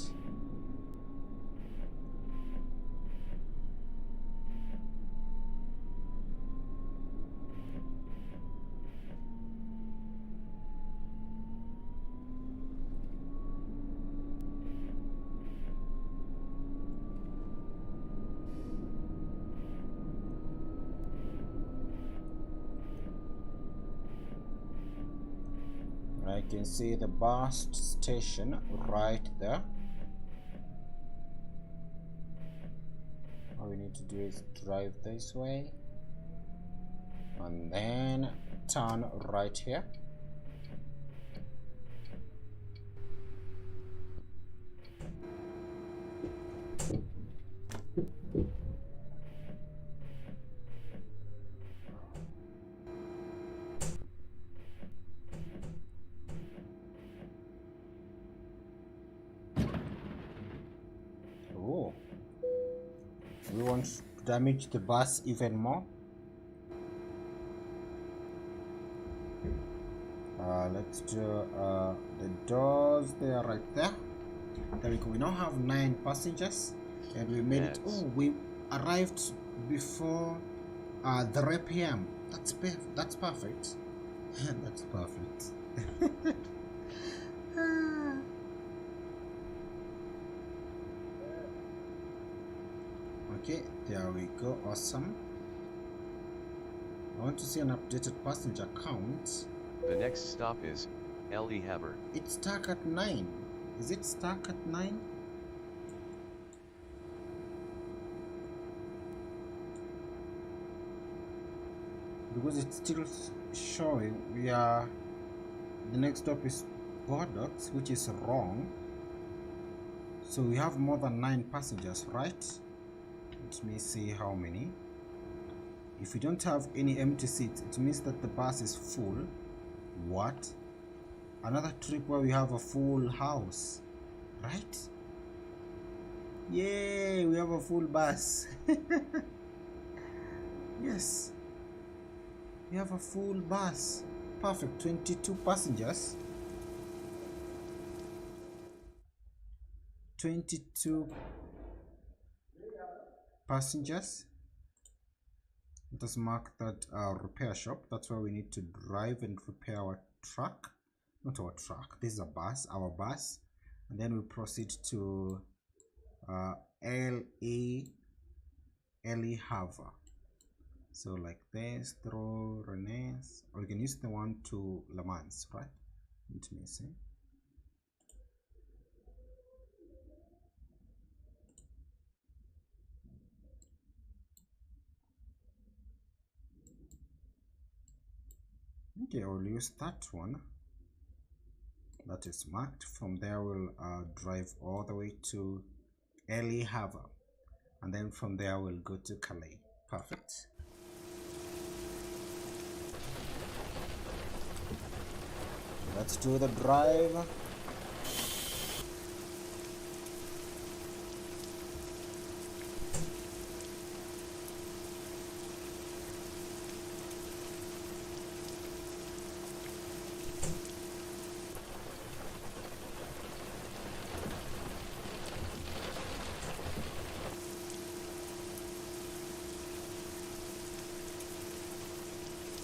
I can see the bus station right there. All we need to do is drive this way and then turn right here. Oh, we want to damage the bus even more. Let's do the doors there, right there. There we go. We now have 9 passengers, and we made it. Oh, we arrived before the 3 p.m. That's perfect. That's perfect. That's perfect. Okay, there we go. Awesome. I want to see an updated passenger count. The next stop is Havre. It's stuck at 9. Is it stuck at 9? Because it's still showing we are. The next stop is Bordeaux, which is wrong. So we have more than 9 passengers, right? Let me see how many. If we don't have any empty seats, it means that the bus is full. What? Another trip where we have a full house, right? Yay, we have a full bus. Yes, we have a full bus. Perfect. 22 passengers. 22 passengers. Let us mark that repair shop. That's where we need to drive and repair our truck. Not our truck, this is a bus, our bus. And then we proceed to Havre. So like this, through Rennes, or you can use the one to Le Mans, right? Let me see. Okay, I'll use that one. That is marked. From there we'll drive all the way to Havre, and then from there we'll go to Calais. Perfect. Let's do the drive.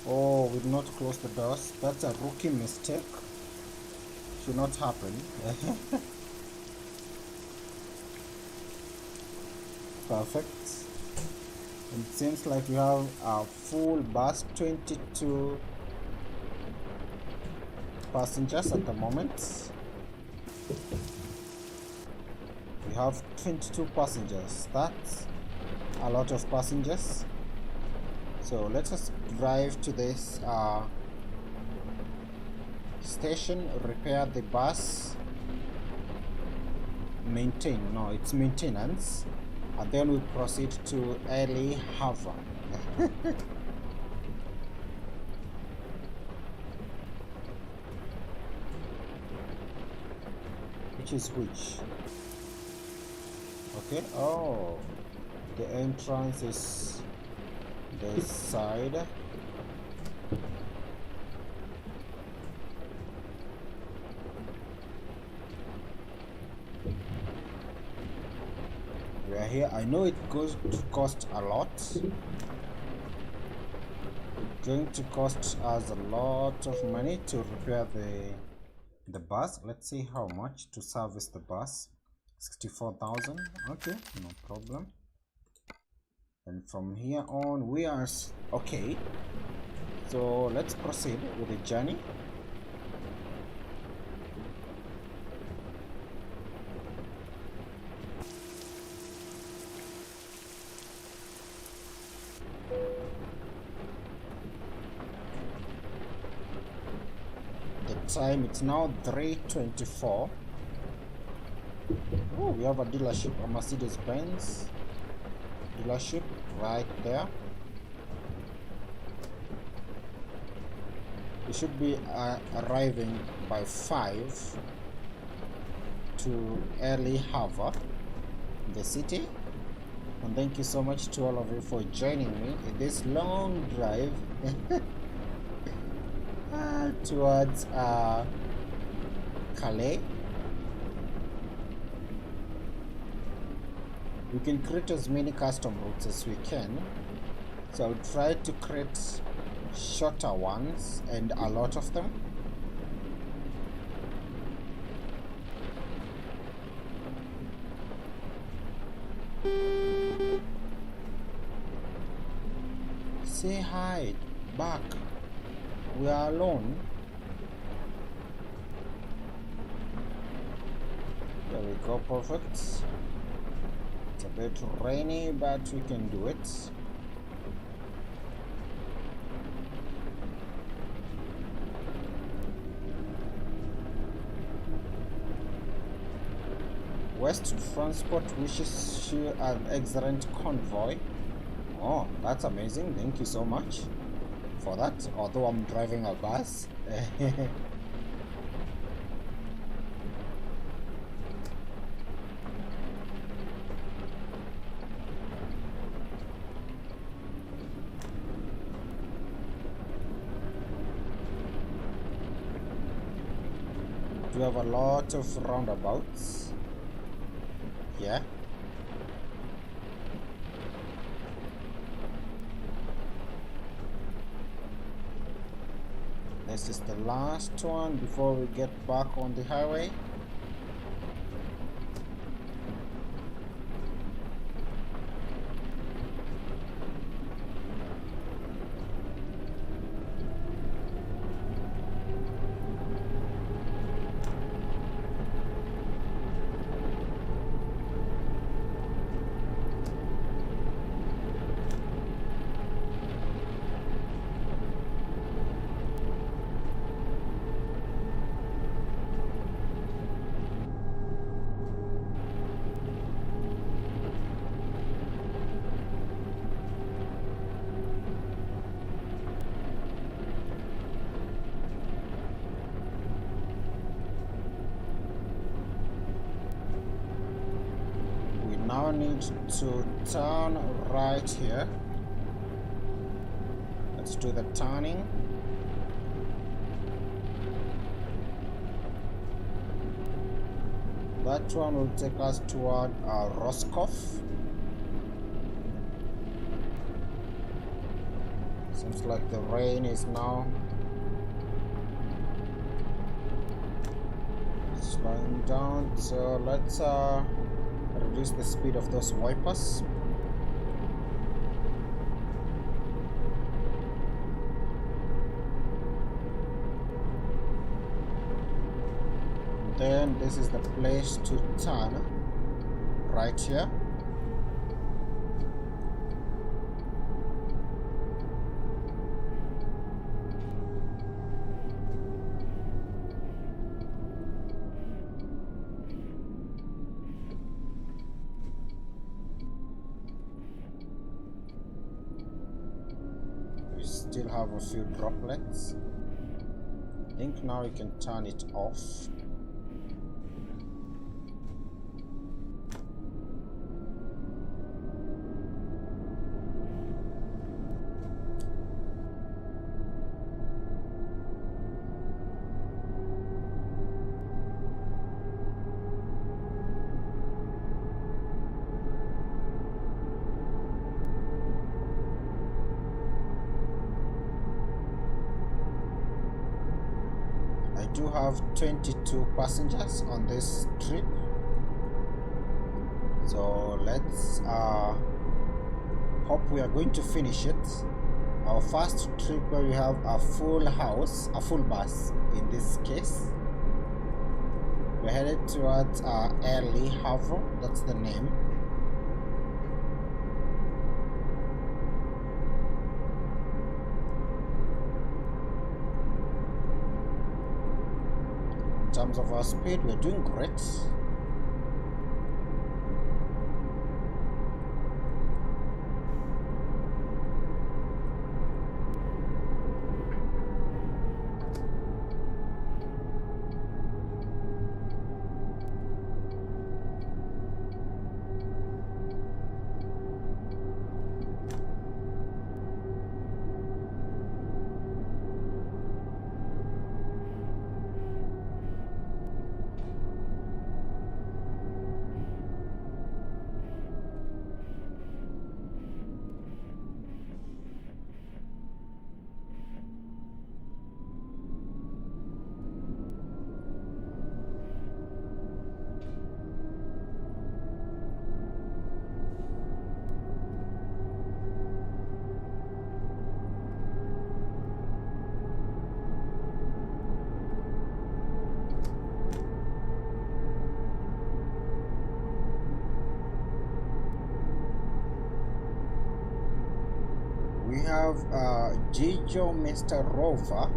Oh, we did not close the doors. That's a rookie mistake. Should not happen. Perfect. It seems like we have a full bus, 22 passengers at the moment. We have 22 passengers. That's a lot of passengers. So let us drive to this station, repair the bus, it's maintenance, and then we proceed to Havre. Which is which? Okay, oh, the entrance is this side. We are here. I know it goes to cost a lot. Going to cost us a lot of money to repair the bus. Let's see how much to service the bus. 64,000. Okay, no problem. And from here on we are okay. So let's proceed with the journey. what time? It's now 3:24. Oh, we have a dealership, a Mercedes-Benz dealership right there. We should be arriving by 5 to early Havre, the city. And thank you so much to all of you for joining me in this long drive towards Calais. We can create as many custom routes as we can, so I'll try to create shorter ones and a lot of them. Say hi back. We are alone. There we go, perfect. It's a bit rainy, but we can do it. West Transport wishes you an excellent convoy. Oh, that's amazing. Thank you so much for that. Although I'm driving a bus. We have a lot of roundabouts. Yeah. This is the last one before we get back on the highway. Now need to turn right here. Let's do the turning. That one will take us toward Roscoff. Seems like the rain is now slowing down, so let's reduce the speed of those wipers. Then this is the place to turn, right here. Still have a few droplets. I think now you can turn it off. I do have 22 passengers on this trip, so let's hope we are going to finish it. Our first trip where we have a full house, a full bus in this case. We're headed towards early Havre, that's the name. terms of our speed, we're doing great. We have Gijo Mr. Rover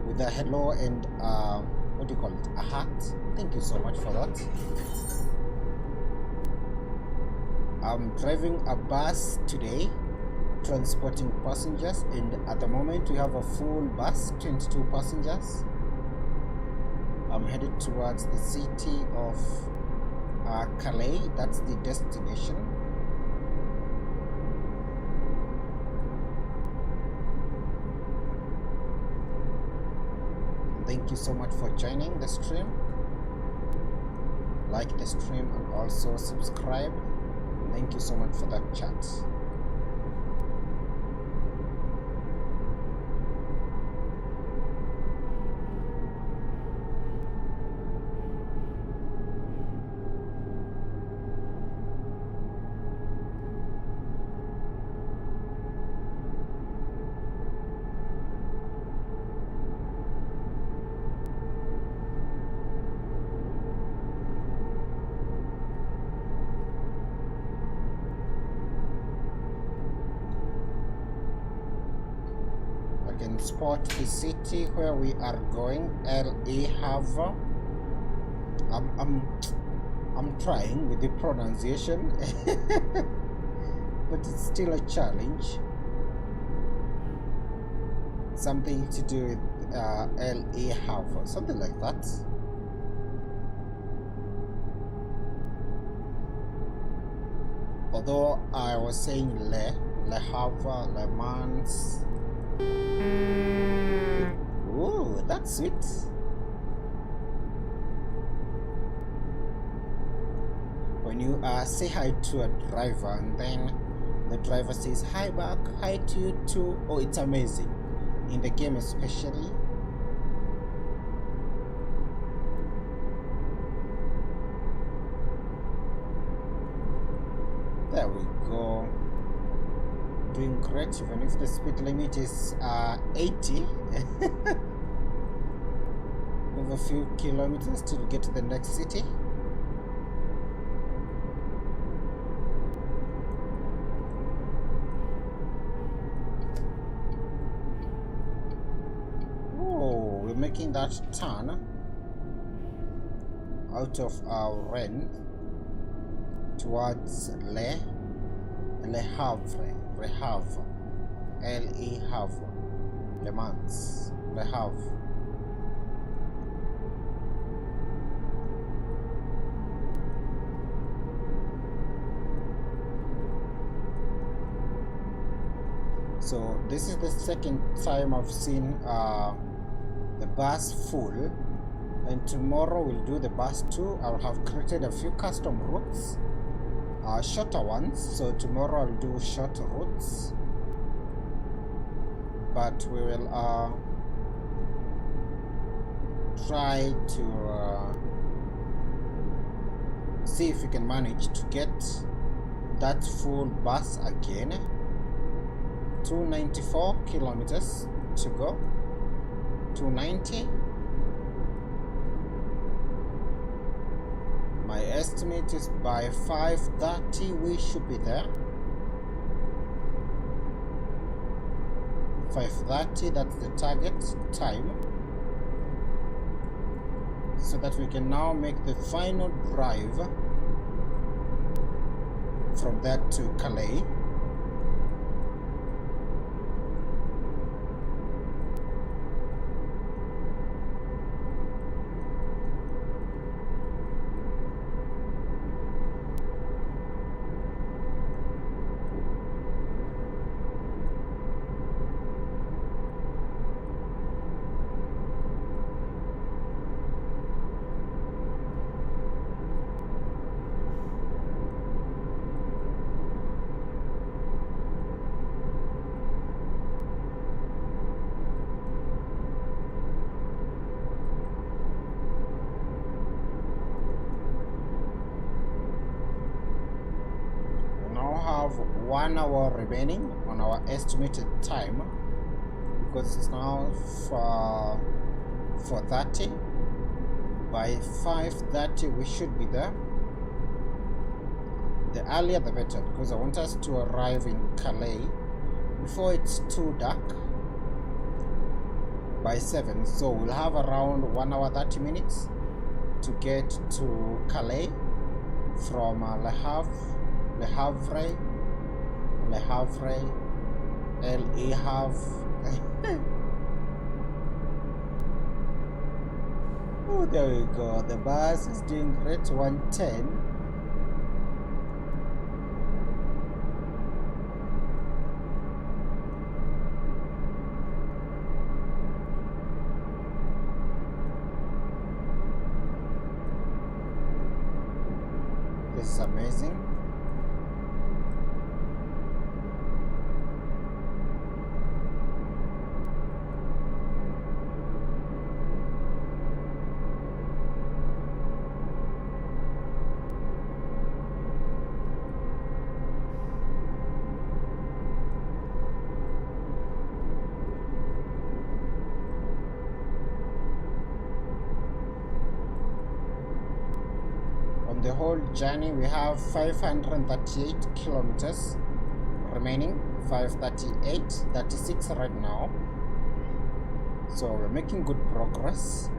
with a hello and what do you call it? A hat. Thank you so much for that. I'm driving a bus today, transporting passengers, and at the moment we have a full bus, 22 passengers. I'm headed towards the city of Calais. That's the destination. Thank you so much for joining the stream. Like the stream and also subscribe. Thank you so much for that chat. Spot the city where we are going, LA Havre. I'm trying with the pronunciation but it's still a challenge. Something to do with LA Havre, something like that. Although I was saying Le Havre, Le Mans. Oh, that's sweet. When you say hi to a driver and then the driver says hi back, hi to you too. Oh, it's amazing. In the game especially. There we go. Doing great, even if the speed limit is 80. Over a few kilometers to get to the next city. Oh, we're making that turn out of our Rennes towards Le Havre. Le Havre, L-E Havre, Le Mans, Le Havre. So this is the second time I've seen the bus full, and tomorrow we'll do the bus too. I'll have created a few custom routes. Shorter ones, so tomorrow I'll do short routes, but we will try to see if we can manage to get that full bus again. 294 kilometers to go, 290. My estimate is by 5:30 we should be there. 5:30, that's the target time. so that we can now make the final drive from there to Calais. Have 1 hour remaining on our estimated time, because it's now for 4:30. By 5:30 we should be there. The earlier the better, because I want us to arrive in Calais before it's too dark by 7. So we'll have around 1 hour 30 minutes to get to Calais from Le Havre, Le Havre. Oh, there we go. The bus is doing great. 110. This is amazing. The whole journey we have 538 kilometers remaining, 36 right now, so we're making good progress.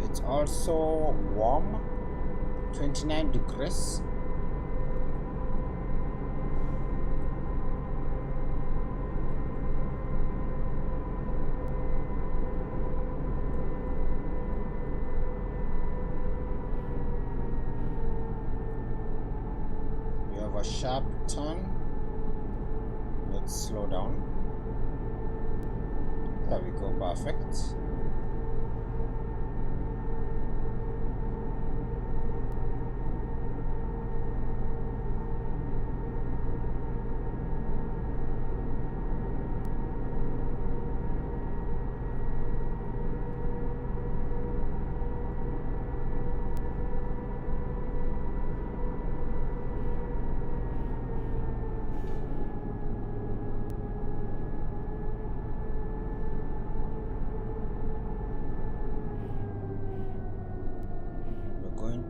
It's also warm, 29 degrees. We have a sharp turn. Let's slow down. There we go, perfect.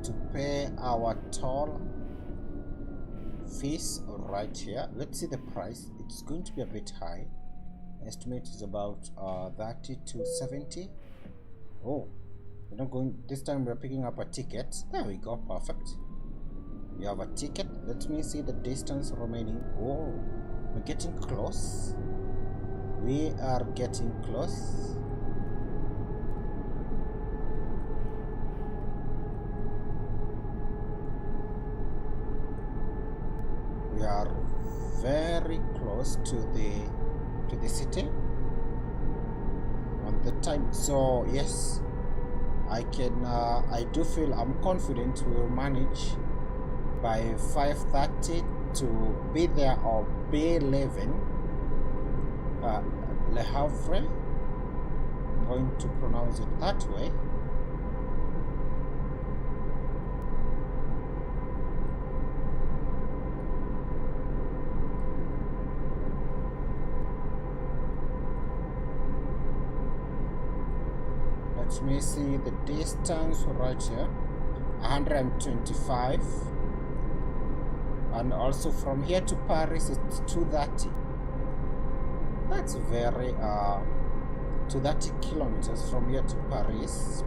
To pay our toll fees right here. Let's see the price. It's going to be a bit high. Estimate is about 30 to 70. Oh, we're not going this time. We're picking up a ticket. There we go, perfect. We have a ticket. Let me see the distance remaining. Oh, we're getting close. We are getting close. We are very close to the city on the time. So yes, I do feel I'm confident we will manage by 5:30 to be there, or B11 Le Havre. I'm going to pronounce it that way. Let me see the distance right here. 125. And also from here to Paris it's 230. That's very 230 kilometers from here to Paris.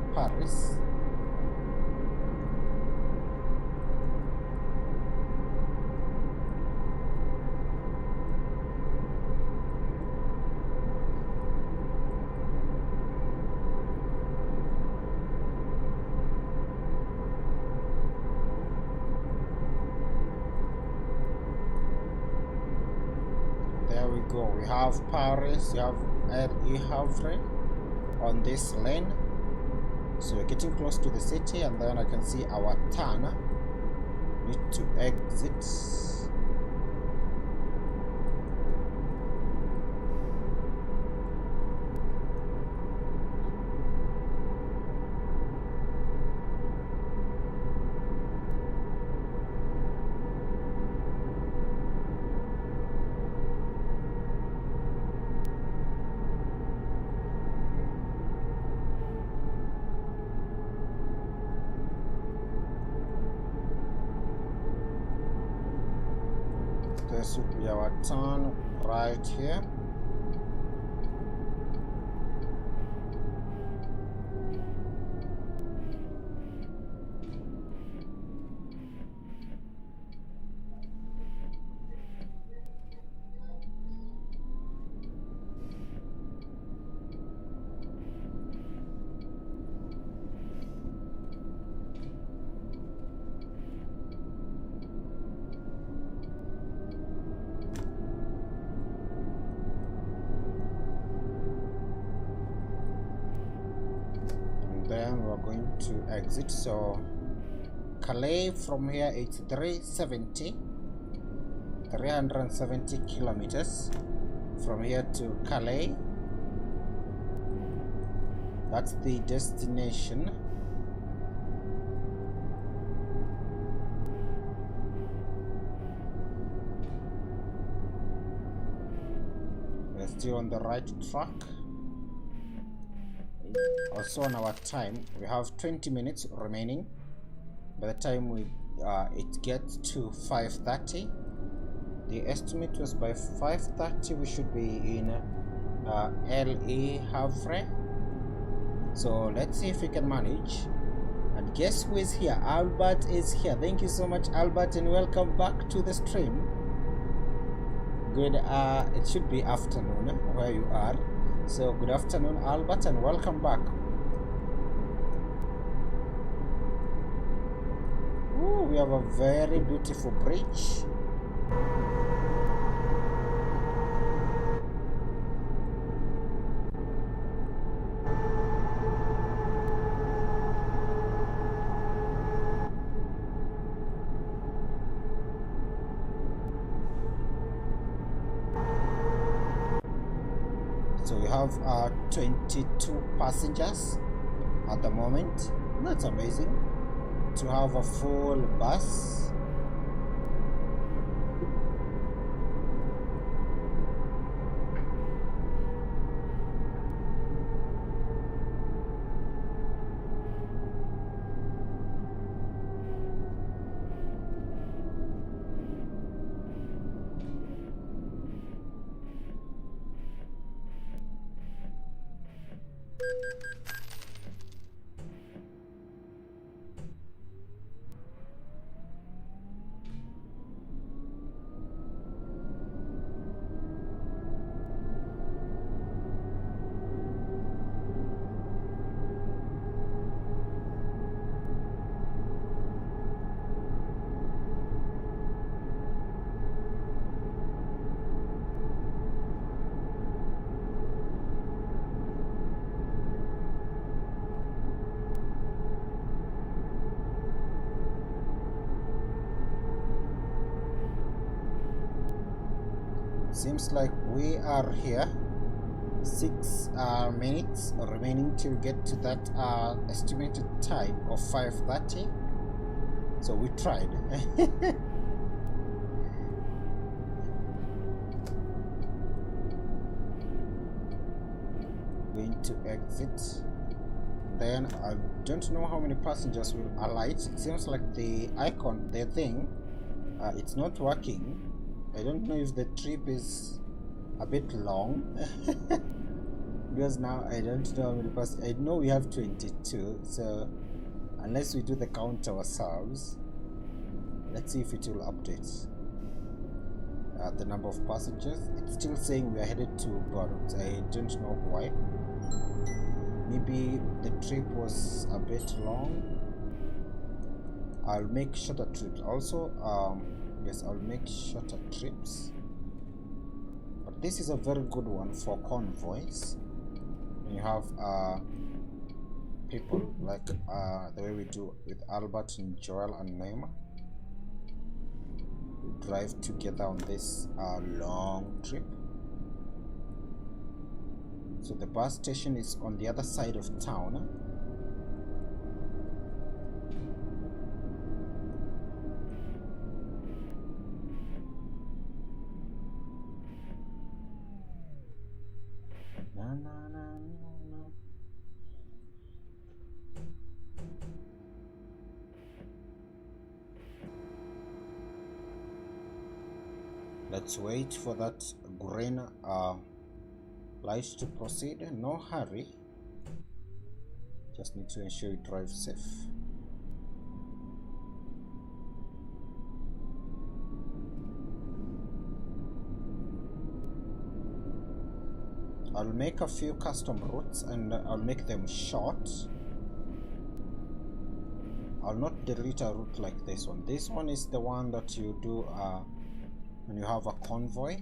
There we go. We have Paris, you have Havre on this lane. So we're getting close to the city, and then I can see our turn. Need to exit. This would be our turn right here. Then we're going to exit. So Calais from here it's 370 kilometers from here to Calais. That's the destination. We're still on the right track. Also on our time, we have 20 minutes remaining. By the time we it gets to 5:30, the estimate was by 5:30 we should be in LA Havre. So let's see if we can manage. And guess who is here? Albert is here. Thank you so much, Albert, and welcome back to the stream. Good. It should be afternoon where you are. So good afternoon, Albert, and welcome back. Ooh, we have a very beautiful bridge. So we have 22 passengers at the moment. That's amazing to have a full bus. Seems like we are here. 6 minutes remaining to get to that estimated time of 5:30. So we tried. Going to exit. then I don't know how many passengers will alight. It seems like the icon, the thing, it's not working. I don't know if the trip is a bit long because now I don't know how many passengers. I know we have 22, so unless we do the count ourselves, let's see if it will update the number of passengers. It's still saying we are headed to Bordeaux. I don't know why. Maybe the trip was a bit long. I'll make shorter trips also. Yes, I'll make shorter trips, but this is a very good one for convoys when you have people like the way we do with Albert and Joel and Neymar. We drive together on this long trip. So the bus station is on the other side of town. Na, na, na, na, na. Let's wait for that green light to proceed. No hurry, just need to ensure you drive safe. I'll make a few custom routes and I'll make them short. I'll not delete a route like this one. This one is the one that you do when you have a convoy.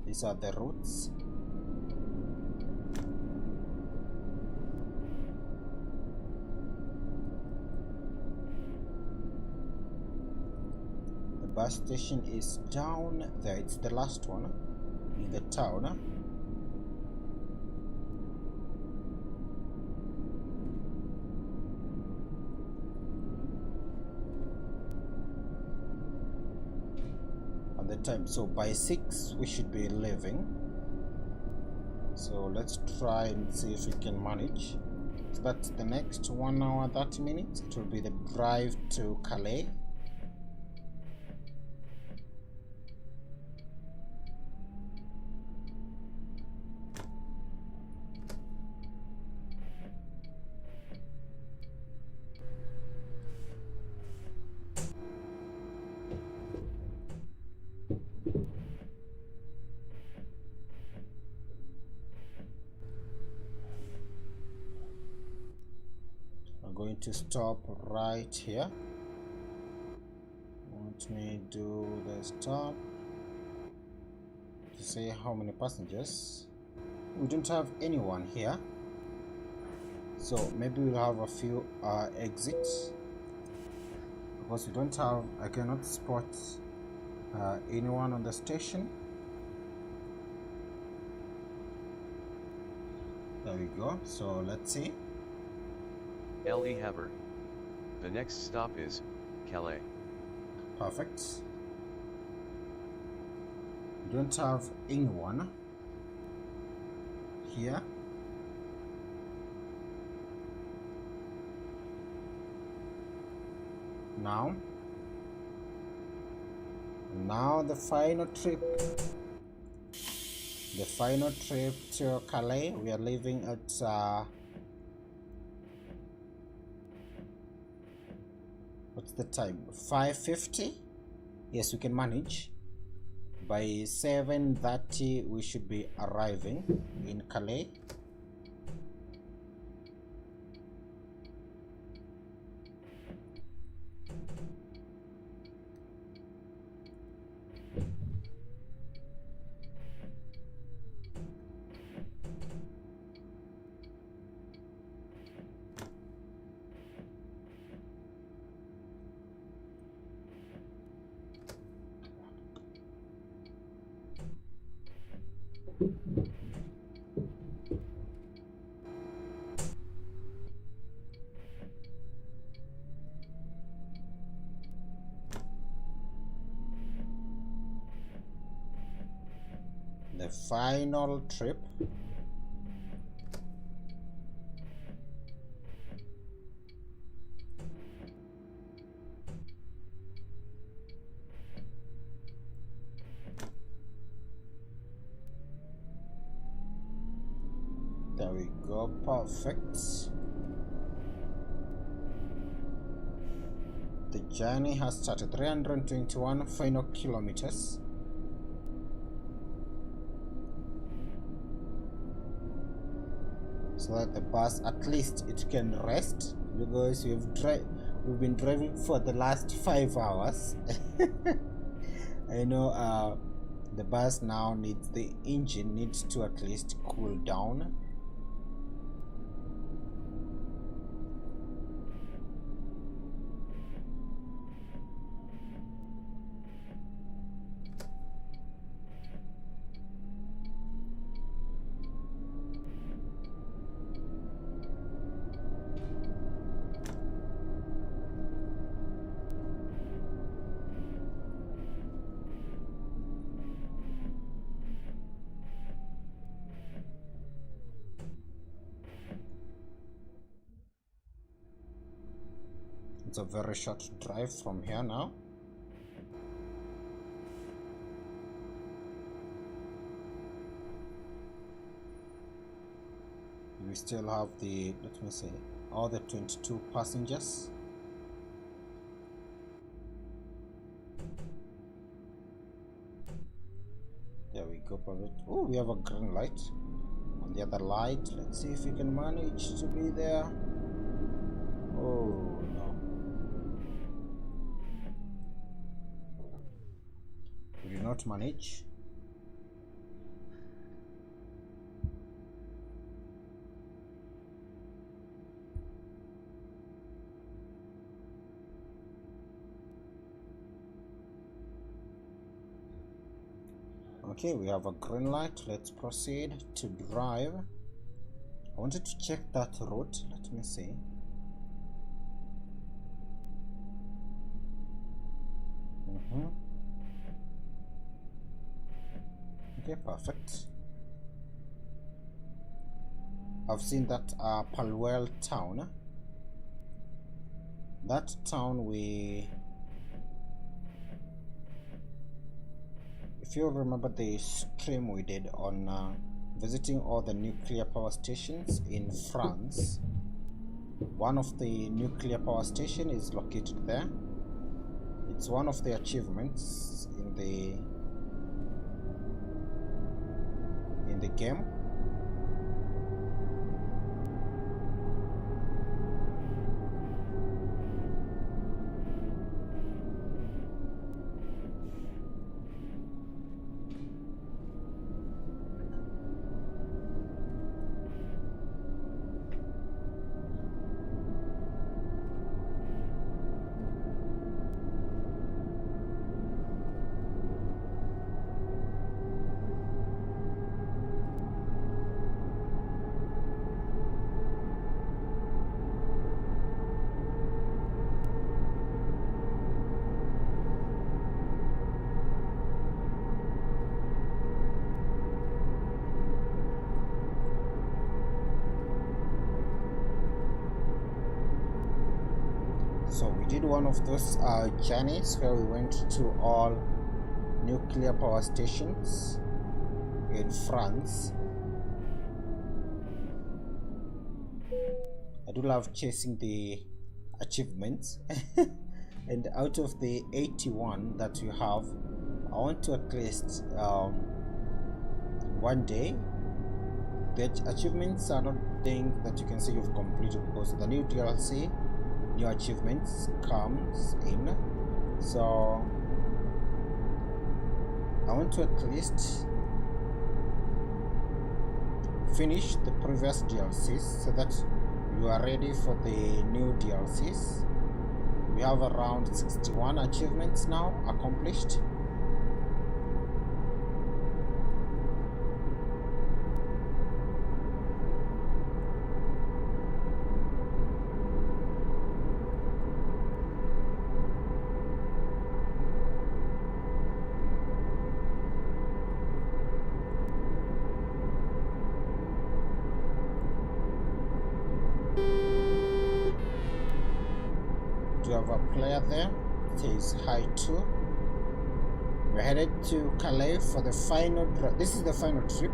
These are the routes. The bus station is down there. It's the last one in the town. The time, so by 6 we should be leaving. So let's try and see if we can manage. So that's the next 1 hour 30 minutes. It will be the drive to Calais. Going to stop right here. Let me do the stop to say how many passengers. We don't have anyone here, so maybe we'll have a few exits because we don't have, I cannot spot anyone on the station. There we go. So let's see. Le Havre. The next stop is Calais. Perfect. We don't have anyone here. Now the final trip. The final trip to Calais. We are leaving at what's the time? 5:50. Yes, we can manage. By 7:30 we should be arriving in Calais. The final trip. There we go, perfect. The journey has started. 321 final kilometers. So that the bus, at least it can rest, because we've been driving for the last 5 hours. I know the bus now needs, the engine needs to at least cool down. It's a very short drive from here now. We still have the, let me see, all the 22 passengers. There we go, perfect. Oh, we have a green light on the other light. Let's see if we can manage to be there. Oh no, we did not manage. Okay, we have a green light. Let's proceed to drive. I wanted to check that route. Let me see. Okay, perfect. I've seen that Palwell town. That town, if you remember the stream we did on visiting all the nuclear power stations in France, one of the nuclear power station is located there. It's one of the achievements in the game. So we did one of those journeys where we went to all nuclear power stations in France. I do love chasing the achievements. And out of the 81 that you have, I want to at least one day, the achievements are not things that you can say you've completed, because the new DLC, new achievements comes in. So I want to at least finish the previous DLCs so that you are ready for the new DLCs. We have around 61 achievements now accomplished. Player there says hi to. We're headed to Calais for the final this is the final trip.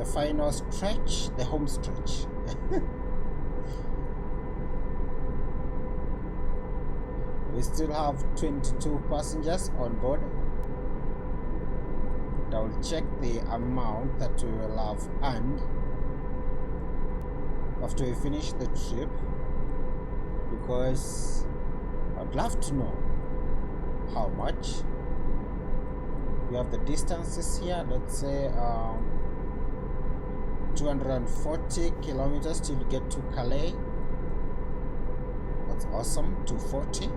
the final stretch, the home stretch. We still have 22 passengers on board. I will check the amount that we will have earned after we finish the trip, because I'd love to know how much. We have the distances here. Let's say 240 kilometers till you get to Calais. That's awesome. 240.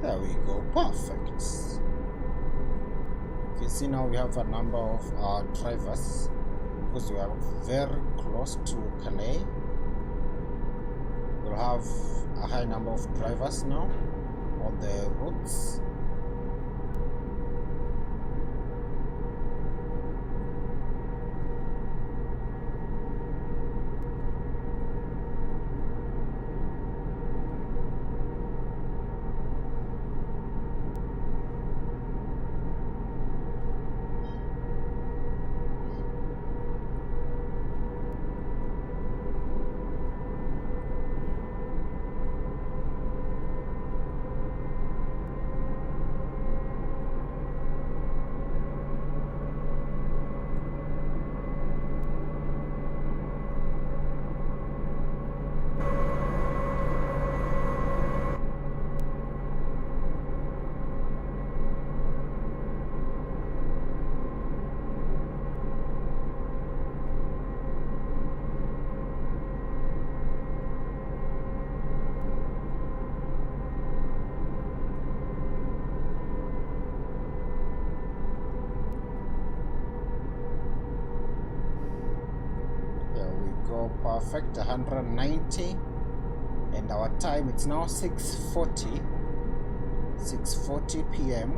There we go. Perfect. You can see now we have a number of drivers, because we are very close to Calais. We'll have a high number of drivers now on the routes. Perfect. 190, and our time, it's now 6:40 p.m,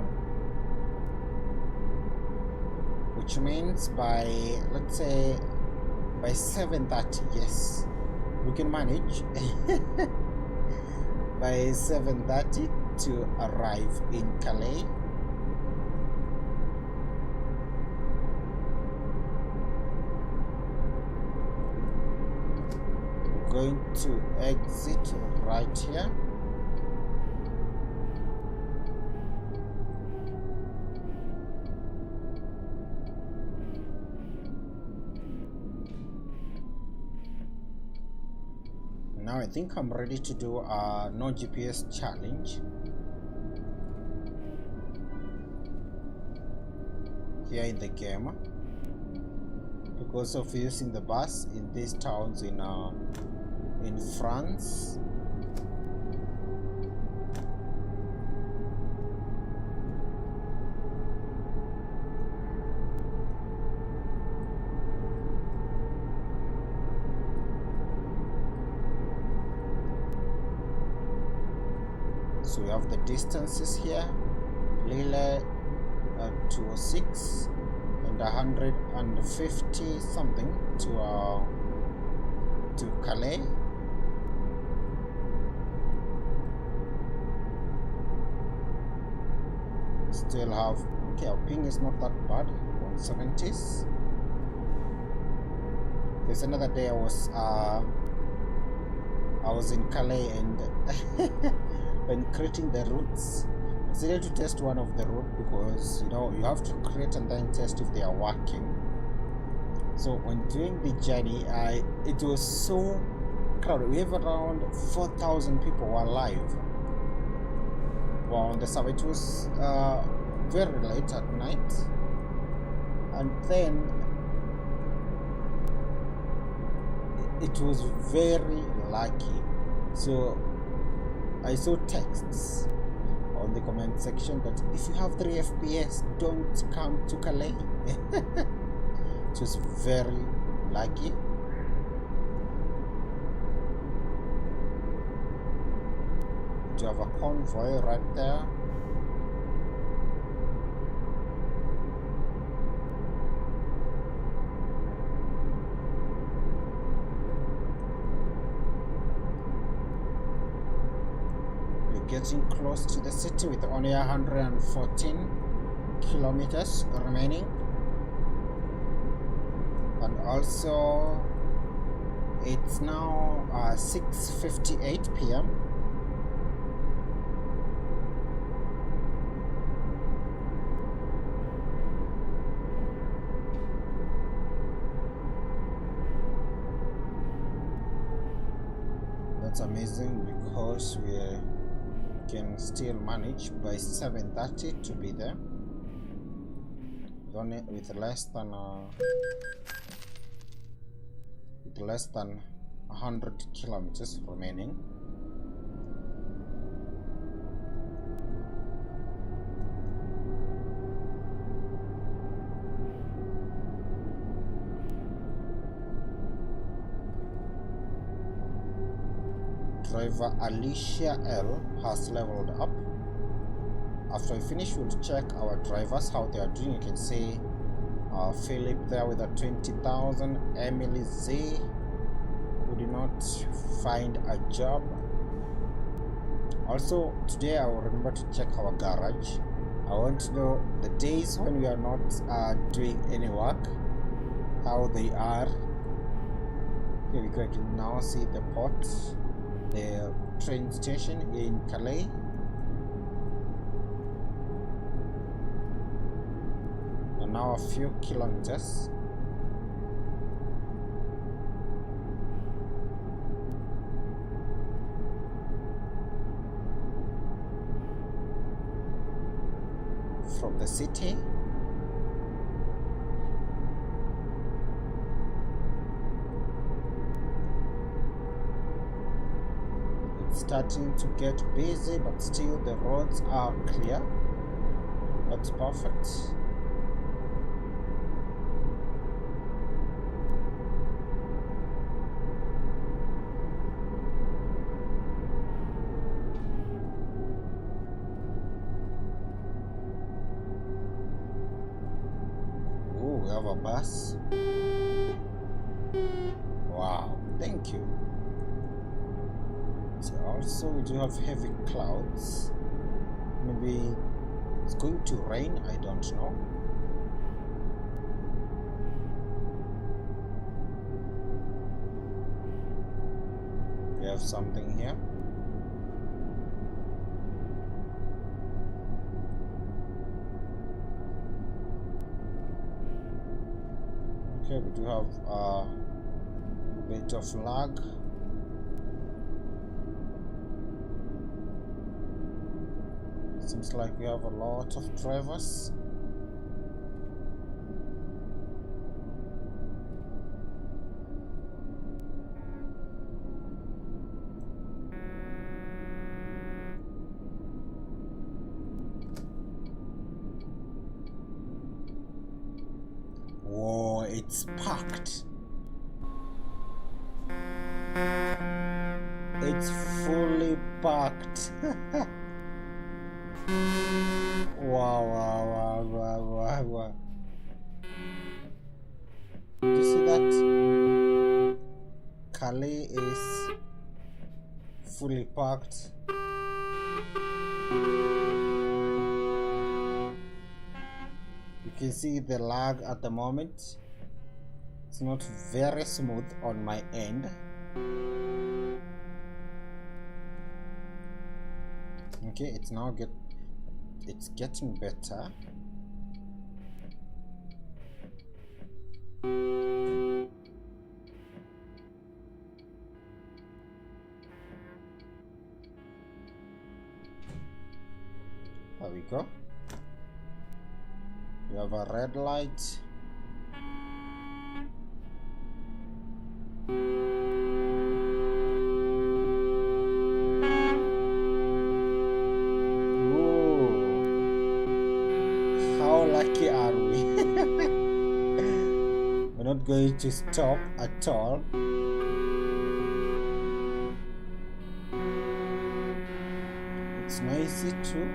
which means by, let's say, by 7:30, yes, we can manage by 7:30 to arrive in Calais. Going to exit right here. Now I think I'm ready to do a no GPS challenge here in the game, because of using the bus in these towns in France. So we have the distances here: Lille 206 and 150 something to Calais. Still have, okay, our ping is not that bad, 170s. There's another day I was in Calais, and when creating the routes, I decided to test one of the route, because you know you have to create and then test if they are working. So when doing the journey, it was so crowded. We have around 4,000 people were live. Wow, on the server. It was very late at night, and then it was very lucky. So I saw texts on the comment section that if you have 3 FPS, don't come to Calais. It was very lucky. To have a convoy right there. getting close to the city with only 114 kilometers remaining. And also it's now 6:58 p.m. That's amazing because we can still manage by 7:30 to be there with less than 100 kilometers remaining. Driver Alicia L has leveled up. After we finish, we'll check our drivers, how they are doing. You can see Philip there with a 20,000, Emily Z who did not find a job. Also today I will remember to check our garage. I want to know the days when we are not doing any work, how they are. Here we go. You can now see the port, the train station in Calais. And now a few kilometers. From the city. It's starting to get busy, but still the roads are clear. That's perfect. We have a bus. Wow, thank you. So also we do have heavy clouds. Maybe it's going to rain, I don't know. We have something here. Okay, we do have a bit of lag. Seems like we have a lot of drivers. Whoa, it's packed. It's fully packed. Wow. Do you see that? Calais is fully packed. You can see the lag at the moment. It's not very smooth on my end. Okay, it's now it's getting better. There we go. We have a red light. Lucky are we? We're not going to stop at all. It's noisy too.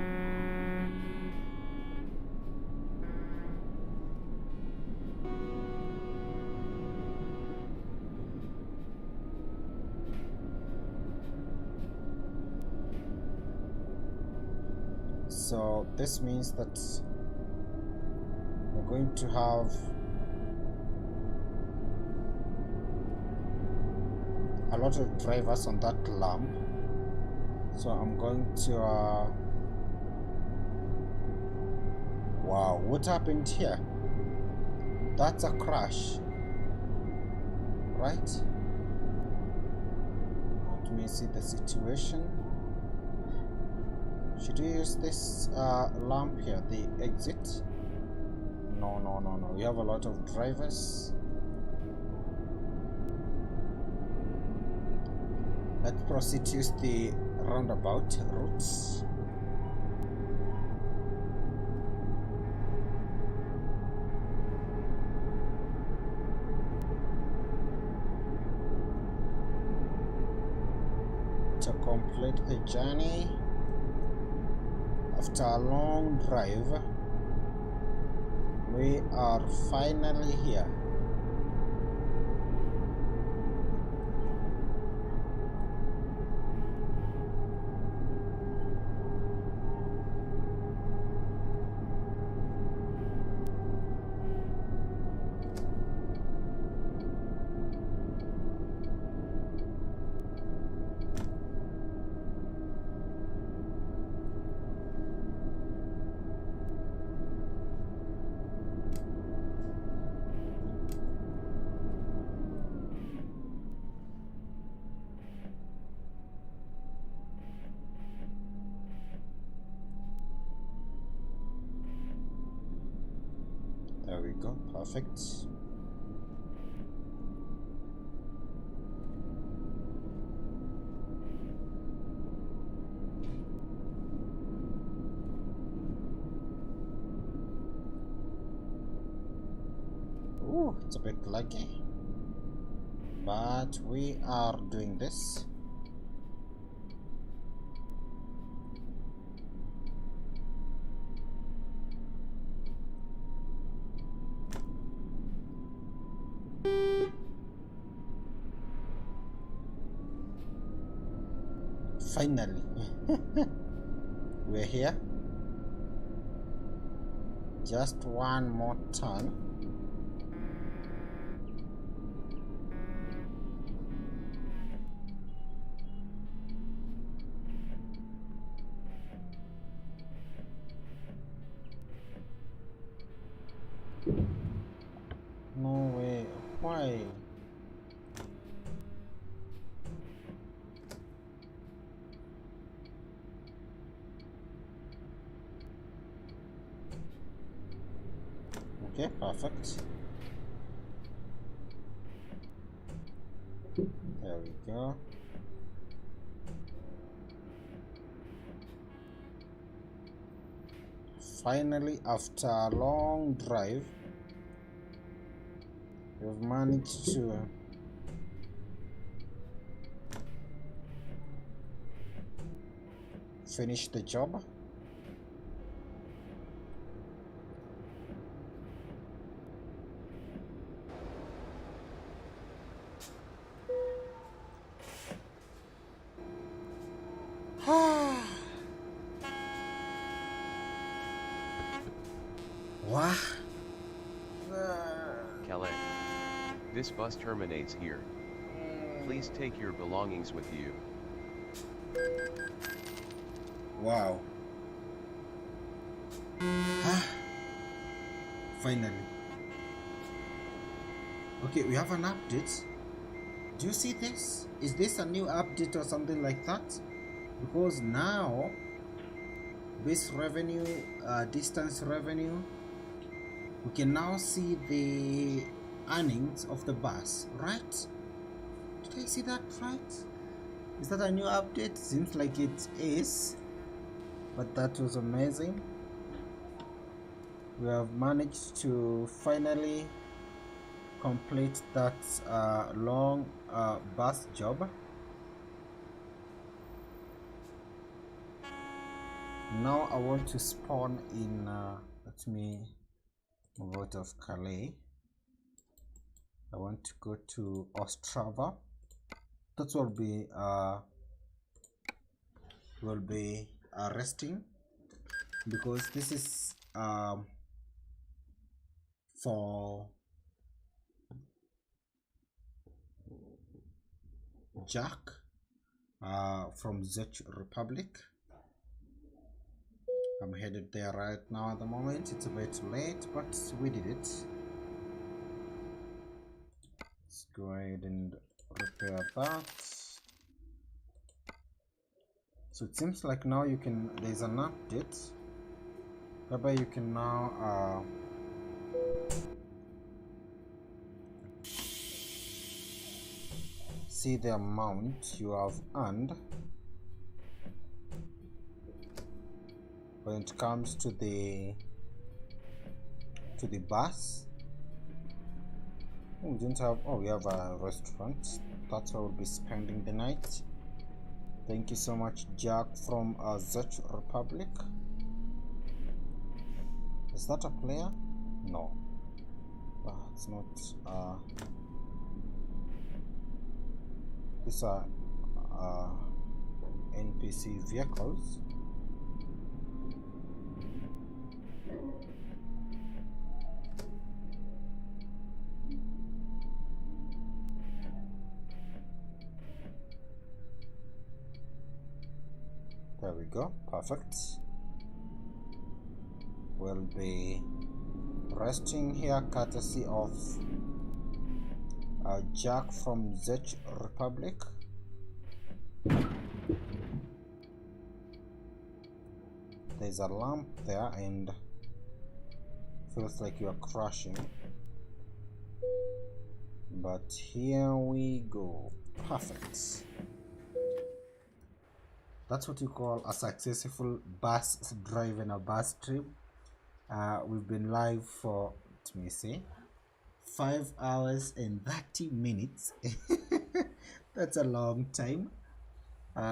So this means that we're going to have a lot of drivers on that lamp. So I'm going to wow, what happened here? That's a crash, right? Let me see the situation. Should we use this lamp here, the exit? No, we have a lot of drivers. Let's proceed to use the roundabout routes. To complete the journey, after a long drive, we are finally here. There we go, perfect. Ooh, it's a bit laggy, but we are doing this. Finally, we're here. Just one more turn. No way. Why? Okay, perfect. There we go. Finally, after a long drive, we've managed to finish the job. Wow. Calais. This bus terminates here. Please take your belongings with you. Wow. Finally. Okay, we have an update. Do you see this? Is this a new update or something like that? Because now base revenue, distance revenue, we can now see the earnings of the bus, right? Did I see that right? Is that a new update? Seems like it is, but that was amazing. We have managed to finally complete that long bus job. Now I want to spawn in let me move out of Calais. I want to go to Ostrava. That will be resting. because this is for Jack from Czech Republic. I'm headed there right now at the moment. It's a bit late, but we did it. Let's go ahead and repair that. So it seems like now you can, there's an update whereby you can now see the amount you have earned when it comes to the bus. We didn't have, oh, we have a restaurant. That's where we'll be spending the night. Thank you so much, Jack from Czech Republic. Is that a player? No. It's not. These are NPC vehicles. There we go, perfect. We'll be resting here courtesy of Jack from Czech Republic. There's a lamp there and feels like you are crashing, but here we go. Perfect. That's what you call a successful bus drive and a bus trip. We've been live for, let me see, 5 hours and 30 minutes. That's a long time.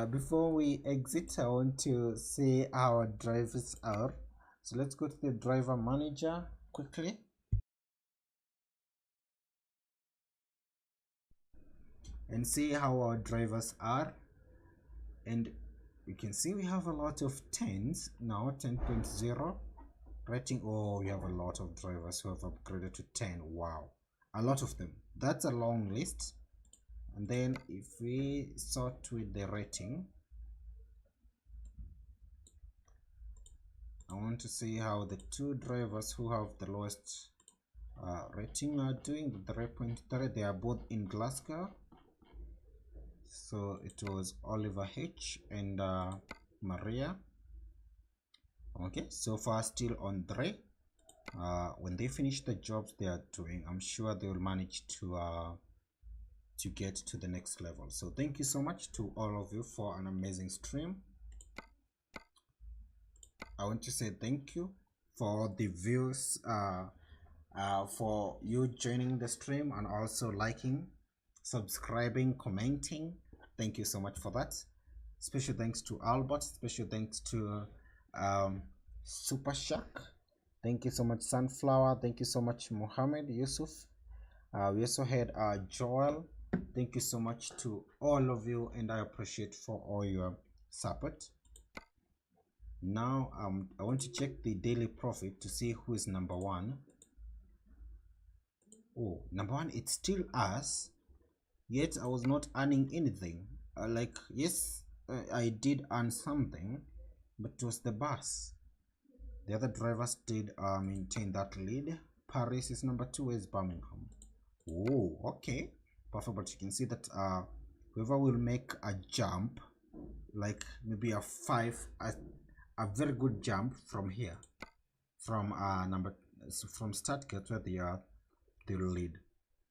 Before we exit, I want to see how our drivers are. So let's go to the driver manager quickly. And see how our drivers are. And you can see we have a lot of 10s now, 10.0 rating. Oh, we have a lot of drivers who have upgraded to 10. Wow, a lot of them. That's a long list. And then if we sort with the rating, I want to see how the two drivers who have the lowest rating are doing. The 3.3, they are both in Glasgow. So it was Oliver H and Maria. Okay, so far still on 3. When they finish the jobs they are doing, I'm sure they will manage to get to the next level. So thank you so much to all of you for an amazing stream. I want to say thank you for the views, for you joining the stream and also liking, subscribing, commenting. Thank you so much for that. Special thanks to Albert. Special thanks to Super Shark. Thank you so much, Sunflower. Thank you so much, Mohammed Yusuf. We also had Joel. Thank you so much to all of you, and I appreciate for all your support. Now I want to check the daily profit to see who is number 1. Oh, number 1, it's still us, yet I was not earning anything. Like, yes, I did earn something, but it was the bus. The other drivers did maintain that lead. Paris is number 2. Is Birmingham. Oh, okay, perfect. But you can see that whoever will make a jump, like maybe a very good jump from here, from from start gate where they will lead.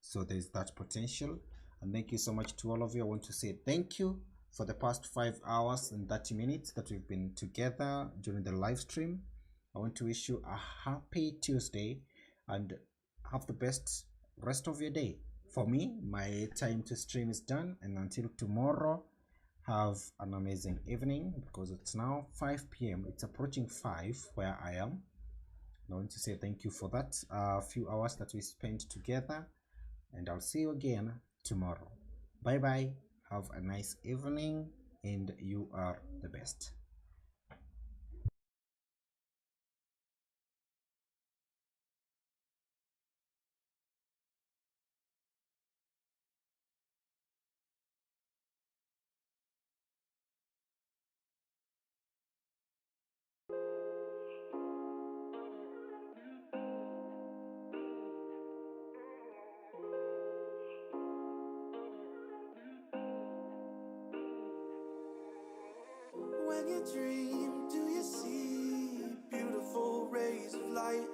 So there's that potential. And thank you so much to all of you. I want to say thank you for the past 5 hours and 30 minutes that we've been together during the live stream. I want to wish you a happy Tuesday and have the best rest of your day. For me, my time to stream is done, and until tomorrow, have an amazing evening, because it's now 5 p.m. It's approaching 5 where I am. I want to say thank you for that few hours that we spent together, and I'll see you again tomorrow. Bye bye. Have a nice evening, and you are the best. when you dream, do you see beautiful rays of light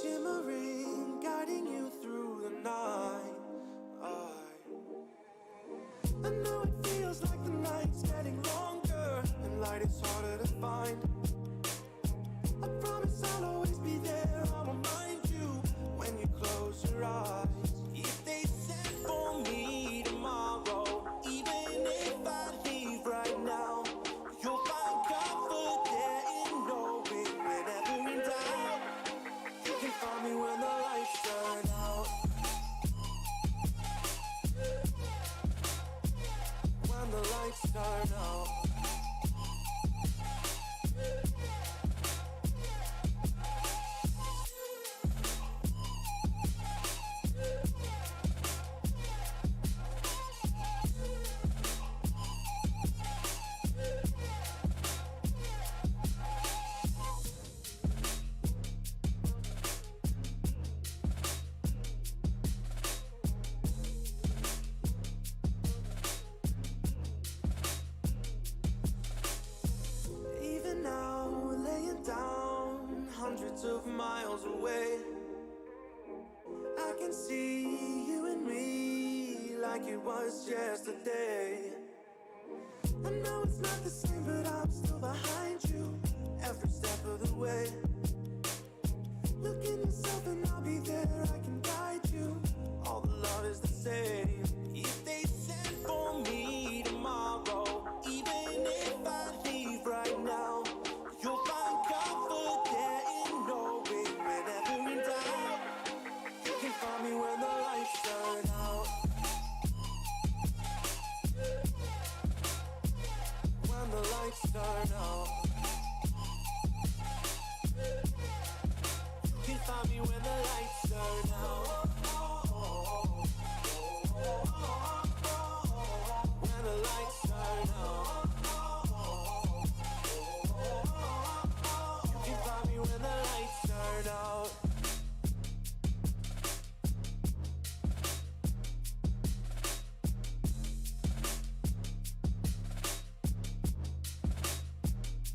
shimmering, guiding you through the night? I know it feels like the night's getting longer and light is harder to find. I promise I'll always be there, I'll remind you when you close your eyes. If they send for me tomorrow, even if I leave right now, you'll find comfort there in knowing whenever in doubt, you can find me when the lights turn out. When the lights turn out. Even now, laying down hundreds of miles away, I can see you and me like it was yesterday. I know it's not the same, but I'm still behind you every step of the way. Look in yourself and I'll be there, I can guide you. All the love is the same. If they send for me tomorrow, even if I leave right now, you'll find comfort there in knowing whenever in doubt, you can find me when the lights turn out. When the lights turn out, you can find me when the lights